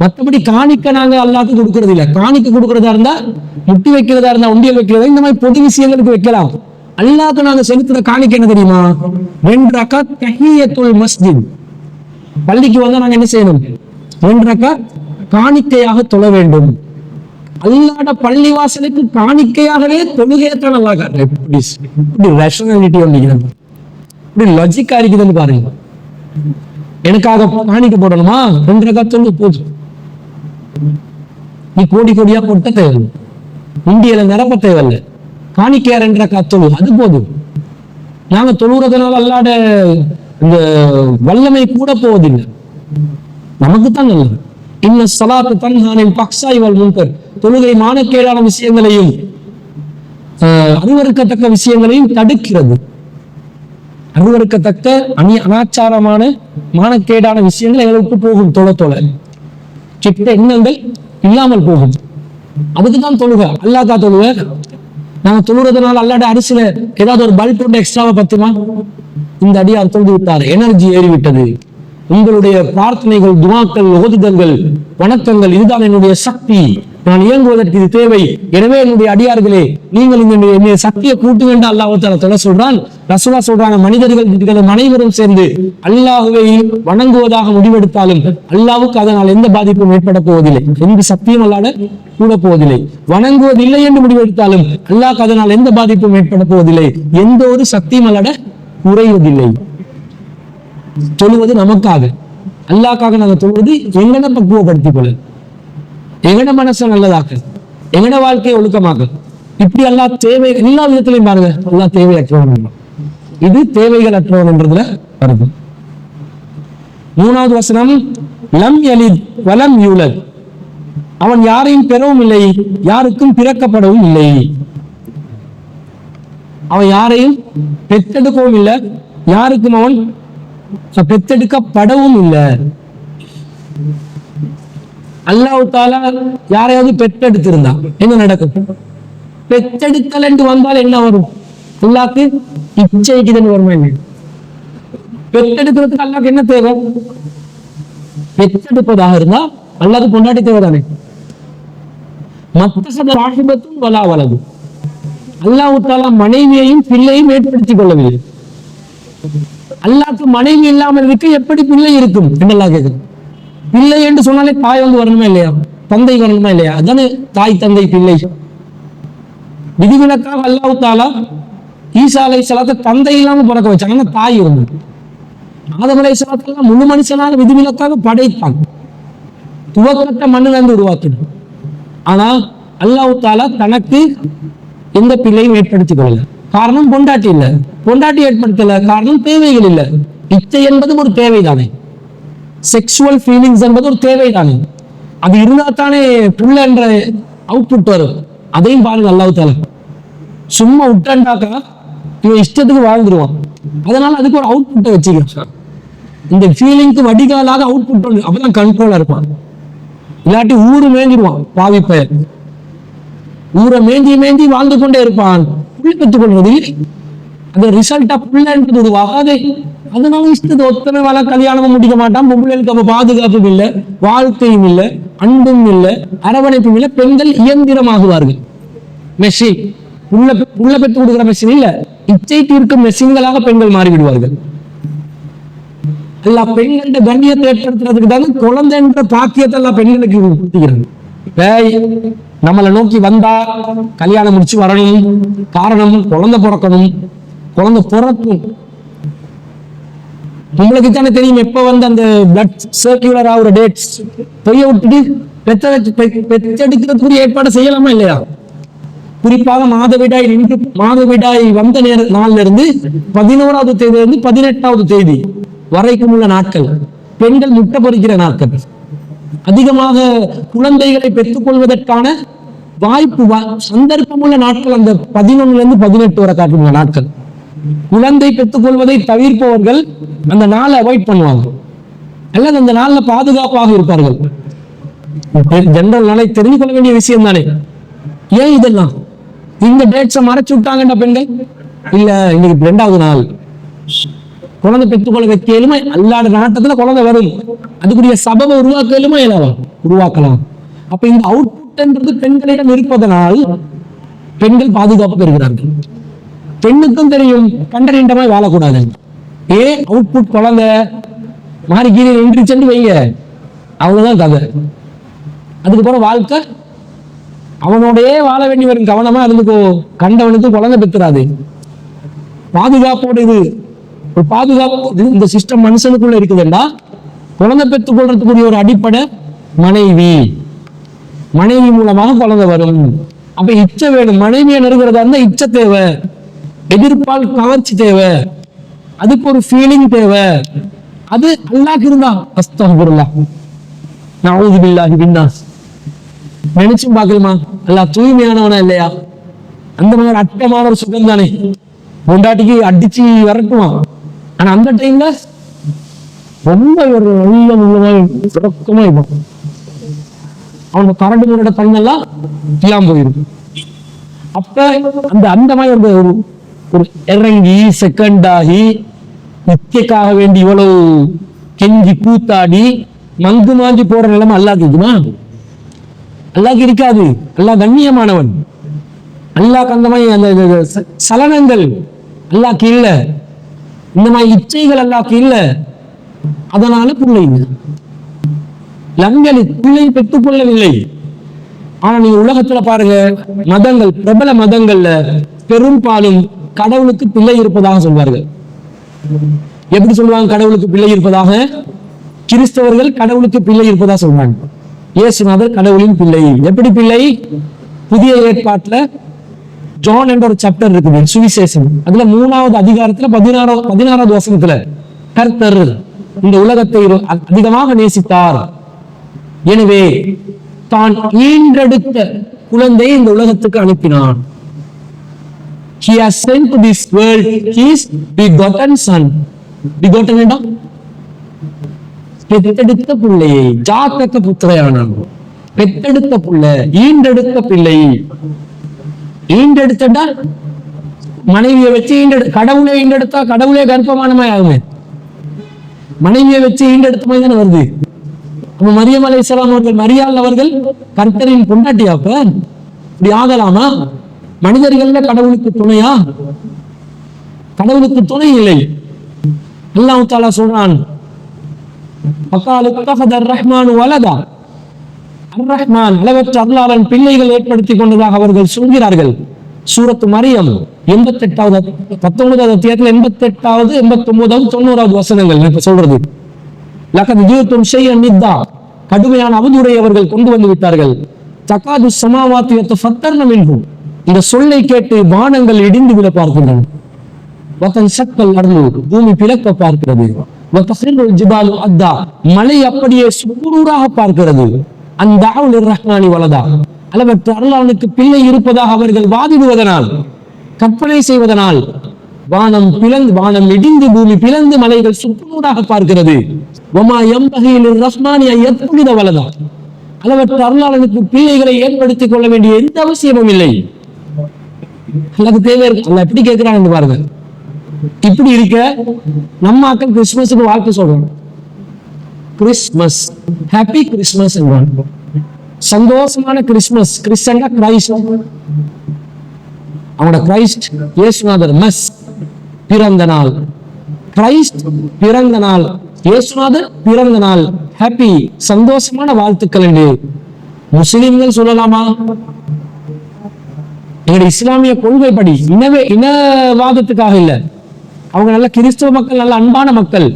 மற்றபடி காணிக்க நாங்க அல்லாஹ்க்கு கொடுக்கறது இல்ல. காணிக்க கொடுக்கறதா இருந்தா, முட்டி வைக்கிறதா இருந்தா, உண்டியல் வைக்கிறதா, இந்த மாதிரி பொது விஷயங்களுக்கு வைக்கலாம். அல்லாஹ்க்கு நாங்க செலுத்துற காணிக்க என்ன தெரியுமா? 2 ரக்காத் தஹியத்துல் மஸ்ஜித். பள்ளிக்கு வந்தா நாங்க என்ன செய்யணும்? 2 ரக்காத் காணிக்கையாக தொழ வேண்டும். அல்லாஹ்வுடைய பள்ளி வாசலுக்கு காணிக்கையாகவே தொழுகையத்தான் அல்லாஹ் காட்டுறான். இப்படி ரேஷனாலிட்டி ஒன்றுகிறது, இப்படி லாஜிக்கா இருக்குதுன்னு பாருங்க. எனக்காக காணிக்க போடணுமா? 2 ரக்காத் தொழு போதும். நீ கோடி கோடியா கொட்ட தேவையில்லை, இந்தியில நிரப்ப தேவையில்லை, காணிக்கையார் என்ற தொழு அது போதும். நாங்க தொழுறதுனால அல்லாட இந்த வல்லமை கூட போவதில்லை, நமக்குத்தான் நல்லது. இன்ன ஸலாத்து தன்ஹானில் ஃபஹ்ஷாஇ வல் முன்கர், தொழுகை மானக்கேடான விஷயங்களையும் அருவருக்கத்தக்க விஷயங்களையும் தடுக்கிறது. அருவருக்கத்தக்க அனாச்சாரமான மானக்கேடான விஷயங்கள் எங்களுக்கு போகும், தொலை கெட்ட எண்ணங்கள் இல்லாமல் போகும். அதுக்குதான் தொழுக. அல்லாஹ்க்கா தொழுக? நாங்க தொழுறதுனால அல்லாட அரிசில ஏதாவது ஒரு பல்ப் ஒன்று எக்ஸ்ட்ராவா பத்துமா? இந்த அடியார் தொழுது விட்டார், எனர்ஜி ஏறிவிட்டது. உங்களுடைய பிரார்த்தனைகள், துவாக்கள், ஓதுதல்கள், வணக்கங்கள், இதுதான் என்னுடைய சக்தி, நான் இயங்குவதற்கு இது தேவை. எனவே என்னுடைய அடியார்களே, நீங்கள் இந்த சக்தியை கூட்டுங்க என்று அல்லாஹ் தஆலா தொழ சொல்றான். ரசூலுல்லாஹ் சொல்றாங்க, மனிதர்கள் அனைவரும் சேர்ந்து அல்லாஹ்வை வணங்குவதாக முடிவெடுத்தாலும் அல்லாஹ்வுக்கு அதனால் எந்த பாதிப்பும் ஏற்பட போவதில்லை, எந்த சக்தியும் அல்லாஹ் கூட போவதில்லை. வணங்குவதில்லை என்று முடிவெடுத்தாலும் அல்லாஹ்க்கு அதனால் எந்த பாதிப்பும் ஏற்பட போவதில்லை, எந்த ஒரு சக்தியும் அல்லாஹ் குறைவதில்லை. தொழுவது நமக்காக, அல்லாஹ்க்காக நாங்கள் தொழுவது எங்கன பக்குவப்படுத்திக் கொள்ள, எங்கட மனசை நல்லதாக்க, எங்கட வாழ்க்கையை ஒழுக்கமாக்க. இப்படி அல்லாஹ் தேவை எல்லா விதத்திலையும் பாருங்க, அல்லாஹ் தேவையற்றவன். இது தேவைகள் அற்றவன் என்றதுல வருது. 3வது வசனம், லம் யலித் வலம் யூலத், அவன் யாரையும் பெறவும் இல்லை, யாருக்கும் பிறக்கப்படவும் இல்லை. அவன் யாரையும் பெற்றெடுக்கவும் இல்லை, யாருக்கும் அவன் பெற்றெடுக்கப்படவும் இல்லை. அல்லாஹ் தஆலா யாரையாவது பெற்றெடுத்திருந்தா என்ன நடக்கும்? பெற்றெடுத்தல் என்று வந்தால் என்ன வரும்? அல்லாஹ்க்கு இச்சைக்குதன் வருமா? என்ன பெற்றெடுக்கிறதுக்கு அல்லாஹ்க்கு என்ன தேவை? பெற்றெடுப்பதாக இருந்தா அல்லாஹ்க்கு பொண்டாட்டி தேவை தானே. மத்தசபத்தும் வலா வலது, அல்லாஹ் தஆலா மனைவியையும் பிள்ளையும் ஏற்படுத்திக் கொள்ளவில்லை. அல்லாஹ்க்கு மனைவி இல்லாமல் இருக்கு, எப்படி பிள்ளை இருக்கும் என்று அல்லாஹ் கேட்குது. பிள்ளை என்று சொன்னாலே தாய் வந்து வரணுமா இல்லையா, தந்தை வரணுமா இல்லையா? அதானே தாய் தந்தை பிள்ளை. விதிவிலக்காக அல்லாஹ் தஆலா ஈசா அலைஹிஸ்ஸலாத்தை தந்தை இல்லாம பிறக்க வச்சாங்க, தாய் இருந்தது. ஆதம் அலைஹிஸ்ஸலாத்தை முழு மனுஷனாக விதிவிலக்காக படைத்தான், துவக்கத்தை மண்ணில் இருந்து உருவாக்கினான். ஆனா அல்லாஹ் தஆலா தனக்கு எந்த பிள்ளையும் ஏற்படுத்திக் கொள்ளல. காரணம் பொண்டாட்டி இல்ல, பொண்டாட்டி ஏற்படுத்தல, காரணம் தேவைகள் இல்லை. இச்சை என்பது ஒரு தேவைதானே, செக்ஷுவல் ஃபீலிங்ஸ் என்பது ஒரு தேவைதானே. அது இருந்தா தானே புள்ள என்ற அவுட்புட் வரும். அதையும் பாருங்க, அல்லாஹ் தஆலா சும்மா விட்டாண்டாக்கா இவன் இஷ்டத்துக்கு வாழ்ந்துருவான். அதனால அதுக்கு ஒரு அவுட்புட்டை வச்சுக்க, இந்த ஃபீலிங்க்கு வடிகாலாக அவுட்புட் வந்து அப்பதான் கண்ட்ரோலா இருப்பான். இல்லாட்டி ஊரு மேஞ்சிடுவான், பாவி பெயர் ஊரை மேஞ்சி மேஞ்சி வாழ்ந்து கொண்டே இருப்பான். புள்ளி பெற்றுக் கொள்வது அந்த ரிசல்ட்டா புள்ளன்றது உருவாகாதே. அதனால இஷ்டத்தை ஒத்தனை வேலை கல்யாணமும் முடிக்க மாட்டான். பொம்பளைகளுக்கு அப்ப பாதுகாப்பும் இல்லை, வாழ்க்கையும் இல்லை, அன்பும் இல்லை, அரவணைப்பும் இல்லை. பெண்கள் இயந்திரமாகுவார்கள், மெஷின். புள்ள பெற்று கொடுக்குற மெஷின் இல்ல, இச்சை தீர்க்கும் மெஷின்களாக பெண்கள் மாறிவிடுவார்கள். எல்லா பெண்களோட கண்ணியத்தை ஏற்படுத்துறதுக்கு தானே குழந்தை என்ற பாக்கியத்தை எல்லாம் பெண்களுக்கு கொடுத்துக்கிறாங்க. நம்மளை நோக்கி வந்தா கல்யாணம் முடிச்சு வரணும், காரணம் குழந்தை பிறக்கணும், குழந்தை பிறக்கும். உங்களுக்கு தானே தெரியும் எப்ப வந்து அந்த பிளட் சர்க்குலர் ஆகுற டேட்ஸ் பொய்ய விட்டுட்டு பெற்றெடுக்கிறதுக்குரிய ஏற்பாடு செய்யலாமா இல்லையா? குறிப்பாக மாதவிடாய் வந்த நாள்ல இருந்து 11வது தேதியிலிருந்து 18வது தேதி வரைக்கும் உள்ள நாட்கள் பெண்கள் முட்டை பொறிக்கிற நாட்கள். அதிகமாக குழந்தைகளை பெற்றுக் கொள்வதற்கான வாய்ப்பு சந்தர்ப்பம் உள்ள நாட்கள் அந்த 11 இருந்து 18 வரை காட்டுள்ள நாட்கள். குழந்தை பெற்றுக் கொள்வதை தவிர்ப்பவர்கள் அந்த நாளை அவாய்ட் பண்ணுவாங்க, அல்லது அந்த நாள்ல பாதுகாப்பாக இருப்பார்கள். ஜெனரல் நாளை தெரிந்து கொள்ள வேண்டிய விஷயம் தானே. ஏன் இதெல்லாம் இந்த டேட்ஸை மறைச்சு விட்டாங்கன்ற பெண்கள்? இல்ல, இன்னைக்கு 2வது நாள் குழந்தை பெற்றுக்கொள்ள வைக்க இயலுமா? அல்லாத நாட்டத்துல குழந்தை வரும், அதுக்குரிய சபபை உருவாக்க இயலுமா? உருவாக்கலாம். அப்ப இந்த அவுட்புட்ன்றது பெண்களிடம் இருப்பதனால் பெண்கள் பாதுகாப்பு பெறுகிறார்கள். பெண்ணுக்கும் தெரியும் கண்டறிண்டமாய் வாழக்கூடாது. அவுட்புட் குழந்தை மாறி கீழே நின்று சென்று வைங்க, அவ்வளவுதான் கதை. அதுக்கப்புறம் வாழ்க்கை அவனோடயே வாழ வேண்டி வரும். கவனமா இருந்துக்கோ, கண்டவனுக்கு குழந்தை பெற்றுறாது. பாதுகாப்போடு இது ஒரு பாதுகாப்பு இந்த சிஸ்டம் மனுஷனுக்குள்ள இருக்குதுன்னா குழந்தை பெற்றுக் கொள்றதுக்குரிய ஒரு அடிப்படை மனைவி. மனைவி மூலமாக குழந்தை வரும். அப்ப இச்சை வேணும். மனைவியை நெருங்கிறதா இருந்தா இச்சை தேவை, எதிர்ப்பால் கவர்ச்சி தேவை, அதுக்கு ஒரு ஃபீலிங் தேவை. அது அல்லாஹ் இருந்தா அஸ்தக்ஃபிருல்லாஹ் நஊது பில்லாஹி பின்னாஸ். நினைச்சும் பார்க்கலாமா அல்லாஹ் தூய்மையானவனா இல்லையா? அந்த மாதிரி அட்டமான ஒரு சுகம் தானே. பொண்டாட்டிக்கு அடிச்சு விரட்டுவான், ஆனா அந்த டைம்ல ரொம்ப ஒரு நல்ல உள்ளமா சுரக்கமா இருக்கும். அவனுக்கு கரண்ட் முறையோட கண்ணெல்லாம் இல்லாம போயிருக்கு. அப்ப அந்த மாதிரி ஒரு ஒரு இறங்கி செகண்ட் ஆகி நித்தியக்காக வேண்டி இவ்வளவு கெஞ்சி கூத்தாடி மங்கு மாஞ்சி போற நிலைமை அல்லாஹ்க்கு இருக்குமா? அல்லாஹ்க்கு இருக்காது. அல்லாஹ் கண்ணியமானவன். அல்லாஹ்க்கு அந்த மாதிரி அந்த சலனங்கள் அல்லாஹ்க்கு இல்ல, இந்த மாதிரி இச்சைகள் அல்லாஹ்க்கு இல்ல. அதனால பிள்ளை லங்கலி பிள்ளை பெற்றுக் கொள்ளவில்லை. ஆனா நீங்க உலகத்துல பாருங்க, மதங்கள், பிரபல மதங்கள்ல பெரும்பாலும் கடவுளுக்கு பிள்ளை இருப்பதாக சொல்வார்கள். எப்படி சொல்லுவாங்க கடவுளுக்கு பிள்ளை இருப்பதாக? கிறிஸ்தவர்கள் கடவுளுக்கு பிள்ளை இருப்பதாக சொல்றாங்க. இயேசுநாதர் கடவுளின் பிள்ளை. எப்படி பிள்ளை? புதிய ஏற்பாட்டுல ஜான் என்ற ஒரு சாப்டர் இருக்குது, சுவிசேஷம். அதுல 3வது அதிகாரத்துல 16வது வசனத்துல கர்த்தர் இந்த உலகத்தை அதிகமாக நேசித்தார், எனவே தான் ஈன்றெடுத்த குழந்தையை இந்த உலகத்துக்கு அனுப்பினான். He has sent to this world his begotten son. begotten என்ன? பெற்றெடுத்த பிள்ளையை, ஜாத்தக புத்திரையானான். பெற்றெடுத்த பிள்ளை, ஈன்றெடுத்த பிள்ளை. ஈன்றெடுத்தா மனைவியை வச்சு கடவுளே ஈண்டெடுத்தா கடவுளே கர்ப்பமானமாய் ஆகுமே. மனைவியை வச்சு ஈண்டெடுத்த மாதிரி தானே வருது. அப்ப மரியம் அலைஹிஸ்ஸலாம் அவர்கள், மரியாள் அவர்கள் கர்த்தரின் பொண்டாட்டியா? அப்ப இப்படி ஆகலாமா? மனிதர்கள்ல கடவுளுக்கு துணையா? கடவுளுக்கு துணை இல்லை. அல்லாஹ் தஆலா சொல்றான், ரஹ்மான் வலதா, அர்-ரஹ்மான் அளவற்ற அருளாளன் பிள்ளைகள் ஏற்படுத்திக் கொண்டதாக அவர்கள் சொல்கிறார்கள். சூரத்து மரியம் 88வது 19வது அத்தியாயத்தில் 88வது 89வது 90வது வசனங்கள் இப்ப சொல்றது. லகத் ஜீதும் ஷைஅன் நித்தா, கடுமையான அவதூறை அவர்கள் கொண்டு வந்து விட்டார்கள். தகாது ஸமாவாத்து யதஃபத்தர்ன மின்ஹு, இந்த சொல்லை கேட்டு வானங்கள் இடிந்து விழ பார்க்கின்றன. வதன் ஷக்கல் அர்லு, பூமி பிளக்க பார்க்கிறது. வதஹிருல் ஜிபாலு அத்தா, மலை அப்படியே சுக்குநூறாக பார்க்கிறது. அன்தஅவு லிர்ரஹ்மானி வலதா, அளவற்ற அருளாளனுக்கு பிள்ளை இருப்பதாக அவர்கள் வாதிடுவதனால், கற்பனை செய்வதனால் வானம் இடிந்து பூமி பிளந்து மலைகள் சுக்குநூறாக பார்க்கிறது. வமா யம்பகி லிர்ரஹ்மானி அன் யத்கித வலதா, அளவற்ற அருளாளனுக்கு பிள்ளைகளை ஏற்படுத்திக் கொள்ள வேண்டிய எந்த அவசியமும் இல்லை. அல்லாஹ்க்கு தேவை இருக்கு. அல்லாஹ் எப்படி கேட்கிறாங்க பாருங்க. இப்படி இருக்க நம்ம மக்கள் கிறிஸ்துமஸுக்கு வாழ்த்து சொல்றோம். கிறிஸ்துமஸ், ஹாப்பி கிறிஸ்துமஸ் என்றாங்க. சந்தோஷமான கிறிஸ்துமஸ். கிறிஸ்தன்னா கிரைஸ்ட், அவனோட கிரைஸ்ட் இயேசுநாதர் மஸ் பிறந்த நாள். கிரைஸ்ட் பிறந்த நாள், இயேசுநாதர் பிறந்த நாள், ஹாப்பி சந்தோஷமான வாழ்த்துக்கள் என்று முஸ்லிம்கள் சொல்லலாமா? எங்களுடைய இஸ்லாமிய கொள்கைப்படி, இனவாதத்துக்காக இல்ல. அவங்க நல்ல கிறிஸ்தவ மக்கள், நல்ல அன்பான மக்கள்,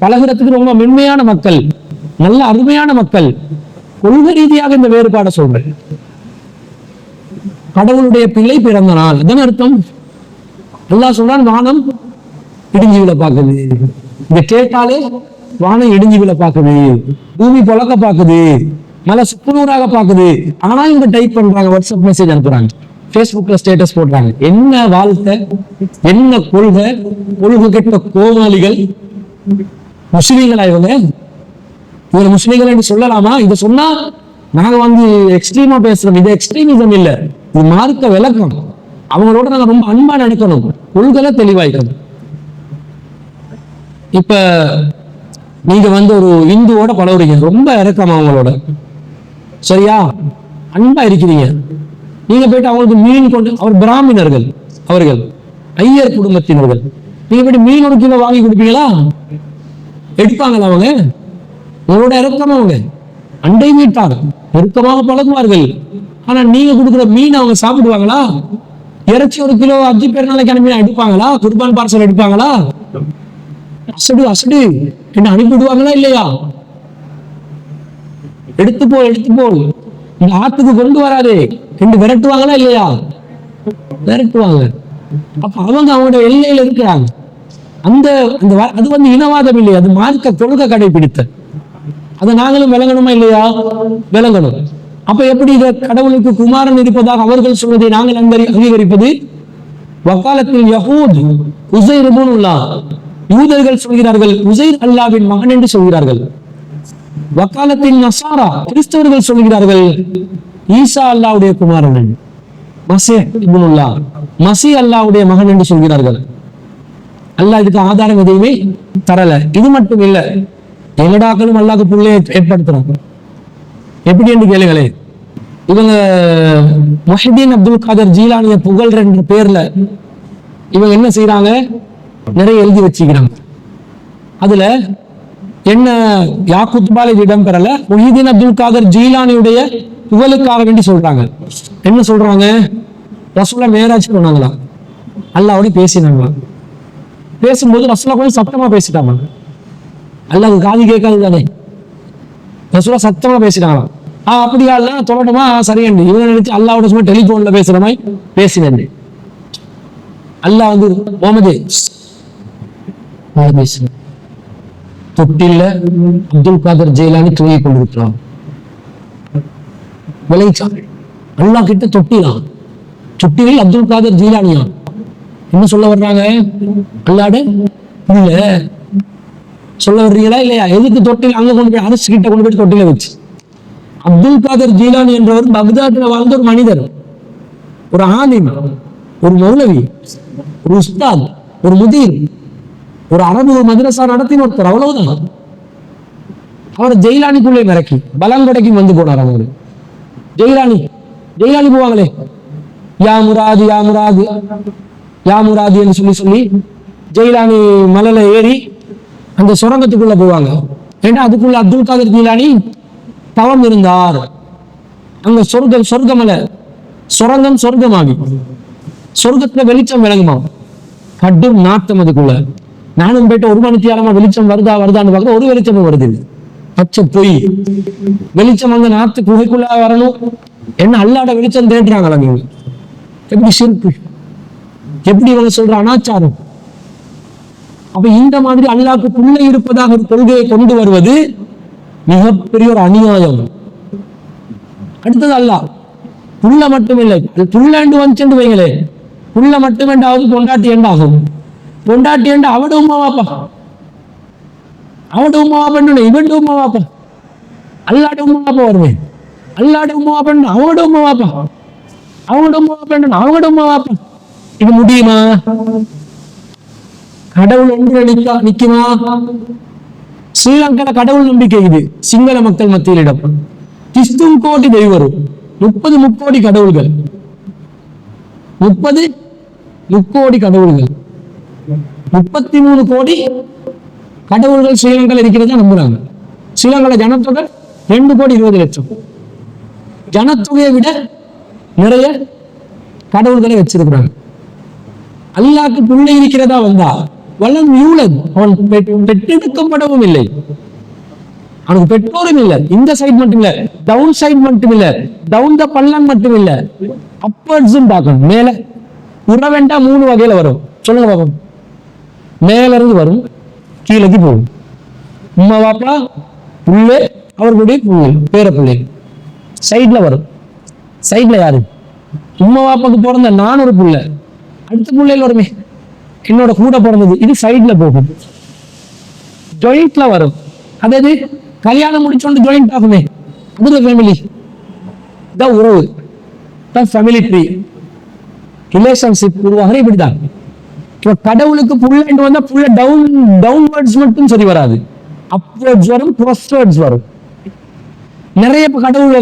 பழகுறதுக்கு ரொம்ப மென்மையான மக்கள், நல்ல அருமையான மக்கள். கொள்கை ரீதியாக இந்த வேறுபாட சொல்றேன். கடவுளுடைய பிள்ளை பிறந்த நாள் அதான் அர்த்தம். அல்லாஹ் சொல்றான், வானம் இடிஞ்சு விழ பாக்குது. இத கேட்டாலே வானம் இடிஞ்சு விழ பாக்குது, பூமி பொழக்க பாக்குது, மலை சுக்குநூறாக பாக்குது. ஆனா இவங்க டைப் பண்றாங்க, வாட்ஸ்அப் மெசேஜ் அனுப்புறாங்க, பேஸ்புக்ல ஸ்டேட்டஸ் போடுறாங்க. என்ன வாழ்க்கை, என்ன கொள்கை, கொள்கை கெட்ட கோமாளிகள். முஸ்லீம்களா இவங்க? இவங்க முஸ்லீம்கள் என்று சொல்லலாமா? இதை சொன்னா நாங்க எக்ஸ்ட்ரீமா பேசுறோம். இது எக்ஸ்ட்ரீமிசம் இல்ல, இது மார்க்க விளக்கம். அவங்களோட நாங்க ரொம்ப அன்பா நினைக்கணும், கொள்கை தெளிவாய்க்கணும். இப்ப நீங்க ஒரு இந்துவோட பழகுறீங்க, ரொம்ப இறக்கம் அவங்களோட, சரியா? அன்பா இருக்கிறீங்க. நீங்க போயிட்டு அவங்களுக்கு மீன் கொண்டு, அவர் பிராமணர்கள், அவர்கள் ஐயர் குடும்பத்தினர்கள், நீங்க போயிட்டு மீன் 1 கிலோ வாங்கி கொடுப்பீங்களா? எடுப்பாங்களா? அவங்க உங்களோட இறக்கம், அவங்க அண்டை வீட்டார், நெருக்கமாக பழகுவார்கள். ஆனா நீங்க கொடுக்குற மீன் அவங்க சாப்பிடுவாங்களா? இறைச்சி 1 கிலோ 5 பேர் நாளைக்கு அனுப்பி எடுப்பாங்களா? குர்பான் பார்சல் எடுப்பாங்களா? அசடு என்ன அனுப்பிடுவாங்களா இல்லையா? எடுத்து போல் இந்த ஆத்துக்கு கொண்டு வராதே என்று விரட்டுவாங்களா இல்லையா? விரட்டுவாங்க. அப்ப அவங்க அவங்களோட எல்லையில இருக்கிறாங்க. அந்த அது இனவாதம் இல்லை, அது மார்க்க கொள்கை கடைபிடித்த. அதை நாங்களும் விளங்கணுமா இல்லையா? விளங்கணும். அப்ப எப்படி இத கடவுளுக்கு குமாரன் இருப்பதாக அவர்கள் சொன்னதை நாங்கள் அங்கீகரிப்பது? வக்காலத்தில் யஹூத் உஸைர் இப்னுல்லாஹ், யூதர்கள் சொல்கிறார்கள் உஸைர் அல்லாஹ்வின் மகன் என்று சொல்கிறார்கள். வக்காலத்தில் நஸாரா, கிறிஸ்தவர்கள் சொல்கிறார்கள் ஈசா அல்லாஹ்வுடைய குமாரன் என்று. மஸீஹ் இப்னுல்லாஹ், மஸீஹ் அல்லாஹ்வுடைய மகன் என்று சொல்கிறார்கள். அல்லாஹ் இதுக்கு ஆதாரம் எதையுமே தரல. இது மட்டும் இல்ல, எங்கடாக்களும் அல்லாஹ்க்கு பிள்ளையை ஏற்படுத்துறாங்க. எப்படி என்று கேளுங்களே. இவங்க முஹிதீன் அப்துல் காதர் ஜீலானிய புகழ்ற என்ற பேர்ல இவங்க என்ன செய்யறாங்க, நிறைய எழுதி வச்சுக்கிறாங்க. அதுல என்ன யாக்குத்பால இடம் பெறல, முஹிதீன் அப்துல் காதர் ஜீலானியுடைய புகழுக்காக வேண்டி சொல்றாங்க. என்ன சொல்றாங்க, ரசூலுல்லாஹ் மேராஜ் போனாங்களாம், அல்லாஹ்வோட பேசினாங்களாம். பேசும்போது ரசூலுல்லாஹ் கொஞ்சம் சத்தமா பேசிட்டாங்க. அல்லாஹ்க்கு காது கேட்காது தானே, ரசூலுல்லாஹ் சத்தமா பேசிட்டாங்களாம். அப்படியா இல்ல சொல்லணுமா, சரியண்டு இவங்க நினைச்சு அல்லாஹ்வோட சும்மா டெலிபோன்ல பேசுற மாதிரி பேசினேன். அல்லாஹ் முகமது பேசுறேன். தொட்டில அப்துல் காதர் ஜெயிலானி தூங்கி கொண்டிருக்கிறான். விளைச்சா அல்லாஹ் கிட்ட தொட்டிலில் அப்துல் காதர் ஜீலானியா என்ன சொல்ல வர்றாங்க, அல்லாட இல்ல சொல்ல வர்றீங்களா இல்லையா? எதுக்கு தொட்டில் அங்க கொண்டு போய் அரசு கிட்ட கொண்டு போய் தொட்டில வச்சு. அப்துல் காதர் ஜீலானி என்றவர் பக்தாத்ல வாழ்ந்த ஒரு மனிதர், ஒரு ஆலிம், ஒரு மௌலவி, ஒரு உஸ்தாத், ஒரு முதீர், ஒரு அரபு மதரசா நடத்தின ஒருத்தர், அவ்வளவுதான். அவரை ஜெயிலானிக்குள்ளே மிரக்கி பலங்கொடைக்கு வந்து போனார். அவரு ஜெயிலானி போவாங்களே, யா முராது யா முராது யா முராது என்று சொல்லி ஜெயிலானி மலையில ஏறி அந்த சுரங்கத்துக்குள்ள போவாங்க. ஏன்னா அதுக்குள்ள அப்துல் காதர் ஜீலானி தவம் இருந்தார். அங்க சொர்க்கமலை சுரங்கம் சொர்க்கமாகி சொர்க்கத்துல வெளிச்சம் விளங்குமா, கடும் நாட்டம் அதுக்குள்ள. நானும் போயிட்டு ஒரு மணித்தியாலமா வெளிச்சம் வருதான்னு பார்க்க ஒரு வெளிச்சமும் வருது இல்லை, பச்சை பொய் வெளிச்சம். அந்த நாத்து குகைக்குள்ள வரணும் என்ன அல்லாட வெளிச்சம் தேடுறாங்களா நீங்க? எப்படி சிரிப்பு, எப்படி இவங்க சொல்ற அனாச்சாரம். அப்ப இந்த மாதிரி அல்லாஹ்க்கு புள்ளை இருப்பதாக ஒரு கொள்கையை கொண்டு வருவது மிகப்பெரிய ஒரு அநியாயம். அடுத்தது அல்லாஹ் புள்ள மட்டும் இல்லை, புள்ளண்டு வந்துச்சு வைங்களே, புள்ள மட்டும் என்றாவது பொண்டாட்டி என்றாகும். பொண்டாட்டி என்று அவட உமா வாப்பா, அவட உமா வாப்பா, இவன் உமா வாப்பா, அல்லாட உமா வாப்பா வருவேன். அல்லாட உமா வாப்பா அவங்களோட உமா வாப்பா, அவங்களோட உமா வாப்பா அவங்களோட உமா வாப்பா. இது முடியுமா? கடவுள் ஒன்று நிக்குமா? ஸ்ரீலங்கால கடவுள் நம்பிக்கை இது சிங்கள மக்கள் மத்தியிலிடம். கிறிஸ்துவ கோடி தெய்வரும் 30 முக்கோடி கடவுள்கள், 30 முக்கோடி கடவுள்கள், 33 கோடி கடவுள்கள் ஸ்ரீலங்கால இருக்கிறதா நம்புறாங்க. ஸ்ரீலங்கால ஜனத்தொகை 2,20,00,000. ஜனத்தொகையை விட நிறைய கடவுள்களை வச்சிருக்கிறாங்க. அல்லாஹ்க்கு பிள்ளை இருக்கிறதா வந்தா வல்லம் யூலத், அவன் பெற்றெடுக்கப்படவும் இல்லை, அவனுக்கு பெற்றோரும் இல்லை. இந்த சைட் மட்டும் இல்ல, டவுன் சைட் மட்டும் இல்ல, டவுன் த பள்ளம் மட்டும் இல்ல, அப்பர்ட்ஸும் பார்க்கணும். மேல உறவெண்டா 3 வகையில வரும், சொல்லுங்க பாப்போம். மேல இருந்து வரும், கீழக்கு போகும். உம்மா வாப்பா புள்ளை, அவர்களுடைய புள்ளை, பேர பிள்ளை சைட்ல வரும். சைட்ல யாரு? உம்மா வாப்பாக்கு பிறந்த நான் ஒரு புள்ள, அடுத்த புள்ளையில வருமே என்னோட கூட பிறந்தது, இது சைட்ல போகும். ஜாயிண்ட்ல வரும், அதாவது கல்யாணம் முடிச்சோண்டு ஜாயிண்ட் ஆகுமே, அது ஃபேமிலி தான், உறவு தான் ஃபேமிலி ட்ரீ, ரிலேஷன்ஷிப் உருவாக இப்படிதான். இப்ப கடவுளுக்கு புள்ள வந்தா புள்ள டவுன்வர்ட்ஸ் மட்டும் சரி வராது, அப்வர்ட்ஸ் வரும், க்ராஸ்வர்ட்ஸ் வரும். நிறைய கடவுள்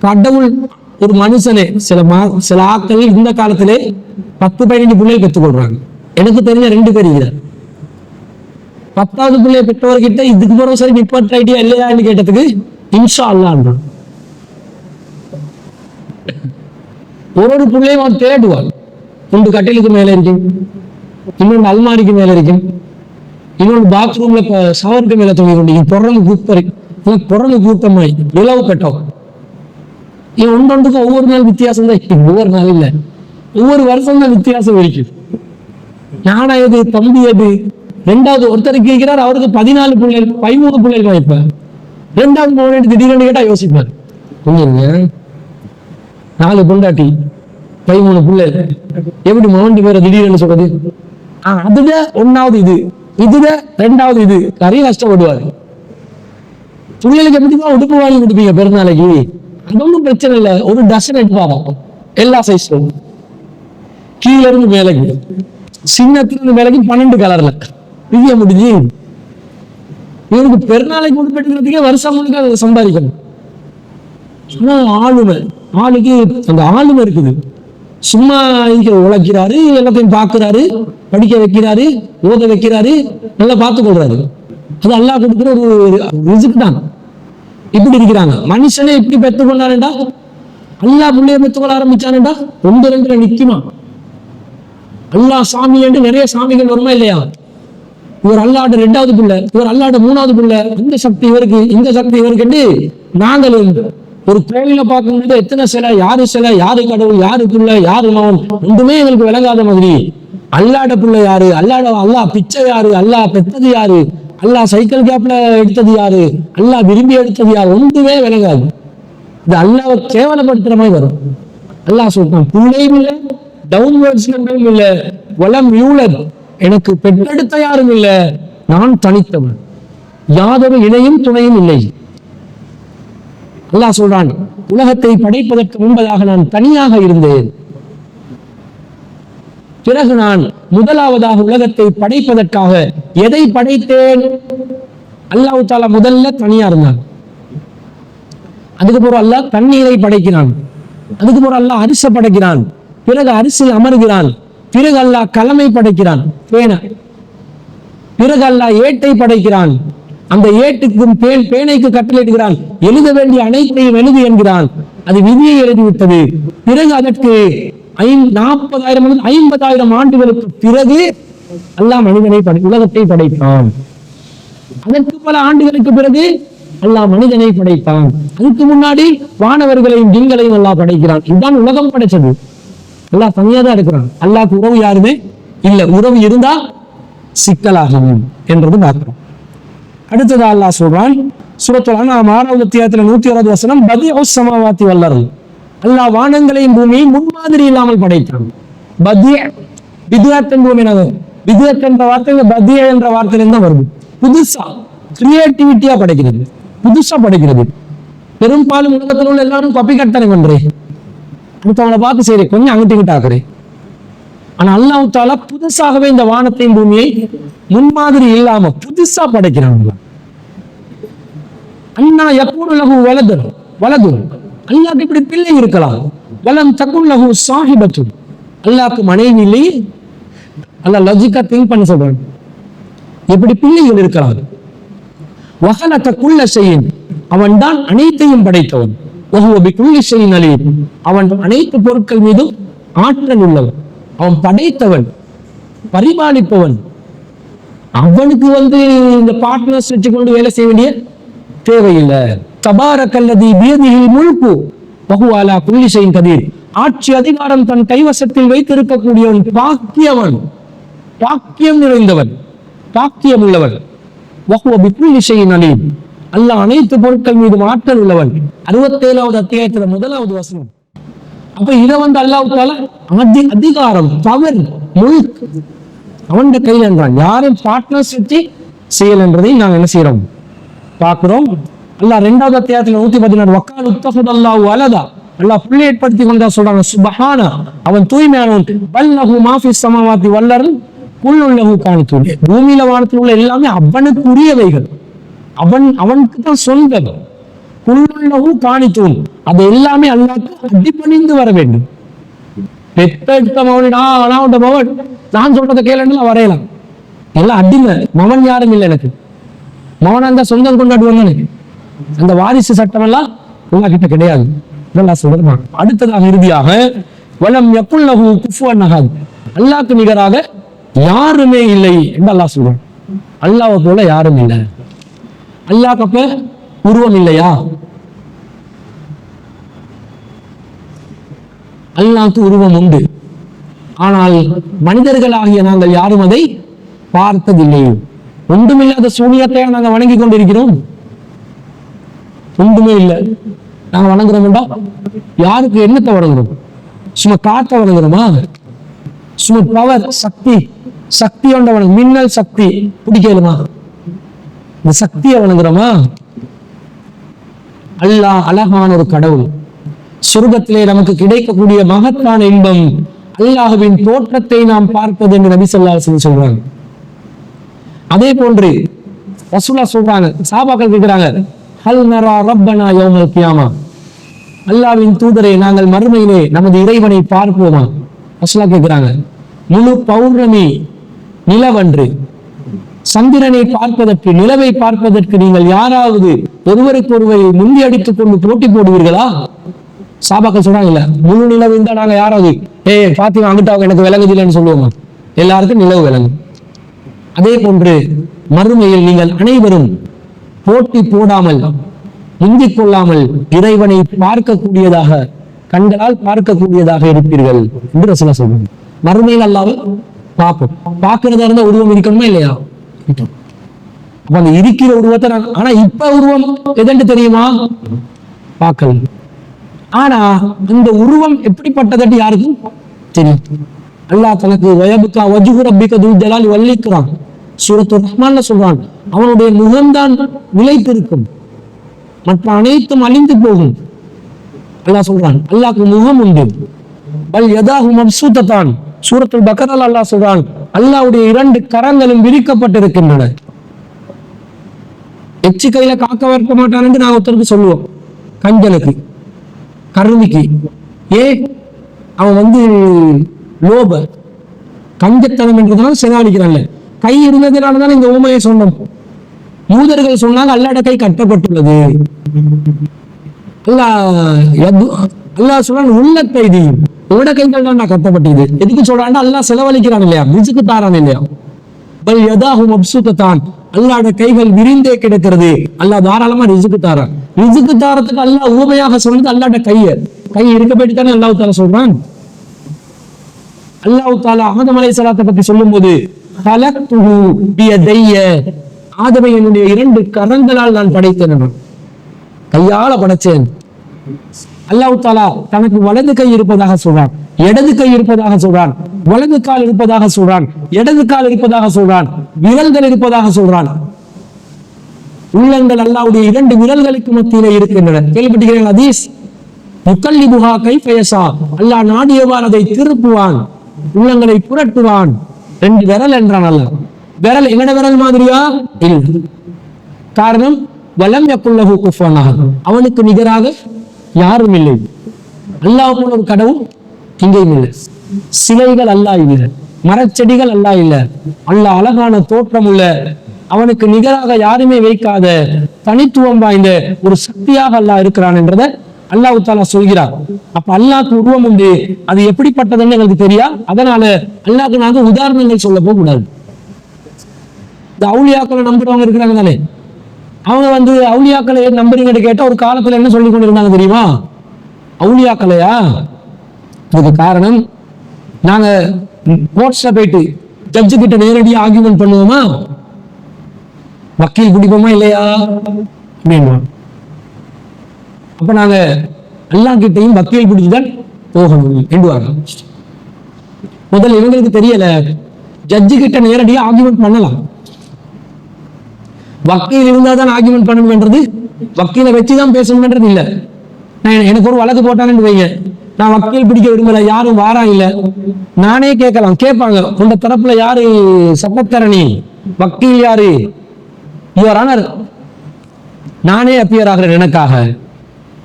கடவுள் ஒரு மனுஷனே சில ஆட்கள் இந்த காலத்திலே 10-15 பிள்ளைகள் பெற்றுக்கொள்றாங்க. எனக்கு தெரிஞ்ச 2 பேர் இருக்கிறார். 10வது பிள்ளைய பெற்றவர்கிட்ட இதுக்கு போறோம் சரி நிப்பாட்ட ஐடியா இல்லையான்னு கேட்டதுக்கு இன்ஷா அல்லாஹ் ஒரு பிள்ளையும் அவன் தேடுவான். ஒன்று கட்டிலுக்கு மேல இருக்கும், இன்னொன்று அல்மாரிக்கு மேல இருக்கும், இன்னொன்று பாத்ரூம்ல ஷவருக்கு மேல தொங்கி கொண்டிருக்கும். புறணு கூப்பமாய் இலவு பெட்டோம் ஒன்றொன்றுக்கும் ஒவ்வொரு நாள் வித்தியாசம் தான். ஒவ்வொரு நாள் இல்லை, ஒவ்வொரு வருஷம் தான் வித்தியாசம் இருக்குது. நானா எது தம்பி எது? ரெண்டாவது ஒருத்தருக்கு இருக்கிறார், அவருக்கு 14 பிள்ளைகள் 13 பிள்ளைகள். இப்ப ரெண்டாவது மகன் திடீர்னு கேட்டா யோசிப்பார். கொஞ்சம் 4 பொண்டாட்டி 13 பிள்ளைகள், எப்படி மகன் பேரை திடீர்னு சொல்றது? அதுல ஒன்னாவது இது, இதுல ரெண்டாவது இது, நிறைய கஷ்டப்படுவாரு. பிள்ளைகளுக்கு எப்படிதான் உடுப்பு வாங்கி கொடுப்பீங்க பெருநாளைக்கு? அது ஒன்றும் பிரச்சனை இல்லை, ஒரு டசன் எடுப்பாரா எல்லா சைஸ்லும், கீழே இருந்து மேலைக்கு, சின்னத்துல இருந்து மேலைக்கு 12 கலர்ல விதிய முடிஞ்சு. இவருக்கு பெருநாளைக்கு உடுப்பு எடுக்கிறதுக்கே வருஷம் முழுக்க அதை சம்பாதிக்கணும். ஆளுமை, ஆளுக்கு அந்த ஆளுமை இருக்குது. சும்மா உழைக்கிறாரு, எல்லாத்தையும் பார்க்கிறாரு, படிக்க வைக்கிறாரு, ஓத வைக்கிறாரு, நல்லா பார்த்துக் கொள்றாரு. அது அல்லாஹ் கொடுக்குற ஒரு ரிஸ்க் தான். இப்படி இருக்கிறாங்க. மனுஷனே இப்படி பெற்றுக்கொண்டாருண்டா, அல்லாஹ் பிள்ளைய பெற்றுக்கொள்ள ஆரம்பிச்சானுண்டா 1-2 நிக்குமா? அல்லாஹ் சாமி என்று நிறைய சாமிகள் வருமா இல்லையா? இவர் அல்லாட 2வது பிள்ளை, இவர் அல்லாட 3வது பிள்ளை, இந்த சக்தி இவருக்கு, இந்த சக்தி இவருக்கு. நாங்கள் ஒரு கோவில பார்க்கும்போது எத்தனை சிலை, யாரு சிலை, யாரு கடவுள், யாரு பிள்ளை, யாரு மகன், ஒன்றுமே எங்களுக்கு விளங்காத மாதிரி. அல்லாட பிள்ளை யாரு, அல்லாஹ் பிச்சை யாரு, அல்லாஹ் பெற்றது யாரு, அல்லாஹ் சைக்கிள் கேப்ல எடுத்தது யாரு, அல்லாஹ் விரும்பி எடுத்தது யாரு, ஒன்றுமே விளங்காது. இது அல்லாஹ்வை கேவலப்படுத்துற மாதிரி வரும். அல்லாஹ் சொல்றான், பிள்ளையும் இல்லை, டவுன்வர்ட்ஸ் நம்பரும் இல்லை, வலம் யூலத், எனக்கு பெற்றெடுத்த யாரும் இல்லை, நான் தனித்தவன், யாதொரு இணையும் துணையும் இல்லை. அல்லாஹ் சொல்றான், உலகத்தை படைப்பதற்கு முன்பதாக நான் தனியாக இருந்தேன், பிறகு நான் முதலாவதாக உலகத்தை படைப்பதற்காக எதை படைத்தேன்? அல்லாஹ் தஆலா முதல்ல தனியா இருந்தான், அதுக்கு பிறகு அல்லாஹ் தண்ணீரை படைக்கிறான், அதுக்கு பிறகு அல்லாஹ் அரிசை படைக்கிறான், பிறகு அரிசில் அமர்கிறான், பிறகு அல்லாஹ் கலமை படைக்கிறான், பிறகு அல்லாஹ் ஏட்டை படைக்கிறான், அந்த ஏட்டுக்கும் பேனைக்கு கட்டளையிடுகிறான், எழுத வேண்டிய அனைத்தையும் எழுது என்கிறான், அது விதியை எழுதிவிட்டது. பிறகு அதற்கு 40,000 50,000 ஆண்டுகளுக்கு பிறகு அல்லாஹ் மனிதனை உலகத்தை படைத்தான். அதற்கு பல ஆண்டுகளுக்கு பிறகு அல்லாஹ் மனிதனை படைத்தான். அதுக்கு முன்னாடி வானவர்களையும் ஜின்களையும் அல்லாஹ் படைக்கிறான். இதுதான் உலகம் படைச்சது. அல்லாஹ் தனியா தான் இருக்கிறான். அல்லாஹ்க்கு உறவு யாருமே இல்ல. உறவு இருந்தா சிக்கலாகும் என்றது பார்க்கிறோம். அடுத்தது அல்லாஹ் சொல்றான், சூரத்துல் அன்ஆம் 6வது அத்தியாயத்துல 106வது வசனம், பதிஉஸ் ஸமாவாத்தி வல் அர்த், அல்லாஹ் வானங்களையும் பூமியை முன்மாதிரி இல்லாமல் படைத்தான். பிதுஅத் என்ற வார்த்தை பதிய என்ற வார்த்தையிலிருந்து வருது. புதுசா கிரியேட்டிவிட்டியா படைக்கிறது, புதுசா படைக்கிறது. பெரும்பாலும் உலகத்தில் உள்ள எல்லாரும் காப்பி கட்டணம் பண்றேன், அடுத்தவங்களை பார்த்து சரி கொஞ்சம் அங்கிட்டு இங்கிட்ட ஆக்குறேன். ஆனா அல்லாஹ் தஆலா புதுசாகவே இந்த வானத்தையும் பூமியை முன்மாதிரி இல்லாம புதுசா படைக்கிறாங்க. அண்ணா யகூனு லஹு வலதுன், அல்லாஹ்க்கு இப்படி பிள்ளை இருக்கலாம். வலம் தகுன் லஹு ஸாஹிபத்து, அல்லாஹ்க்கு மனைவி இல்லை. அல்லாஹ் லாஜிக்கா திங்க் பண்ண சொல்றான், எப்படி பிள்ளைகள் இருக்கலாம். வஹலக குல்ல ஷைஇன், அவன் தான் அனைத்தையும் படைத்தவன். வஹுவ பிகுல்லி ஷைஇன் அலீம், அவன் அனைத்து பொருட்கள் மீதும் ஆற்றல் உள்ளவன். அவன் படைத்தவன், பரிபாலிப்பவன். அவனுக்கு இந்த பார்ட்னர்ஸ் வச்சு கொண்டு வேலை செய்ய வேண்டிய தேவையில்லை. தபாரக்கல்லதி பியதிஹில் முல்கு வஹுவ அலா குல்லி ஷைஇன் கதீர், ஆட்சி அதிகாரம் தன் கைவசத்தில் வைத்திருக்கக்கூடியவன் பாக்கியவன், பாக்கியம் நிறைந்தவன், பாக்கியம் உள்ளவன். வஹுவ பிகுல்லி ஷைஇன் அலீம், அல்லாஹ் அனைத்து பொருட்கள் மீது ஆற்றல் உள்ளவன். 67வது அத்தியாயத்துல 1வது வசனம். அப்ப இதை அல்லாஹ் தஆலா அதிகாரம், பவர், முல்க் அவன் கையில் என்றான். யாரும் பார்ட்னர்ஸ் வச்சு செய்யல் என்றதை நாங்கள் என்ன செய்யறோம் பார்க்கிறோம். அல்லாஹ் 2வது அத்தியாயத்துல 116 வக்கால் உத்தஹதல்லாஹு வலதா, அல்லாஹ் பிள்ளை ஏற்படுத்தி கொண்டா சொல்றாங்க. சுப்ஹானா, அவன் தூய்மையானவன். பல் லஹு மா ஃபிஸ் ஸமாவாத்தி வல் அர்த் குல்லுன் லஹு கானிதூன், பூமியில வானத்தில் உள்ள எல்லாமே அவனுக்கு உரியவைகள், அவனுக்கு தான் சொந்தம். குல்லுன் லஹு கானிதூன், அது எல்லாமே அல்லாஹ்வுக்கு அடிபணிந்து வர வேண்டும். பெத்தெடுத்த மகனிடா அனாவுண்ட மகன் நான் சொல்றதை கேளுன்னு வரையலாம். எல்லாம் அடிமை, மகன் யாரும் இல்லை. எனக்கு மகனா இருந்தா சொந்தம் கொண்டாடுவாங்க. அந்த வாரிசு சட்டம் எல்லாம் உங்க கிட்ட கிடையாது. சொல்றேன். அடுத்ததாக இறுதியாக வலம் யகுல் லஹு குஃபுவன் அஹத், அல்லாஹ்க்கு நிகராக யாருமே இல்லை என்று அல்லாஹ் சொல்றான். அல்லாஹ்வை போல யாரும் இல்லை. அல்லாஹ்க்கு அப்ப உருவம் இல்லையா? அல்லாஹ்வுக்கு உருவம் உண்டு. ஆனால் மனிதர்களாகிய நாங்கள் யாரும் அதை பார்த்ததில்லை. ஒன்றுமில்லாத சூனியத்தை நாங்கள் வணங்கி கொண்டிருக்கிறோம். ஒன்றுமே இல்லை. நாங்க வணங்குறோம்டா யாருக்கு என்னத்தை வணங்குறோம்? சும்மா காத்த வணங்குறோமா? சும்மா பவர் சக்தி ஒன்ற வணங்கும். மின்னல் சக்தி பிடிக்கலுமா? இந்த சக்தியை வணங்குறோமா? அல்லாஹ் அழகான ஒரு கடவுள். சொர்க்கத்திலே நமக்கு கிடைக்கக்கூடிய மகத்தான இன்பம் அல்லாஹ்வின் தோற்றத்தை நாம் பார்ப்பது என்று நபி ஸல்லல்லாஹு அலைஹி வஸல்லம் சொல்றாங்க. அதே போன்று ரசூலுல்லாஹ் சொல்றாங்க, சஹாபாக்கள் கேட்கிறாங்க, ஹல் நரா ரப்பனா யௌமல் கியாமா, அல்லாஹ்வின் தூதரே நாங்கள் மறுமையிலே நமது இறைவனை பார்ப்போமா? ரசூலுல்லாஹ் கேட்கிறாங்க, முழு பௌர்ணமி நிலவன்று சந்திரனை பார்ப்பதற்கு, நிலவை பார்ப்பதற்கு நீங்கள் யாராவது ஒருவருக்கு ஒருவரை முந்தி அடித்துக் கொண்டு போட்டி போடுவீர்களா? சாபாக்கள் சொல்றாங்க, இல்ல முழு நிலவு இருந்தா நாங்க யாராவது பாத்தீங்க அங்கிட்ட எனக்கு விளங்குதில்லைன்னு சொல்லுவோமா? எல்லாருக்கும் நிலவு விளங்கும். அதே போன்று மறுமையில் நீங்கள் அனைவரும் போட்டி போடாமல் முந்திக் கொள்ளாமல் இறைவனை பார்க்கக்கூடியதாக, கண்களால் பார்க்கக்கூடியதாக இருப்பீர்கள் என்று ரசூலுல்லாஹ் சொல்றாங்க. மறுமையில் அல்லாஹ்வை பார்ப்போம். பார்க்கிறதா இருந்தா உருவம் இருக்கணுமா இல்லையா? அப்ப அந்த இருக்கிற உருவத்தை ஆனா இப்ப உருவம் எதென்று தெரியுமா? பார்க்கல. ஆனா இந்த உருவம் எப்படிப்பட்டது யாருக்கும் தெரியும். அல்லாஹ் தனக்கு வயபுக்கா வஜ்ஹு ரப்பிக துல் ஜலாலி வல் இக்ராம் சூரத்துர் ரஹ்மான்ல சொல்றான், அவனுடைய முகம்தான் நிலைத்திருக்கும், மற்ற அனைத்தும் அழிந்து போகும். அல்லாஹ் சொல்றான், அல்லாஹ்க்கு முகம் உண்டு. பல் யதாஹு மப்சூதத்தான் சூரத்துல் பக்கரால அல்லாஹ் சொல்றான், அல்லாஹ்வுடைய 2 கரங்களும் விரிக்கப்பட்டிருக்கின்றன. எச்சி கையில காக்க வைக்க மாட்டான்னு நான் ஒருத்தருக்கு சொல்லுவோம், கஞ்சனுக்கு கருவிக்கு. அவன் லோப கஞ்சத்தனம் என்றதுனால செலவழிக்கிறான்ல. கை இருந்ததுனாலதான் இந்த ஊமையை சொன்னோம். யூதர்கள் சொன்னாங்க அல்லாஹ்வுடைய கை கட்டப்பட்டுள்ளது. அல்லாஹ் சொல்றான் உள்ளத்தை உங்களோட கைகள் தான் கட்டப்பட்டது. எதுக்கு சொல்றான்? அல்லாஹ் செலவழிக்கிறான் இல்லையா, ரிஸ்க் தாரான் இல்லையா? பல் யதாஹு மப்சூதத்தான், அல்லாஹ்வுடைய கைகள் விரிந்தே கிடக்கிறது. அல்லாஹ் தாராளமா ரிஸ்க் தாரான். ரிஸ்க் தாரத்துக்கு அல்லாஹ் ஊமையாக சொல்றது அல்லாஹ்வுடைய கை இருக்க போயிட்டு தானே அல்லாஹ் தஆலா சொல்றான். அல்லாஹ் தஆலா ஆதம் அலைஹிஸ்ஸலாத்தை பத்தி சொல்லும்போது, ஹலக்துஹு பியதைய, ஆதமை என்னுடைய 2 கரங்களால் நான் படைத்தேன், கையால படைச்சேன். அல்லாஹ் தஆலா தனக்கு வலது கை இருப்பதாக சொல்றான், இடது கை இருப்பதாக சொல்றான், வலது கால் இருப்பதாக சொல்றான், இடது கால் இருப்பதாக சொல்றான், விரல்கள் இருப்பதாக சொல்றான். உள்ளங்கள் அல்லாஹ்வுடைய 2 விரல்களுக்கு மத்தியிலே இருக்கின்றன. கேள்விப்பட்டிருக்கிறீர்கள் ஹதீஸ்? முகல்லிபுஹா கைஃப யஷா, அல்லாஹ் நாடியவாறு அதை திருப்புவான், உள்ளங்களை புரட்டுவான். 2 விரல் என்றான் அல்லாஹ். விரல் எங்கட விரல் மாதிரியா? இல்லை. காரணம் வலம் யகுல் லஹு குஃபுவன் அஹத், அவனுக்கு நிகராக யாரும் இல்லை. அல்லாஹ் போல ஒரு கடவுள் எங்கேயும் இல்லை. சிலைகள் அல்லாஹ் இல்லை, மரச்செடிகள் அல்லாஹ் இல்லை. அல்லாஹ் அழகான தோற்றம் உள்ள, அவனுக்கு நிகராக யாருமே வைக்காத தனித்துவம் வாய்ந்த ஒரு சக்தியாக அல்லாஹ் இருக்கிறான் என்றதை அல்லாஹ் தஆலா சொல்கிறார். அப்ப அல்லாஹ்க்கு உருவம் உண்டு, அது எப்படிப்பட்டதுன்னு எங்களுக்கு தெரியா. அதனால அல்லாஹ்க்கு நாங்க உதாரணங்கள் சொல்ல போக கூடாது. இந்த அவுலியாக்களை நம்புறவங்க இருக்கிறாங்க தானே, அவங்க அவுலியாக்களை நம்புறீங்கன்னு கேட்டா ஒரு காலத்துல என்ன சொல்லி கொண்டு இருந்தாங்க தெரியுமா? அவுலியாக்களையா? அதுக்கு காரணம், நாங்க கோர்ட்ஸ்ல போயிட்டு ஜட்ஜு கிட்ட நேரடியாக ஆர்கியூமெண்ட் பண்ணுவோமா, வக்கீல் பிடிப்போமா இல்லையா அப்படின்னா, அப்ப நாங்க அல்லாஹ் கிட்டையும் வக்கீல் பிடிச்சுதான் போகணும் என்றுவாங்க. முதல்ல இவங்களுக்கு தெரியல, ஜட்ஜு கிட்ட நேரடியாக ஆர்கியூமெண்ட் பண்ணலாம், வக்கீல் இருந்தாதான் ஆர்கியூமெண்ட் பண்ணணும்ன்றது, வக்கீலை வச்சுதான் பேசணும்ன்றது இல்ல. எனக்கு ஒரு வழக்கு போட்டான்னு வைங்க, நான் வக்கீல் பிடிக்க விரும்பல, யாரும் வாரா இல்ல, நானே கேட்கலாம். கேட்பாங்க, உங்க தரப்புல யாரு சட்டத்தரணி, வக்கீல் யாரு, யுவர் ஆனர், நானே அப்பியர் ஆகிறேன், எனக்காக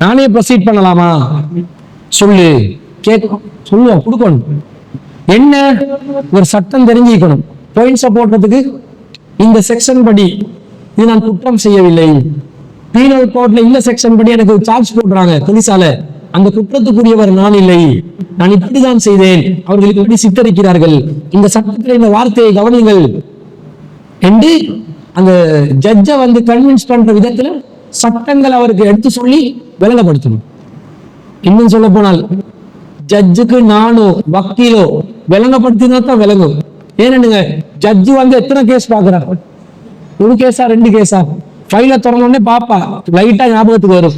நானே ப்ரொசீட் பண்ணலாமா சொல்லு, சொல்லுவோம், கொடுக்கணும். என்ன ஒரு சட்டம் தெரிஞ்சுக்கணும், பாயிண்ட்ஸை போடுறதுக்கு இந்த செக்ஷன் படி இது நான் குற்றம் செய்யவில்லை, பீனல் கோட்ல இந்த செக்ஷன் படி எனக்கு சார்ஜ் போடுறாங்க போலீஸால, அந்த குற்றத்துக்குரியவர் நான் இல்லை, நான் இப்படிதான் செய்தேன், அவர்களுக்கு இப்படி சித்தரிக்கிறார்கள், இந்த சட்டத்தில் இந்த வார்த்தையை கவனிங்கள் என்று அந்த ஜட்ஜை கன்வின்ஸ் பண்ற விதத்துல சட்டங்கள் அவருக்கு எடுத்து சொல்லி விளங்கப்படுத்தணும். இன்னும் சொல்ல போனால் ஜட்ஜுக்கு நானோ வக்கீலோ விளங்கப்படுத்தினா தான் விளங்கும். ஏன்னுங்க ஜட்ஜு வந்து எத்தனை கேஸ் பாக்குறாரு, ஒரு கேஸா 2 கேஸா, ஃபைல திறந்தோடனே பாப்பா லைட்டா ஞாபகத்துக்கு வரும்.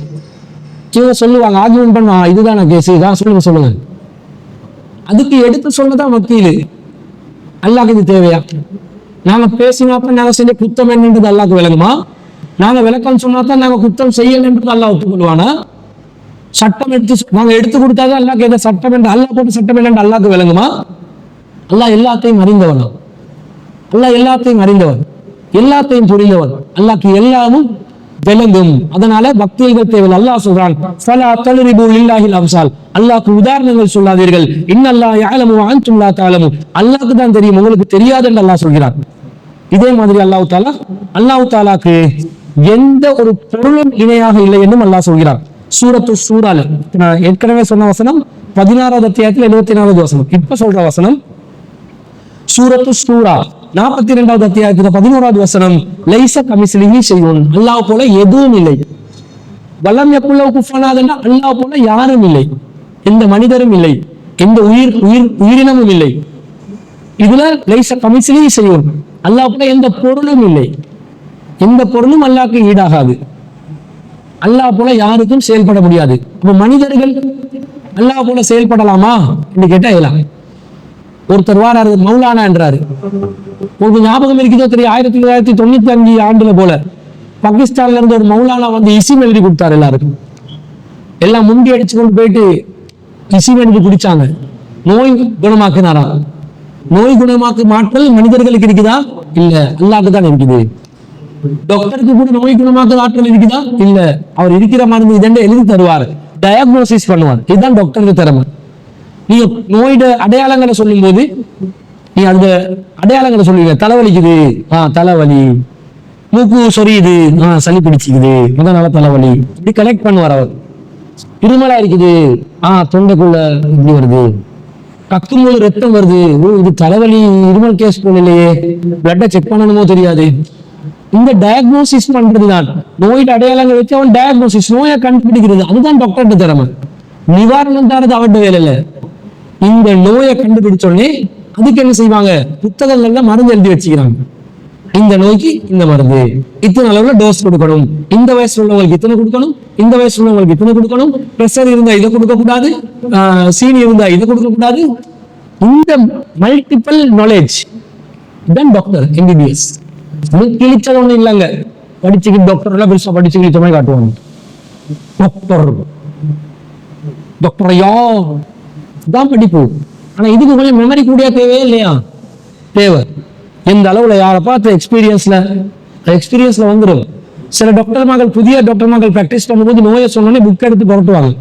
இவங்க சொல்லுவாங்க, ஆர்குமெண்ட் பண்ணா இதுதான கேஸ், இதான் சொல்லுங்க. அதுக்கு எடுத்து சொன்னதான் வக்கீலு. அல்லாஹ்க்கு இது தேவையா? நாங்க பேசினாத்தான் நாங்க செஞ்ச குத்தம் என்னன்றது அல்லாஹ்க்கு விளங்குமா? நாங்க விளக்கம் சொன்னாதான் நாங்க குத்தம் செய்யலன்றது அல்லாஹ் ஒத்துக்கொள்வானா? சட்டம் நாங்க எடுத்து கொடுத்தாதான் அல்லாஹ்க்கு எதை சட்டம் என்று அல்லாஹ் போட்டு சட்டம் என்று அல்லாஹ்க்கு விளங்குமா? அல்லாஹ் எல்லாத்தையும் அறிந்தவன், எல்லாத்தையும் புரிந்தவன். அல்லாஹ்க்கு எல்லாமும் விளங்கும். அதனால பக்திகள் தேவையில்லை. அல்லாஹ் சொல்றான், ஃபலா தல்ரிபு லில்லாஹில் அம்சால், அல்லாஹ்க்கு உதாரணங்கள் சொல்லாதீர்கள். இன்னல்லாஹ் யஅலமு வ அன்தும் லா தஅலமு, அல்லாஹ்க்கு தான் தெரியும், உங்களுக்கு தெரியாது என்று அல்லாஹ் சொல்கிறான். இதே மாதிரி அல்லாஹ் தஆலாக்கு எந்த ஒரு பொருளும் இணையாக இல்லை என்றும் அல்லாஹ் சொல்கிறான். சூரத்து ஷூரால நான் ஏற்கனவே சொன்ன வசனம் 16வது அத்தியாயத்தில் 74வது வசனம். இப்ப சொல்ற வசனம் சூரத்து ஷூரா 42வது அத்தியாயத்துல 11வது வசனம், லைஸ கமிஸ்லிஹி ஷைஉன், அல்லாஹ் போல எதுவும் இல்லை. வலம் யகுல் குஃபுவன் அஹத், அல்லாஹ் போல யாரும் இல்லை, எந்த மனிதரும் இல்லை, எந்த உயிரினமும் இல்லை. இதுல லைஸ கமிஸ்லிஹி ஷைஉன், அல்லாஹ் போல எந்த பொருளும் இல்லை, எந்த பொருளும் அல்லாஹ்க்கு ஈடாகாது. அல்லாஹ் போல யாருக்கும் செயல்பட முடியாது. அப்ப மனிதர்கள் அல்லாஹ் போல செயல்படலாமா என்று கேட்டா இயலாம். ஒருத்தர் வாராரு, மௌலானா என்றாரு. உங்களுக்கு ஞாபகம் இருக்குதோ தெரியும், 1995 ஆண்டுல போல பாகிஸ்தான்ல இருந்து ஒரு மௌலானா வந்து இசிம் எழுதி கொடுத்தாரு. எல்லாருக்கும் எல்லாம் முண்டி அடிச்சு கொண்டு போயிட்டு இசிம் எழுதி குடிச்சாங்க. நோய் குணமாக்கினாரா? நோய் குணமாக்கு மாற்றல் மனிதர்களுக்கு இருக்குதா? இல்ல, அல்லாஹ்க்கு தான் இருக்குது. டாக்டருக்கு கூட நோய் குணமாக்க ஆற்றல் இருக்குதா? இல்ல. அவர் இருக்கிற மருந்து இதென்று எழுதி தருவார், டயக்னோசிஸ் பண்ணுவார். இதுதான் டாக்டருக்கு திறமை. நீங்க நோயோட அடையாளங்களை சொல்லும் போது நீ அந்த அடையாளங்களை சொல்லுவீங்க. தலைவலிக்குது, தலைவலி. மூக்கு சொரியுது, சளி பிடிச்சிக்குது, அதனால தலைவலி. இப்படி கனெக்ட் பண்ணுவார் அவர். இருமலா இருக்குது, தொண்டைக்குள்ள இப்படி வருது. கக்கும்போது ரத்தம் வருது, இது தலைவலி, இருமல் கேஸ் போல இல்லையே, பிளட்டை செக் பண்ணணுமோ தெரியாது. இந்த டயக்னோசிஸ் பண்றதுதான் நோயோட அடையாளங்கள் வச்சு அவன் டயக்னோசிஸ், நோயை கண்டுபிடிக்கிறது. அதுதான் டாக்டர் திறமை. நிவாரணம் தரது அவருடைய வேலை இல்ல. இந்த நோயை கண்டுபிடிச்சோடனே அதுக்கு என்ன செய்வாங்க, புத்தகங்கள்ல மருந்து எழுதி வச்சுக்கிறாங்க. இந்த நோய்க்கு இந்த மருந்து, இத்தனை அளவுல டோஸ் கொடுக்கணும், இந்த வயசுல உள்ளவங்களுக்கு இத்தனை கொடுக்கணும், இந்த வயசுல உள்ளவங்களுக்கு இத்தனை கொடுக்கணும், பிரஷர் இருந்தா இதை கொடுக்க கூடாது, சீனி இருந்தா இதை கொடுக்க கூடாது. இந்த மல்டிபிள் நாலேஜ் தான் டாக்டர் எம்பிபிஎஸ். கிழிச்சது ஒண்ணு இல்லைங்க. படிச்சுக்கிட்டு டாக்டர் எல்லாம் பெருசா படிச்சு கிழிச்ச மாதிரி காட்டுவாங்க. டாக்டர் ஐயா தான் படிப்பு. ஆனா இதுக்கு கொஞ்சம் மெமரி கூடிய தேவையே இல்லையா? தேவை. எந்த அளவுல யாரை பார்த்து எக்ஸ்பீரியன்ஸ்ல வந்துடும். சில டாக்டர் புதிய டாக்டர் பிராக்டிஸ் பண்ணும்போது நோயை சொன்னோன்னே புக் எடுத்து புரட்டுவாங்க.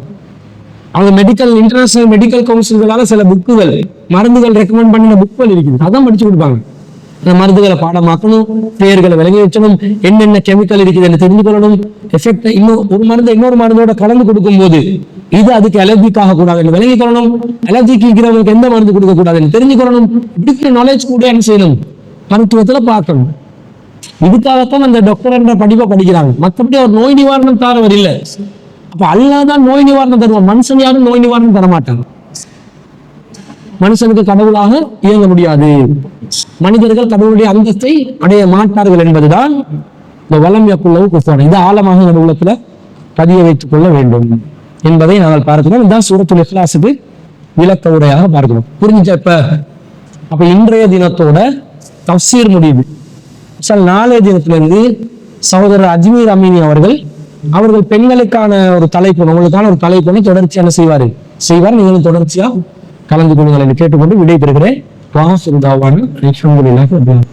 அவங்க இன்டர்நேஷனல் மெடிக்கல் கவுன்சில்களால சில புக்குகள், மருந்துகள் ரெக்கமெண்ட் பண்ணின புக்குகள் இருக்குது, அதான் படிச்சு கொடுப்பாங்க. இந்த மருந்துகளை பாடமாக்கணும், பெயர்களை விளங்கி வச்சணும், என்னென்ன கெமிக்கல் இருக்குது தெரிஞ்சு கொள்ளணும், எஃபெக்ட் ஒரு மருந்து இன்னொரு மருந்தோட கலந்து கொடுக்கும் போது இது அதுக்கு அலர்ஜிக்காக கூடாது விளங்கி கொள்ளணும், அலர்ஜிக்கு இருக்கிறவங்களுக்கு எந்த மருந்து கொடுக்க கூடாதுன்னு தெரிஞ்சு கொள்ளணும். இப்படி நாலேஜ் கூட என்ன செய்யணும், மருத்துவத்துல பார்க்கணும். இதுக்காகத்தான் அந்த டாக்டர் என்ற படிப்பை படிக்கிறாங்க. மற்றபடி அவர் நோய் நிவாரணம் தரவர் இல்லை. அப்ப அல்லாஹ் தான் நோய் நிவாரணம் தருவான். மனுஷன் யாரும் நோய் நிவாரணம் தர மாட்டாங்க. மனுஷனுக்கு கடவுளாக இயங்க முடியாது. மனிதர்கள் கடவுளுடைய அந்தஸ்தை அடைய மாட்டார்கள் என்பதுதான் இந்த வலம் யக்குல்லஹு குஃபுவன். இது ஆழமாக நம்ம உள்ளத்துல பதிய வைத்துக் கொள்ள வேண்டும் என்பதை நாங்கள் பார்க்கிறோம். இதுதான் சூரத்துல் இக்லாஸுக்கு விளக்க உரையாக பார்க்கிறோம். புரிஞ்சா? அப்ப இன்றைய தினத்தோட தஃசீர் முடியுது. நாளைய தினத்திலிருந்து சகோதரர் அஜ்மீர் அமீனி அவர்கள் பெண்களுக்கான ஒரு தலைப்பு, உங்களுக்கான ஒரு தலைப்பு தொடர்ச்சியா என்ன செய்வார். நீங்களும் தொடர்ச்சியா கலந்து கொள்ளுங்கள் என்று கேட்டுக்கொண்டு விடைபெறுகிறேன். வாஹிரு தாவானா அல்ஹம்துலில்லாஹி ரப்பில் ஆலமீன்.